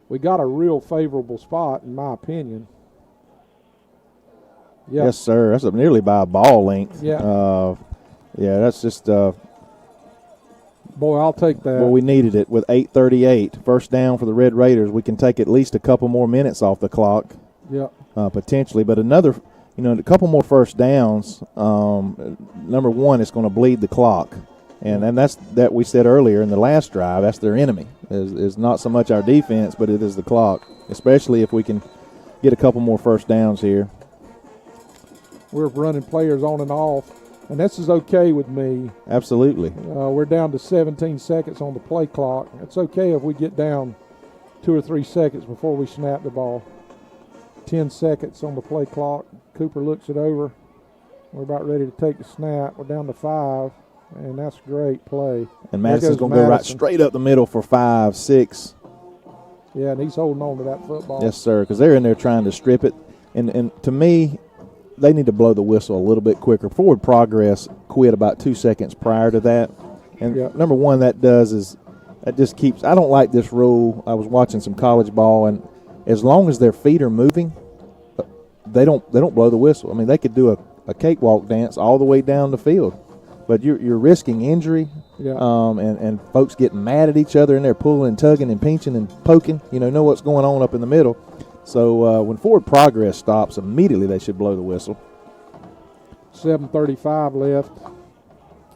We got a real favorable spot, in my opinion. Yep. Yes, sir. That's nearly by a ball length. Yeah. That's just. Boy, I'll take that. Well, we needed it with 8:38. First down for the Red Raiders. We can take at least a couple more minutes off the clock. Yeah. Potentially, but another, a couple more first downs. Number one, it's going to bleed the clock. And that's that we said earlier in the last drive. That's their enemy. Is not so much our defense, but it is the clock. Especially if we can get a couple more first downs here. We're running players on and off, and this is okay with me. Absolutely. We're down to 17 seconds on the play clock. It's okay if we get down 2 or 3 seconds before we snap the ball. 10 seconds on the play clock. Cooper looks it over. We're about ready to take the snap. We're down to 5. And that's a great play. And Madison's going to go right straight up the middle for 5, 6. Yeah, and he's holding on to that football. Yes, sir, because they're in there trying to strip it. And to me, they need to blow the whistle a little bit quicker. Forward Progress quit about 2 seconds prior to that. And number one, that just keeps – I don't like this rule. I was watching some college ball, and as long as their feet are moving, they don't blow the whistle. I mean, they could do a cakewalk dance all the way down the field. But you're risking injury, and folks getting mad at each other, and they're pulling and tugging and pinching and poking. Know what's going on up in the middle. So when Forward Progress stops, immediately they should blow the whistle. 7:35 left.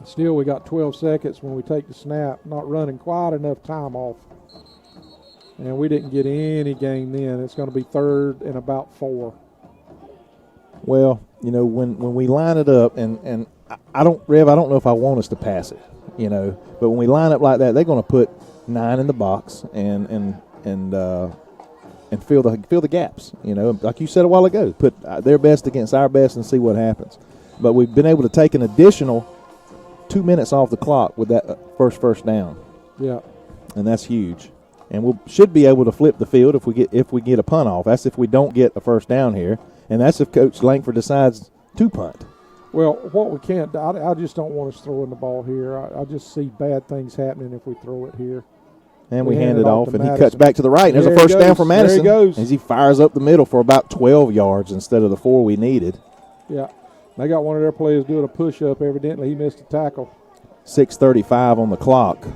Still, we got 12 seconds when we take the snap. Not running quite enough time off. And we didn't get any gain then. It's going to be 3rd and about 4. Well, when we line it up, and I don't know if I want us to pass it, but when we line up like that, they're going to put 9 in the box and fill the gaps. Like you said a while ago, put their best against our best and see what happens. But we've been able to take an additional 2 minutes off the clock with that first down. Yeah, and that's huge. And we should be able to flip the field if we get a punt off. That's if we don't get a first down here, and that's if Coach Langford decides to punt. Well, what we can't – I just don't want us throwing the ball here. I just see bad things happening if we throw it here. And we hand it off, and he cuts back to the right. And there's a first down for Madison. There he goes. As he fires up the middle for about 12 yards instead of the 4 we needed. Yeah. They got one of their players doing a push-up. Evidently, he missed a tackle. 6:35 on the clock.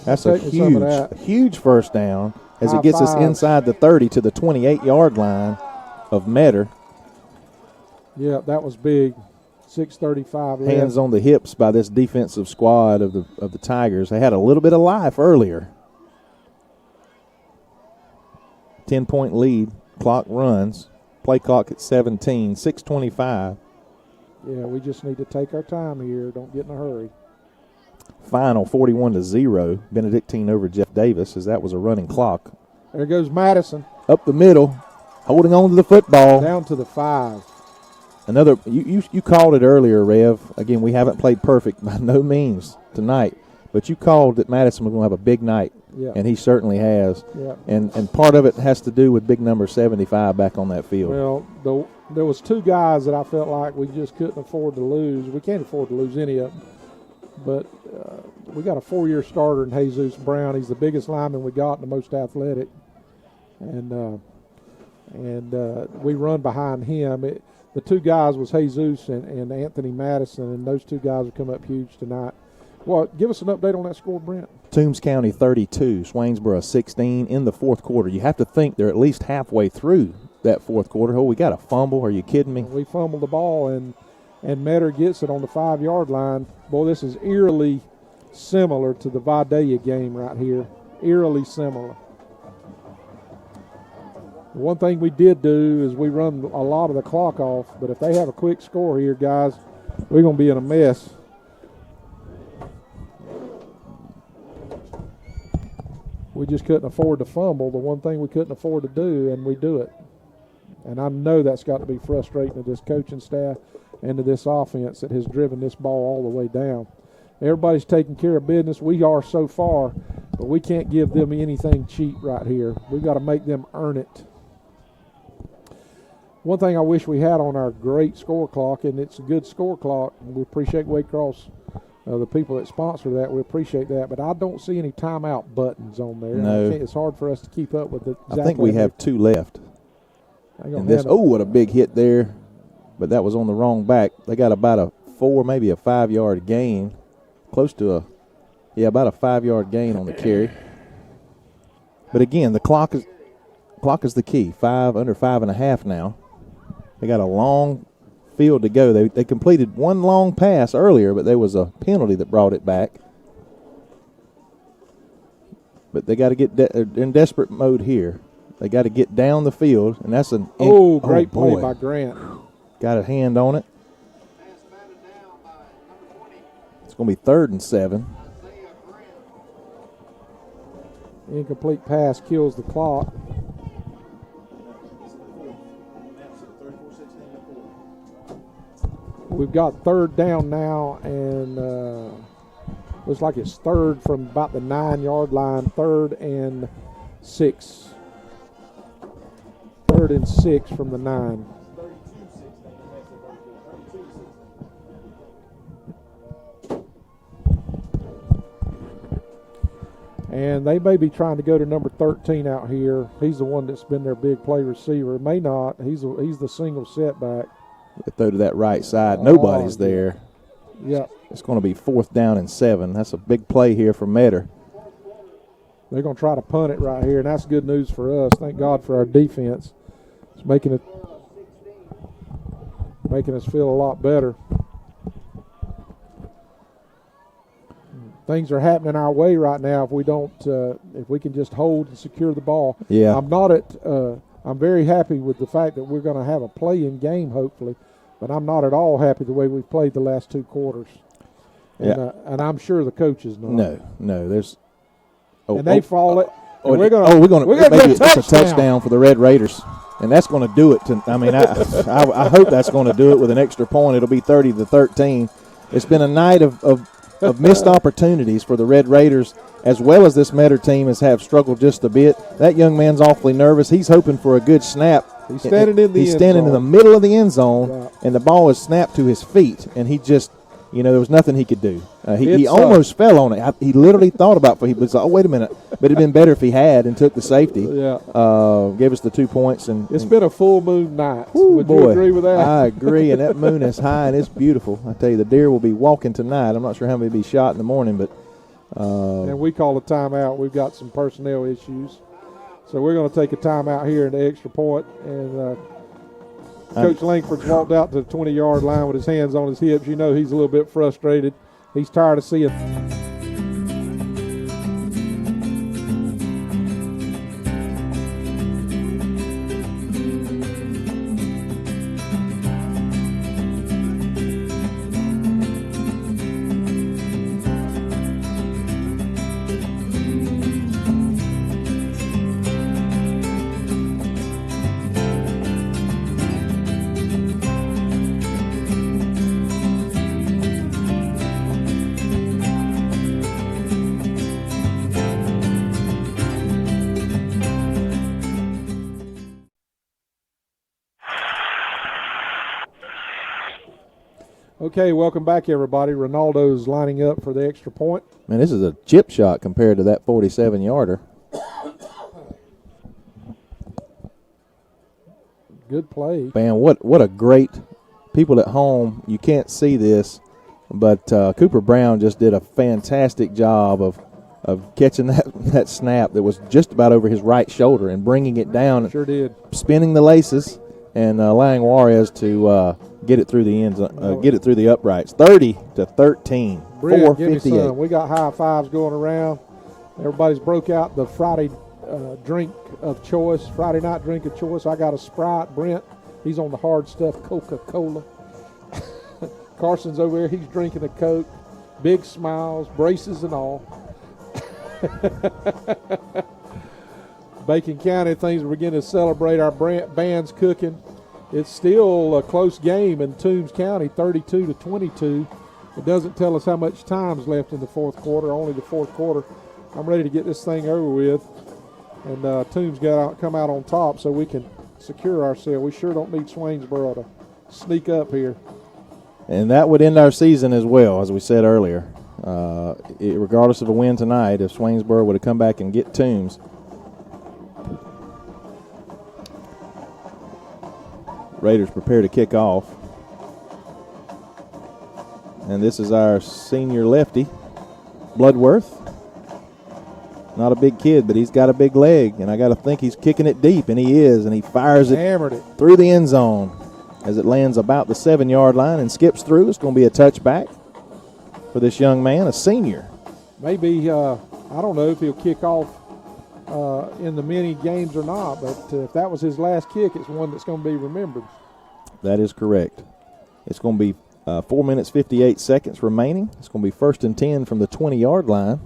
That's a huge first down as it gets us inside the 30 to the 28-yard line of Metter. Yeah, that was big. 6:35 left. Hands on the hips by this defensive squad of the Tigers. They had a little bit of life earlier. 10-point lead. Clock runs. Play clock at 17. 6:25. Yeah, we just need to take our time here. Don't get in a hurry. Final 41-0. Benedictine over Jeff Davis, as that was a running clock. There goes Madison. Up the middle, holding on to the football. Down to the 5. another, you called it earlier, Rev. Again, we haven't played perfect by no means tonight, but you called that Madison was going to have a big night, and he certainly has. Yeah. And part of it has to do with big number 75 back on that field. Well, there was 2 guys that I felt like we just couldn't afford to lose. We can't afford to lose any of them. But we got a 4-year starter in Jesus Brown. He's the biggest lineman we got and the most athletic. And we run behind him. The 2 guys was Jesus and Anthony Madison, and those 2 guys will come up huge tonight. Well, give us an update on that score, Brent. Toombs County 32, Swainsboro 16 in the fourth quarter. You have to think they're at least halfway through that fourth quarter. Oh, we got a fumble. Are you kidding me? We fumbled the ball, and Metter gets it on the 5-yard line. Boy, this is eerily similar to the Vidalia game right here. Eerily similar. One thing we did do is we run a lot of the clock off, but if they have a quick score here, guys, we're going to be in a mess. We just couldn't afford to fumble, the one thing we couldn't afford to do, and we do it. And I know that's got to be frustrating to this coaching staff and to this offense that has driven this ball all the way down. Everybody's taking care of business. We are so far, but we can't give them anything cheap right here. We've got to make them earn it. One thing I wish we had on our great score clock, and it's a good score clock, and we appreciate Waycross, the people that sponsor that, we appreciate that, but I don't see any timeout buttons on there. No. It's hard for us to keep up with it. Exactly. I think we have 2 left. And this, what a big hit there. But that was on the wrong back. They got about a 4, maybe a 5-yard gain. Close to about a 5-yard gain on the carry. But again, the clock is the key. Under 5.5 now. They got a long field to go. They completed one long pass earlier, but there was a penalty that brought it back. But they got to get in desperate mode here. They got to get down the field, and that's an great play by Grant. Got a hand on it. It's going to be 3rd and 7. Incomplete pass kills the clock. We've got 3rd down now, and looks like it's 3rd from about the 9-yard line. 3rd and 6. 3rd and 6 from the 9. And they may be trying to go to number 13 out here. He's the one that's been their big play receiver. May not. He's the single setback. They throw to that right side. Nobody's there. Yeah. It's going to be 4th down and 7. That's a big play here for Metter. They're going to try to punt it right here, and that's good news for us. Thank God for our defense. It's making us feel a lot better. Things are happening our way right now if we don't, if we can just hold and secure the ball. Yeah. I'm very happy with the fact that we're going to have a play-in game, hopefully, but I'm not at all happy the way we've played the last 2 quarters. Yeah. And I'm sure the coaches know. No, there's. And they fall it. We're going to maybe it's a touchdown for the Red Raiders, and that's going to do it. I hope that's going to do it with an extra point. It'll be 30-13. It's been a night of missed opportunities for the Red Raiders, as well as this Metter team have struggled just a bit. That young man's awfully nervous. He's hoping for a good snap. He's standing in the middle of the end zone, and the ball is snapped to his feet, and he just, there was nothing he could do. He almost fell on it. He literally thought about it. He was like, oh, wait a minute. But it'd been better if he had and took the safety. Yeah. Gave us the 2 points. It's been a full moon night. Would you agree with that? I agree, and that moon is high, and it's beautiful. I tell you, the deer will be walking tonight. I'm not sure how many will be shot in the morning, but. And we call a timeout. We've got some personnel issues. So we're going to take a timeout here in the extra point, and Coach Langford's walked out to the 20-yard line with his hands on his hips. He's a little bit frustrated. He's tired of seeing. Okay, welcome back, everybody. Ronaldo's lining up for the extra point. Man, this is a chip shot compared to that 47-yarder. Good play. Man, what a great – people at home, you can't see this, but Cooper Brown just did a fantastic job of catching that snap that was just about over his right shoulder and bringing it down. Sure did. Spinning the laces and allowing Juarez to get it through the ends, get it through the uprights. 30-13. Brent, give me 4:58. some. We got high fives going around. Everybody's broke out the Friday drink of choice, Friday night drink of choice. I got a Sprite. Brent, he's on the hard stuff, Coca-Cola. Carson's over there. He's drinking a Coke. Big smiles, braces and all. Bacon County, things are beginning to celebrate. Our band's cooking. It's still a close game in Toombs County, 32-22. It doesn't tell us how much time's left in the fourth quarter, only the fourth quarter. I'm ready to get this thing over with. And Toombs come out on top so we can secure ourselves. We sure don't need Swainsboro to sneak up here. And that would end our season as well, as we said earlier. Regardless of a win tonight, if Swainsboro would have come back and get Toombs, Raiders prepare to kick off. And this is our senior lefty, Bloodworth. Not a big kid, but he's got a big leg, and I got to think he's kicking it deep, and he is, and he fires it, Hammered it through the end zone as it lands about the 7-yard line and skips through. It's going to be a touchback for this young man, a senior. Maybe, I don't know if he'll kick off in the many games or not, but if that was his last kick, it's one that's going to be remembered. That is correct. It's going to be 4 minutes, 58 seconds remaining. It's going to be 1st and 10 from the 20-yard line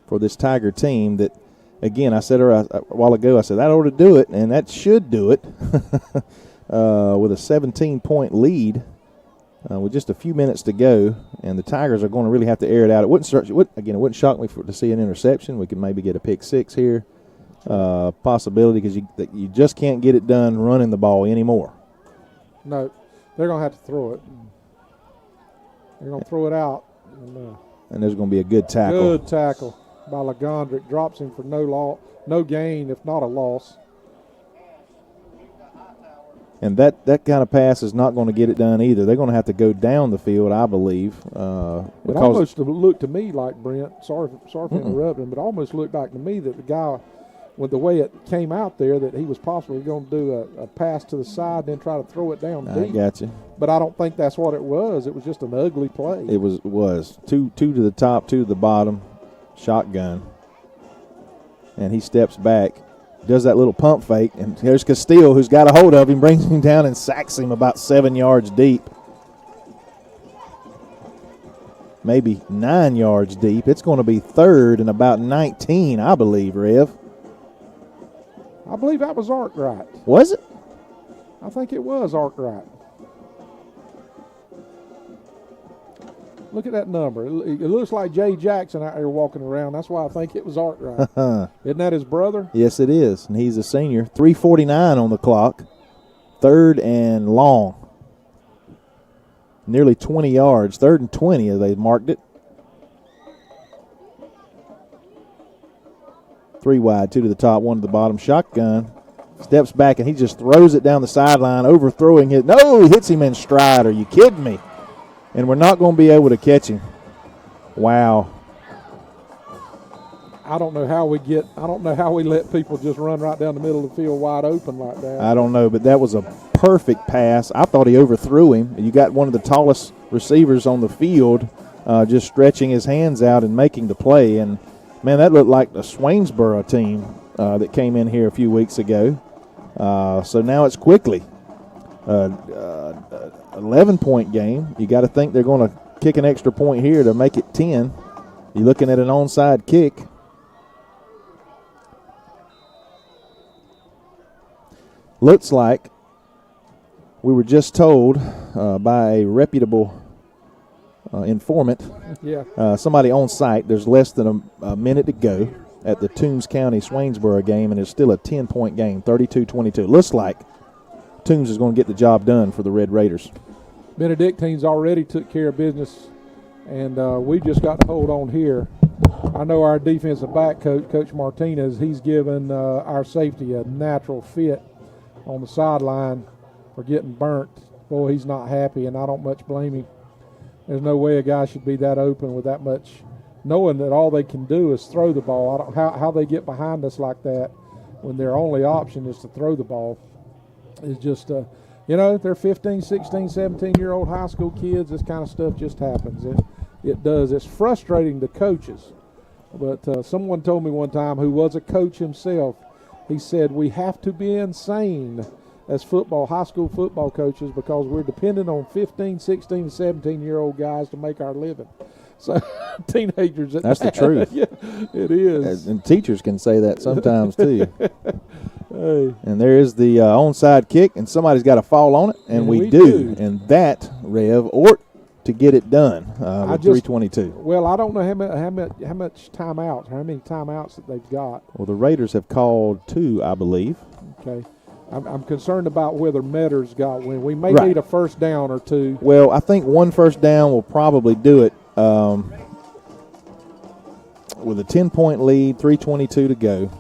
for this Tiger team that, again, I said a while ago, I said that ought to do it, and that should do it with a 17-point lead with just a few minutes to go, and the Tigers are going to really have to air it out. It wouldn't shock me to see an interception. We could maybe get a pick six here, possibility, because you just can't get it done running the ball anymore. No, they're going to have to throw it. They're going to throw it out. And there's going to be a good tackle. Good tackle by Lagondrick. Drops him for no gain, if not a loss. And that kind of pass is not going to get it done either. They're going to have to go down the field, I believe. It almost looked to me like, Brent, sorry for interrupting, but almost looked like to me that the guy, with the way it came out there, that he was possibly going to do a pass to the side and then try to throw it down deep. I got you. But I don't think that's what it was. It was just an ugly play. It was. Two to the top, two to the bottom, shotgun. And he steps back, does that little pump fake, and there's Castile, who's got a hold of him, brings him down and sacks him about 7 yards deep. Maybe 9 yards deep. It's going to be 3rd and about 19, I believe, Rev. I believe that was Arkwright. Was it? I think it was Arkwright. Look at that number. It looks like Jay Jackson out here walking around. That's why I think it was Arkwright. Isn't that his brother? Yes, it is, and he's a senior. 3:49 on the clock. 3rd and long. Nearly 20 yards. 3rd and 20 as they marked it. 3 wide, 2 to the top, 1 to the bottom. Shotgun. Steps back, and he just throws it down the sideline, overthrowing it. No, he hits him in stride. Are you kidding me? And we're not going to be able to catch him. Wow. I don't know how we let people just run right down the middle of the field wide open like that. I don't know, but that was a perfect pass. I thought he overthrew him. You got one of the tallest receivers on the field just stretching his hands out and making the play. And, man, that looked like the Swainsboro team that came in here a few weeks ago. So now it's quickly 11-point game. You got to think they're going to kick an extra point here to make it 10. You're looking at an onside kick. Looks like we were just told by a reputable informant, somebody on site, there's less than a minute to go at the Toombs County Swainsboro game, and it's still a 10-point game, 32-22. Looks like Toombs is going to get the job done for the Red Raiders. Benedictine's already took care of business, and we just got to hold on here. I know our defensive back coach, Coach Martinez, he's given our safety a natural fit on the sideline for getting burnt. Boy, he's not happy, and I don't much blame him. There's no way a guy should be that open with that much, knowing that all they can do is throw the ball. I don't how they get behind us like that when their only option is to throw the ball. It's just, they're 15, 16, 17-year-old high school kids. This kind of stuff just happens. It does. It's frustrating to coaches. But someone told me one time who was a coach himself, he said, we have to be insane as high school football coaches because we're dependent on 15, 16, 17-year-old guys to make our living. So teenagers. That's the truth. Yeah, it is. And teachers can say that sometimes too. Hey. And there is the onside kick, and somebody's got to fall on it, and we do. And that, Rev, ought to get it done with 3:22. Well, I don't know how much timeouts, how many timeouts that they've got. Well, the Raiders have called 2, I believe. Okay. I'm concerned about whether Metter's got one. We may Right. need a first down or two. Well, I think one first down will probably do it with a 10-point lead, 3:22 to go.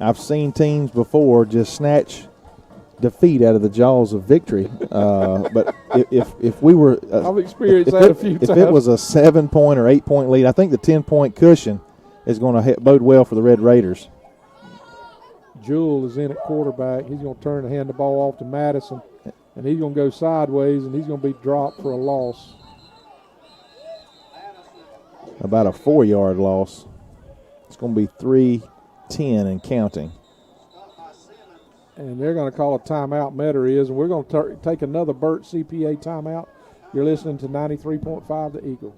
I've seen teams before just snatch defeat out of the jaws of victory. But if we were, I've experienced that a few times. If it was a 7-point or 8-point lead, I think the 10-point cushion is going to bode well for the Red Raiders. Jewell is in at quarterback. He's going to turn and hand the ball off to Madison, and he's going to go sideways, and he's going to be dropped for a loss. About a 4-yard loss. It's going to be 3:10 and counting. And they're going to call a timeout, Metter is, and we're going to take another Burt CPA timeout. You're listening to 93.5 The Eagle.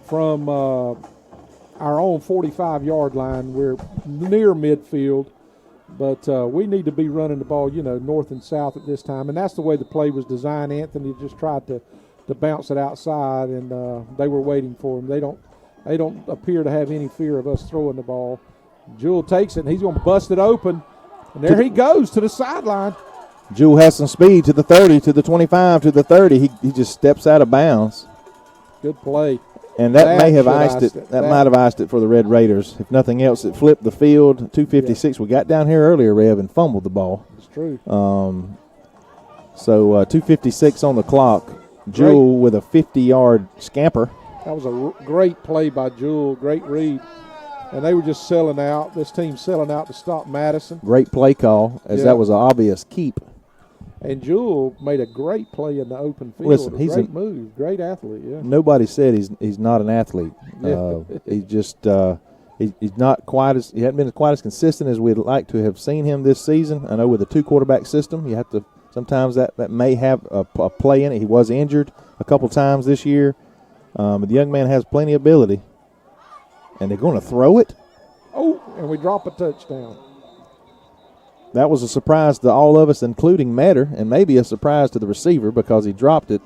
From our own 45-yard line. We're near midfield, but we need to be running the ball, north and south at this time. And that's the way the play was designed. Anthony just tried to bounce it outside, and they were waiting for him. They don't appear to have any fear of us throwing the ball. Jewell takes it, and he's going to bust it open. And there he goes to the sideline. Jewell has some speed to the 30, to the 25, to the 30. He just steps out of bounds. Good play. And that may have iced it. That might have iced it for the Red Raiders. If nothing else, it flipped the field. 2:56. Yeah. We got down here earlier, Rev, and fumbled the ball. It's true. So 2:56 on the clock. Jewell with a 50-yard scamper. That was a great play by Jewell. Great read. And they were just selling out. This team's selling out to stop Madison. Great play call, as that was an obvious keep. And Jewell made a great play in the open field. Listen, he's a great move, great athlete. Yeah. Nobody said he's not an athlete. Yeah. He's just he's not quite as he hadn't been quite as consistent as we'd like to have seen him this season. I know with a 2-quarterback system, you have to sometimes that may have a play in it. He was injured a couple times this year, but the young man has plenty of ability. And they're going to throw it. Oh, and we drop a touchdown. That was a surprise to all of us, including Metter, and maybe a surprise to the receiver because he dropped it.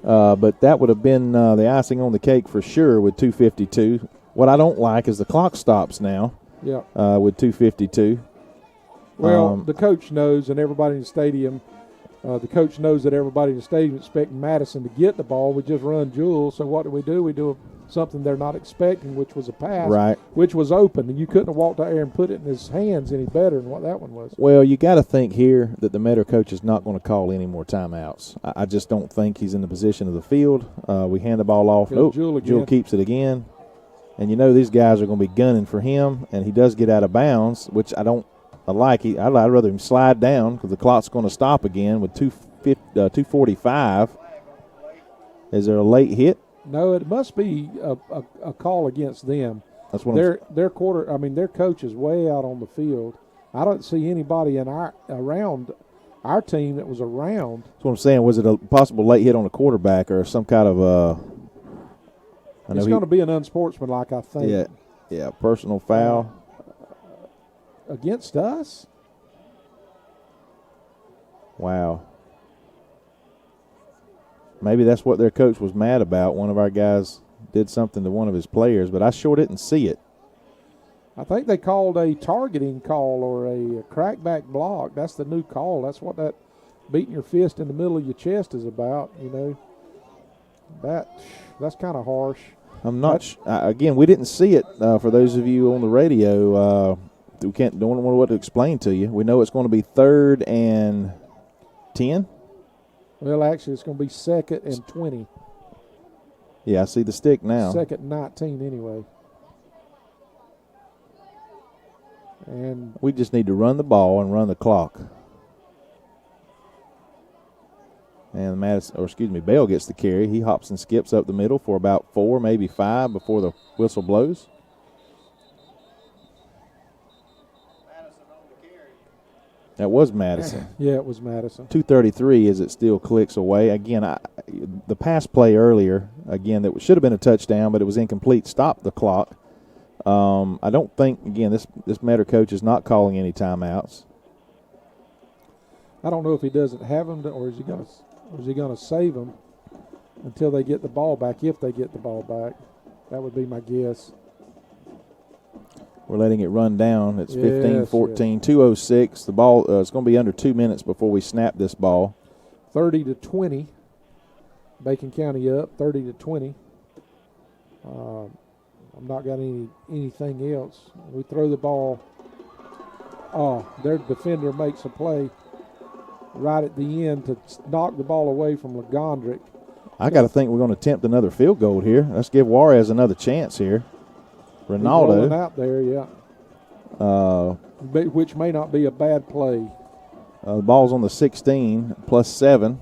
But that would have been the icing on the cake for sure with 2:52. What I don't like is the clock stops now. Yeah. With 2:52. Well, the coach knows, and everybody in the stadium. The coach knows that everybody in the stadium is expecting Madison to get the ball. We just run Jewell. So what do? We do something they're not expecting, which was a pass, right? Which was open, and you couldn't have walked out there and put it in his hands any better than what that one was. Well, you got to think here that the Metter coach is not going to call any more timeouts. I just don't think he's in the position of the field. We hand the ball off. Jewell keeps it again. And these guys are going to be gunning for him, and he does get out of bounds, which I don't like. I'd rather him slide down because the clock's going to stop again with 2:45. Is there a late hit? No, it must be a call against them. That's what their coach is way out on the field. I don't see anybody around our team that was around. That's what I'm saying. Was it a possible late hit on a quarterback or some kind of it's going to be an unsportsmanlike, I think. Yeah, personal foul. Against us? Wow. Maybe that's what their coach was mad about. One of our guys did something to one of his players, but I sure didn't see it. I think they called a targeting call or a crackback block. That's the new call. That's what that beating your fist in the middle of your chest is about, you know. That's kind of harsh. I'm not again, we didn't see it for those of you on the radio. We don't know what to explain to you. We know it's going to be 3rd and 10. Well, actually, it's going to be 2nd and 20. Yeah, I see the stick now. 2nd and 19 anyway. And we just need to run the ball and run the clock. And Bell gets the carry. He hops and skips up the middle for about 4, maybe 5 before the whistle blows. That was Madison. Yeah, it was Madison. 2:33 as it still clicks away. Again, the pass play earlier, again, that should have been a touchdown, but it was incomplete, stopped the clock. I don't think, again, this Metter coach is not calling any timeouts. I don't know if he doesn't have them, or is he going to save them until they get the ball back, if they get the ball back. That would be my guess. We're letting it run down. It's 15-14, 2:06. The ball it's going to be under 2 minutes before we snap this ball. 30-20. Bacon County up, 30-20. I've not got anything else. We throw the ball. Oh, their defender makes a play right at the end to knock the ball away from Legondrick. I got to think we're going to attempt another field goal here. Let's give Juarez another chance here. Ronaldo. Out there, yeah. Which may not be a bad play. The ball's on the 16, plus 7.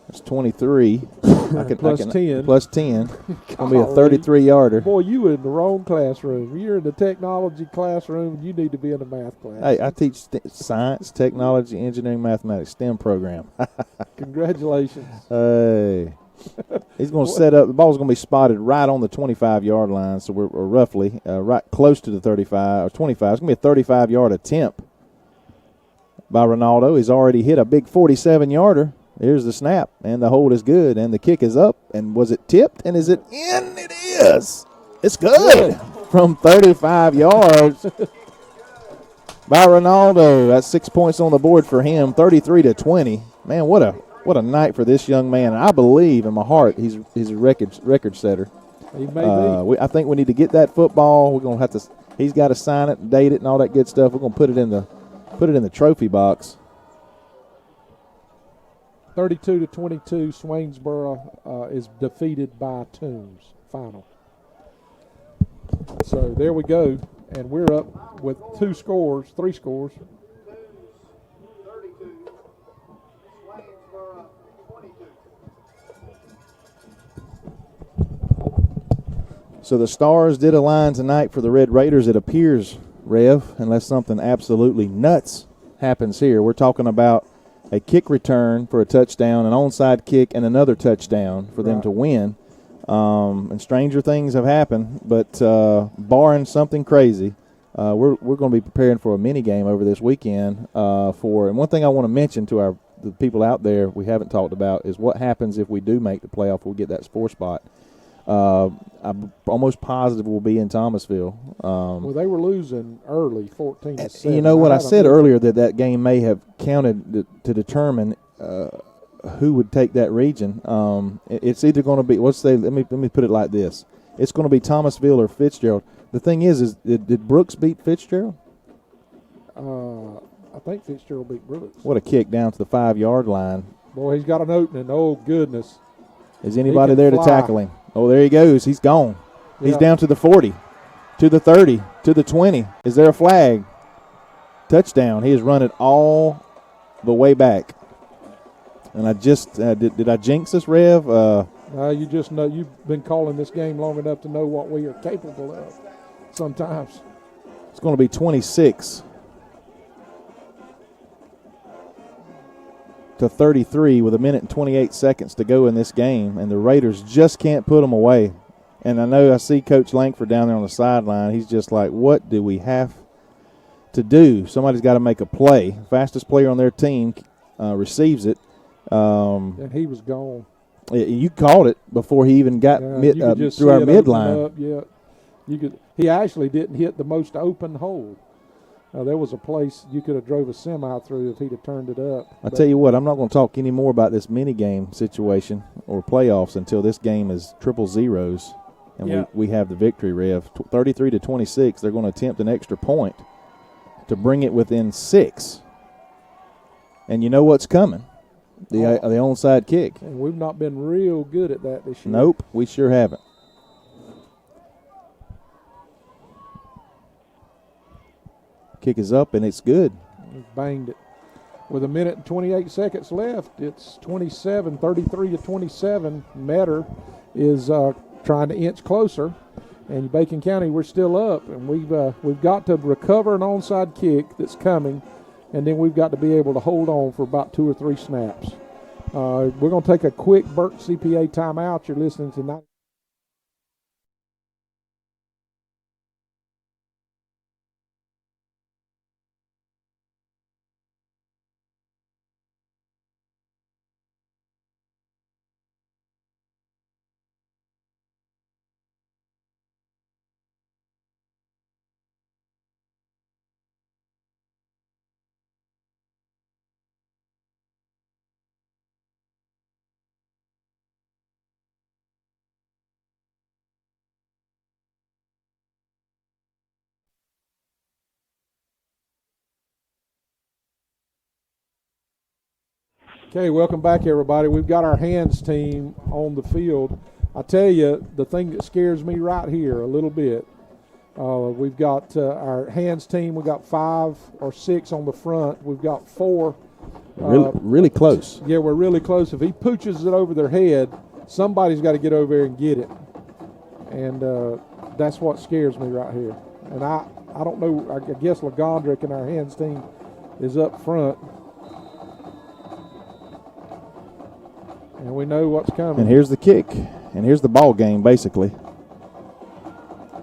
That's 23. Plus 10. Plus 10. It's going to be a 33-yarder. Boy, you in the wrong classroom. You're in the technology classroom. You need to be in the math class. Hey, I teach science, technology, engineering, mathematics, STEM program. Congratulations. Hey. He's going to set up. The ball's going to be spotted right on the 25-yard line, so we're roughly right close to the 35 or 25. It's going to be a 35-yard attempt by Ronaldo. He's already hit a big 47-yarder. Here's the snap, and the hold is good, and the kick is up. And was it tipped, and is it in? It is. It's good from 35 yards by Ronaldo. That's 6 points on the board for him, 33-20. Man, what a night for this young man. And I believe in my heart he's a record setter. He may be. I think we need to get that football. We're going to have to. He's got to sign it, date it, and all that good stuff. We're going to put it in the trophy box. 32-22, Swainsboro is defeated by Toombs. Final. So there we go, and we're up with 3 scores. 32, Swainsboro 22. So the Stars did align tonight for the Red Raiders, it appears, Rev, unless something absolutely nuts happens here. We're talking about a kick return for a touchdown, an onside kick, and another touchdown for them to win. And stranger things have happened, but barring something crazy, we're going to be preparing for a mini game over this weekend. And one thing I want to mention to the people out there we haven't talked about is what happens if we do make the playoff. We'll get that 4 spot. I'm almost positive we'll be in Thomasville. Well, they were losing early, 14-7. You know what I said earlier, that game may have counted to determine who would take that region. It's either going to be. Let me put it like this: it's going to be Thomasville or Fitzgerald. The thing is did Brooks beat Fitzgerald? I think Fitzgerald beat Brooks. What a kick down to the 5-yard line! Boy, he's got an opening. Oh goodness! Is anybody there to tackle him? Oh, there he goes. He's gone. Yeah. He's down to the 40, to the 30, to the 20. Is there a flag? Touchdown. He has run it all the way back. And I just did I jinx this, Rev? You just know you've been calling this game long enough to know what we are capable of sometimes. It's going to be 26 to 33 with 1:28 to go in this game, and the Raiders just can't put them away. And I know I see Coach Langford down there on the sideline. He's just like, what do we have to do? Somebody's got to make a play. Fastest player on their team receives it. And he was gone. You called it before he even got through our midline. He actually didn't hit the most open hole. There was a place you could have drove a semi through if he'd have turned it up. I tell you what, I'm not going to talk any more about this mini game situation or playoffs until this game is triple zeros and we have the victory, Rev. 33 to 26, they're going to attempt an extra point to bring it within 6. And you know what's coming. The onside kick. And we've not been real good at that this year. Nope, we sure haven't. Kick is up, and it's good. He banged it. With 1:28 left, it's 33 to 27. Metter is trying to inch closer. And Bacon County, we're still up. And we've got to recover an onside kick that's coming. And then we've got to be able to hold on for about 2 or 3 snaps. We're going to take a quick Burt CPA timeout. You're listening to Okay, welcome back, everybody. We've got our hands team on the field. I tell you, the thing that scares me right here a little bit, we've got our hands team. We've got 5 or 6 on the front. We've got 4. Really close. Yeah, we're really close. If he pooches it over their head, somebody's got to get over there and get it. And that's what scares me right here. And I don't know, I guess Lagondrick and our hands team is up front. And we know what's coming. And here's the kick. And here's the ball game, basically.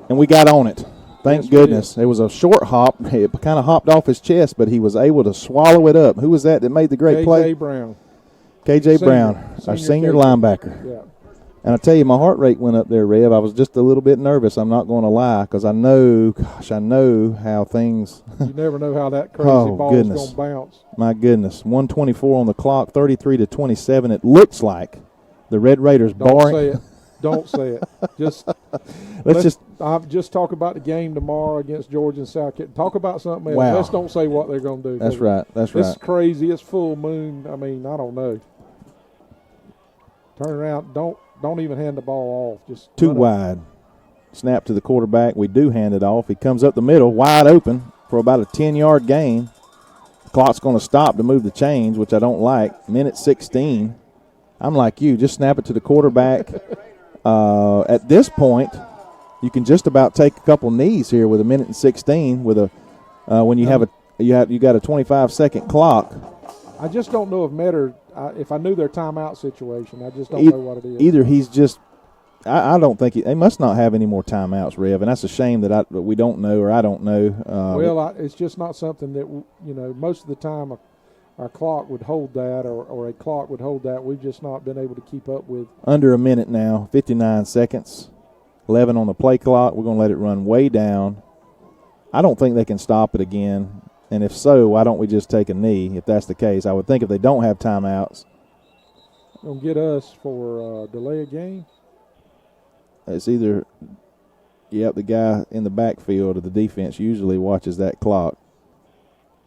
And we got on it. Thank goodness. It was a short hop. It kind of hopped off his chest, but he was able to swallow it up. Who was that made the great play? K.J. Brown. K.J. Brown, our senior linebacker. Yeah. And I tell you, my heart rate went up there, Rev. I was just a little bit nervous. I'm not going to lie, because I know how things. You never know how that crazy ball is going to bounce. My goodness. 1:24 on the clock, 33 to 27. It looks like the Red Raiders Don't say it. Don't say it. I'll just talk about the game tomorrow against Georgia and South Carolina. Talk about something else. Wow. Let's don't say what they're going to do. That's right. It's crazy. It's full moon. I mean, I don't know. Turn around. Don't even hand the ball off. Just too wide. Snap to the quarterback. We do hand it off. He comes up the middle, wide open for about a 10-yard gain. The clock's going to stop to move the chains, which I don't like. Minute 16. I'm like you. Just snap it to the quarterback. At this point, you can just about take a couple knees here with 1:16 with when you have you got a 25-second clock. I just don't know if Metter. If I knew their timeout situation, I just don't know what it is. Either he's just, I don't think they must not have any more timeouts, Rev, and that's a shame that we don't know or I don't know. It's just not something that most of the time our clock would hold that or a clock would hold that. We've just not been able to keep up with. Under a minute now, 59 seconds, 11 on the play clock. We're going to let it run way down. I don't think they can stop it again. And if so, why don't we just take a knee if that's the case? I would think if they don't have timeouts. Going to get us for delay a game? It's either, the guy in the backfield of the defense usually watches that clock.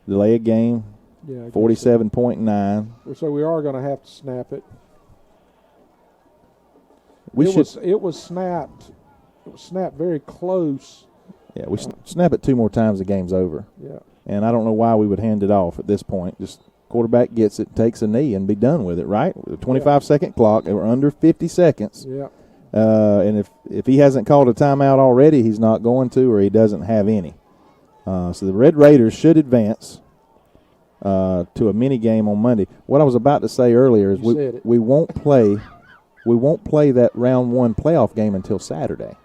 Delay a game, 47.9. So we are going to have to snap it. It was snapped. It was snapped very close. Yeah, we snap it 2 more times, the game's over. Yeah. And I don't know why we would hand it off at this point. Just quarterback gets it, takes a knee, and be done with it, right? With a 25-second clock, and we're under 50 seconds. Yeah. And if he hasn't called a timeout already, he's not going to, or he doesn't have any. So the Red Raiders should advance to a mini game on Monday. What I was about to say earlier is we won't play that round 1 playoff game until Saturday.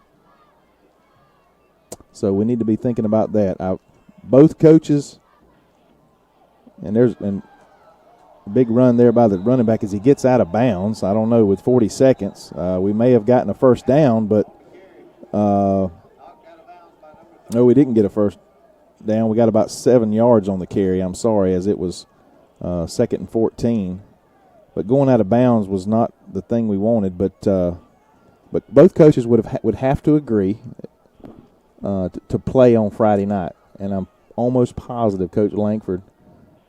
So we need to be thinking about that. Both coaches, and there's a big run there by the running back as he gets out of bounds. I don't know, with 40 seconds. We may have gotten a first down, but no, we didn't get a first down. We got about 7 yards on the carry, I'm sorry, as it was 2nd and 14. But going out of bounds was not the thing we wanted. But both coaches would have to agree to play on Friday night. And I'm almost positive Coach Langford,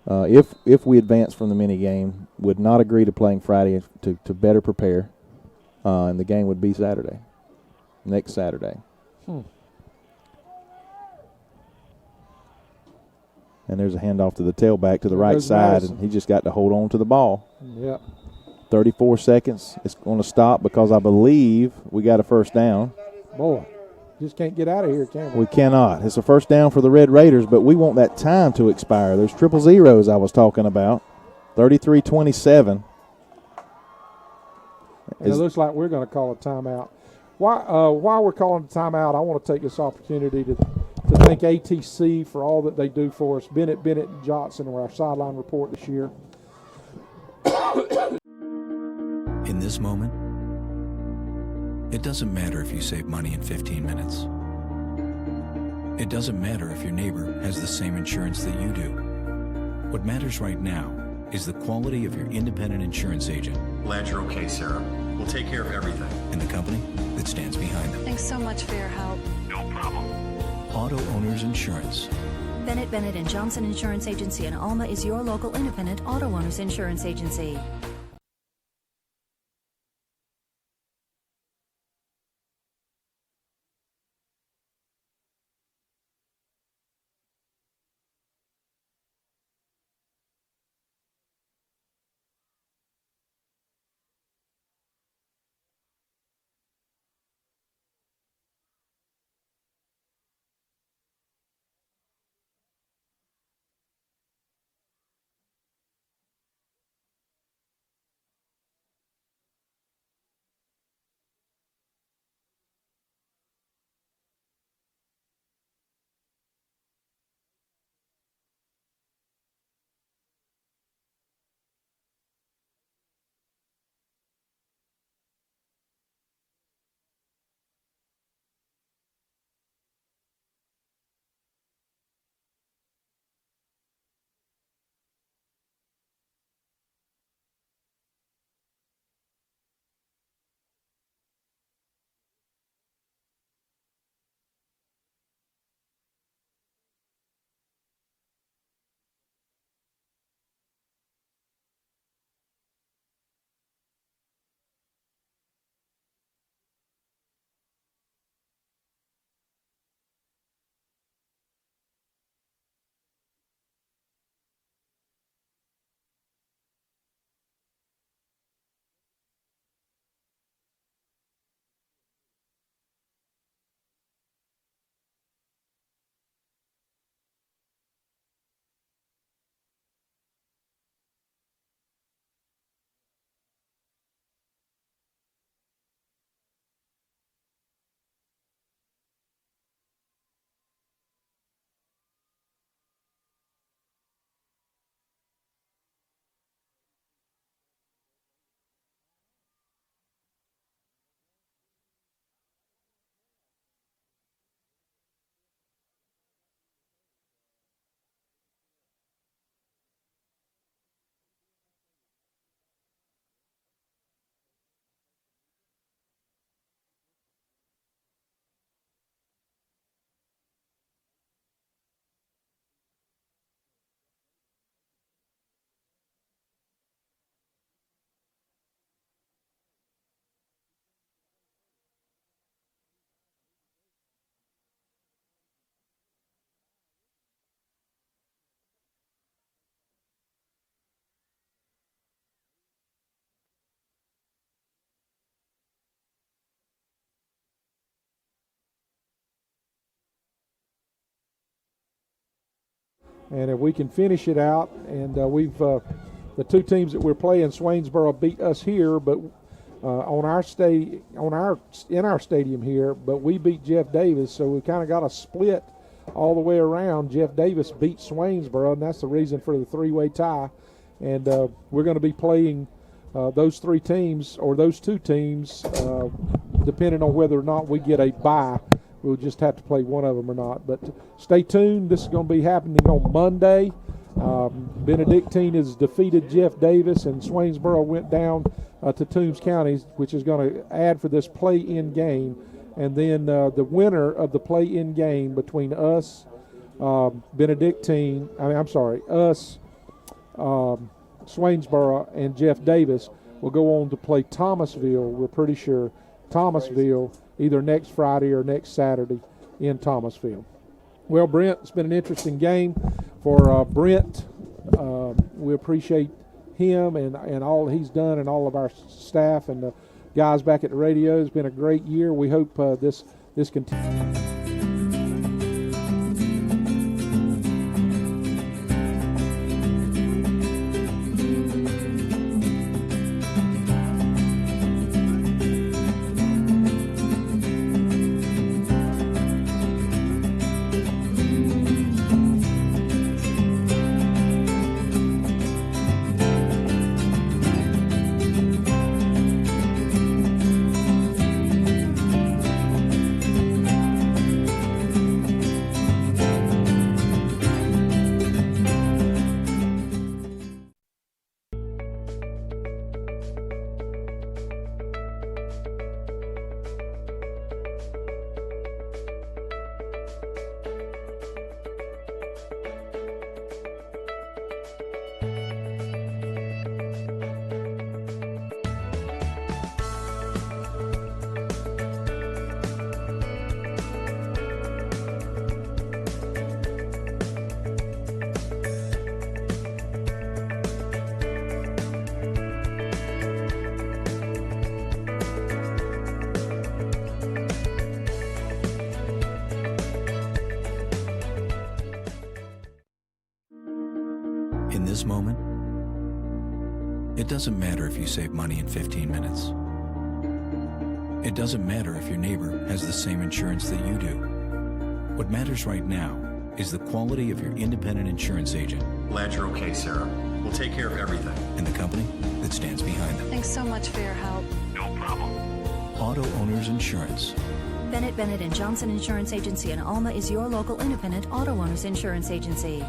if we advance from the mini game, would not agree to playing Friday to better prepare, and the game would be next Saturday. And there's a handoff to the tailback to the right side, and he just got to hold on to the ball. Yep. 34 seconds. It's going to stop because I believe we got a first down. Boy, just can't get out of here, can we? We cannot. It's a first down for the Red Raiders, but we want that time to expire. Those 000s I was talking about. 33-27. It looks like we're going to call a timeout. While we're calling a timeout, I want to take this opportunity to thank ATC for all that they do for us. Bennett and Johnson were our sideline report this year. In this moment, it doesn't matter if you save money in 15 minutes. It doesn't matter if your neighbor has the same insurance that you do. What matters right now is the quality of your independent insurance agent. Glad you're okay, Sarah. We'll take care of everything. And the company that stands behind them. Thanks so much for your help. No problem. Auto Owners Insurance. Bennett and Johnson Insurance Agency in Alma is your local independent auto owners insurance agency. And if we can finish it out, and the two teams that we're playing, Swainsboro beat us here, but in our stadium here, but we beat Jeff Davis, so we kind of got a split all the way around. Jeff Davis beat Swainsboro, and that's the reason for the three-way tie. And we're going to be playing those three teams, or those two teams, depending on whether or not we get a bye. We'll just have to play one of them or not. But stay tuned. This is going to be happening on Monday. Benedictine has defeated Jeff Davis, and Swainsboro went down to Toombs County, which is going to add for this play-in game. And then the winner of the play-in game between us, Swainsboro, and Jeff Davis will go on to play Thomasville. We're pretty sure Thomasville either next Friday or next Saturday in Thomasville. Well, Brent, it's been an interesting game for Brent. We appreciate him and all he's done, and all of our staff and the guys back at the radio. It's been a great year. We hope this continues. In this moment, it doesn't matter if you save money in 15 minutes. It doesn't matter if your neighbor has the same insurance that you do. What matters right now is the quality of your independent insurance agent. Glad you're okay, Sarah. We'll take care of everything. And the company that stands behind them. Thanks so much for your help. No problem. Auto Owners Insurance. Bennett, Johnson Insurance Agency in Alma is your local independent auto owners insurance agency.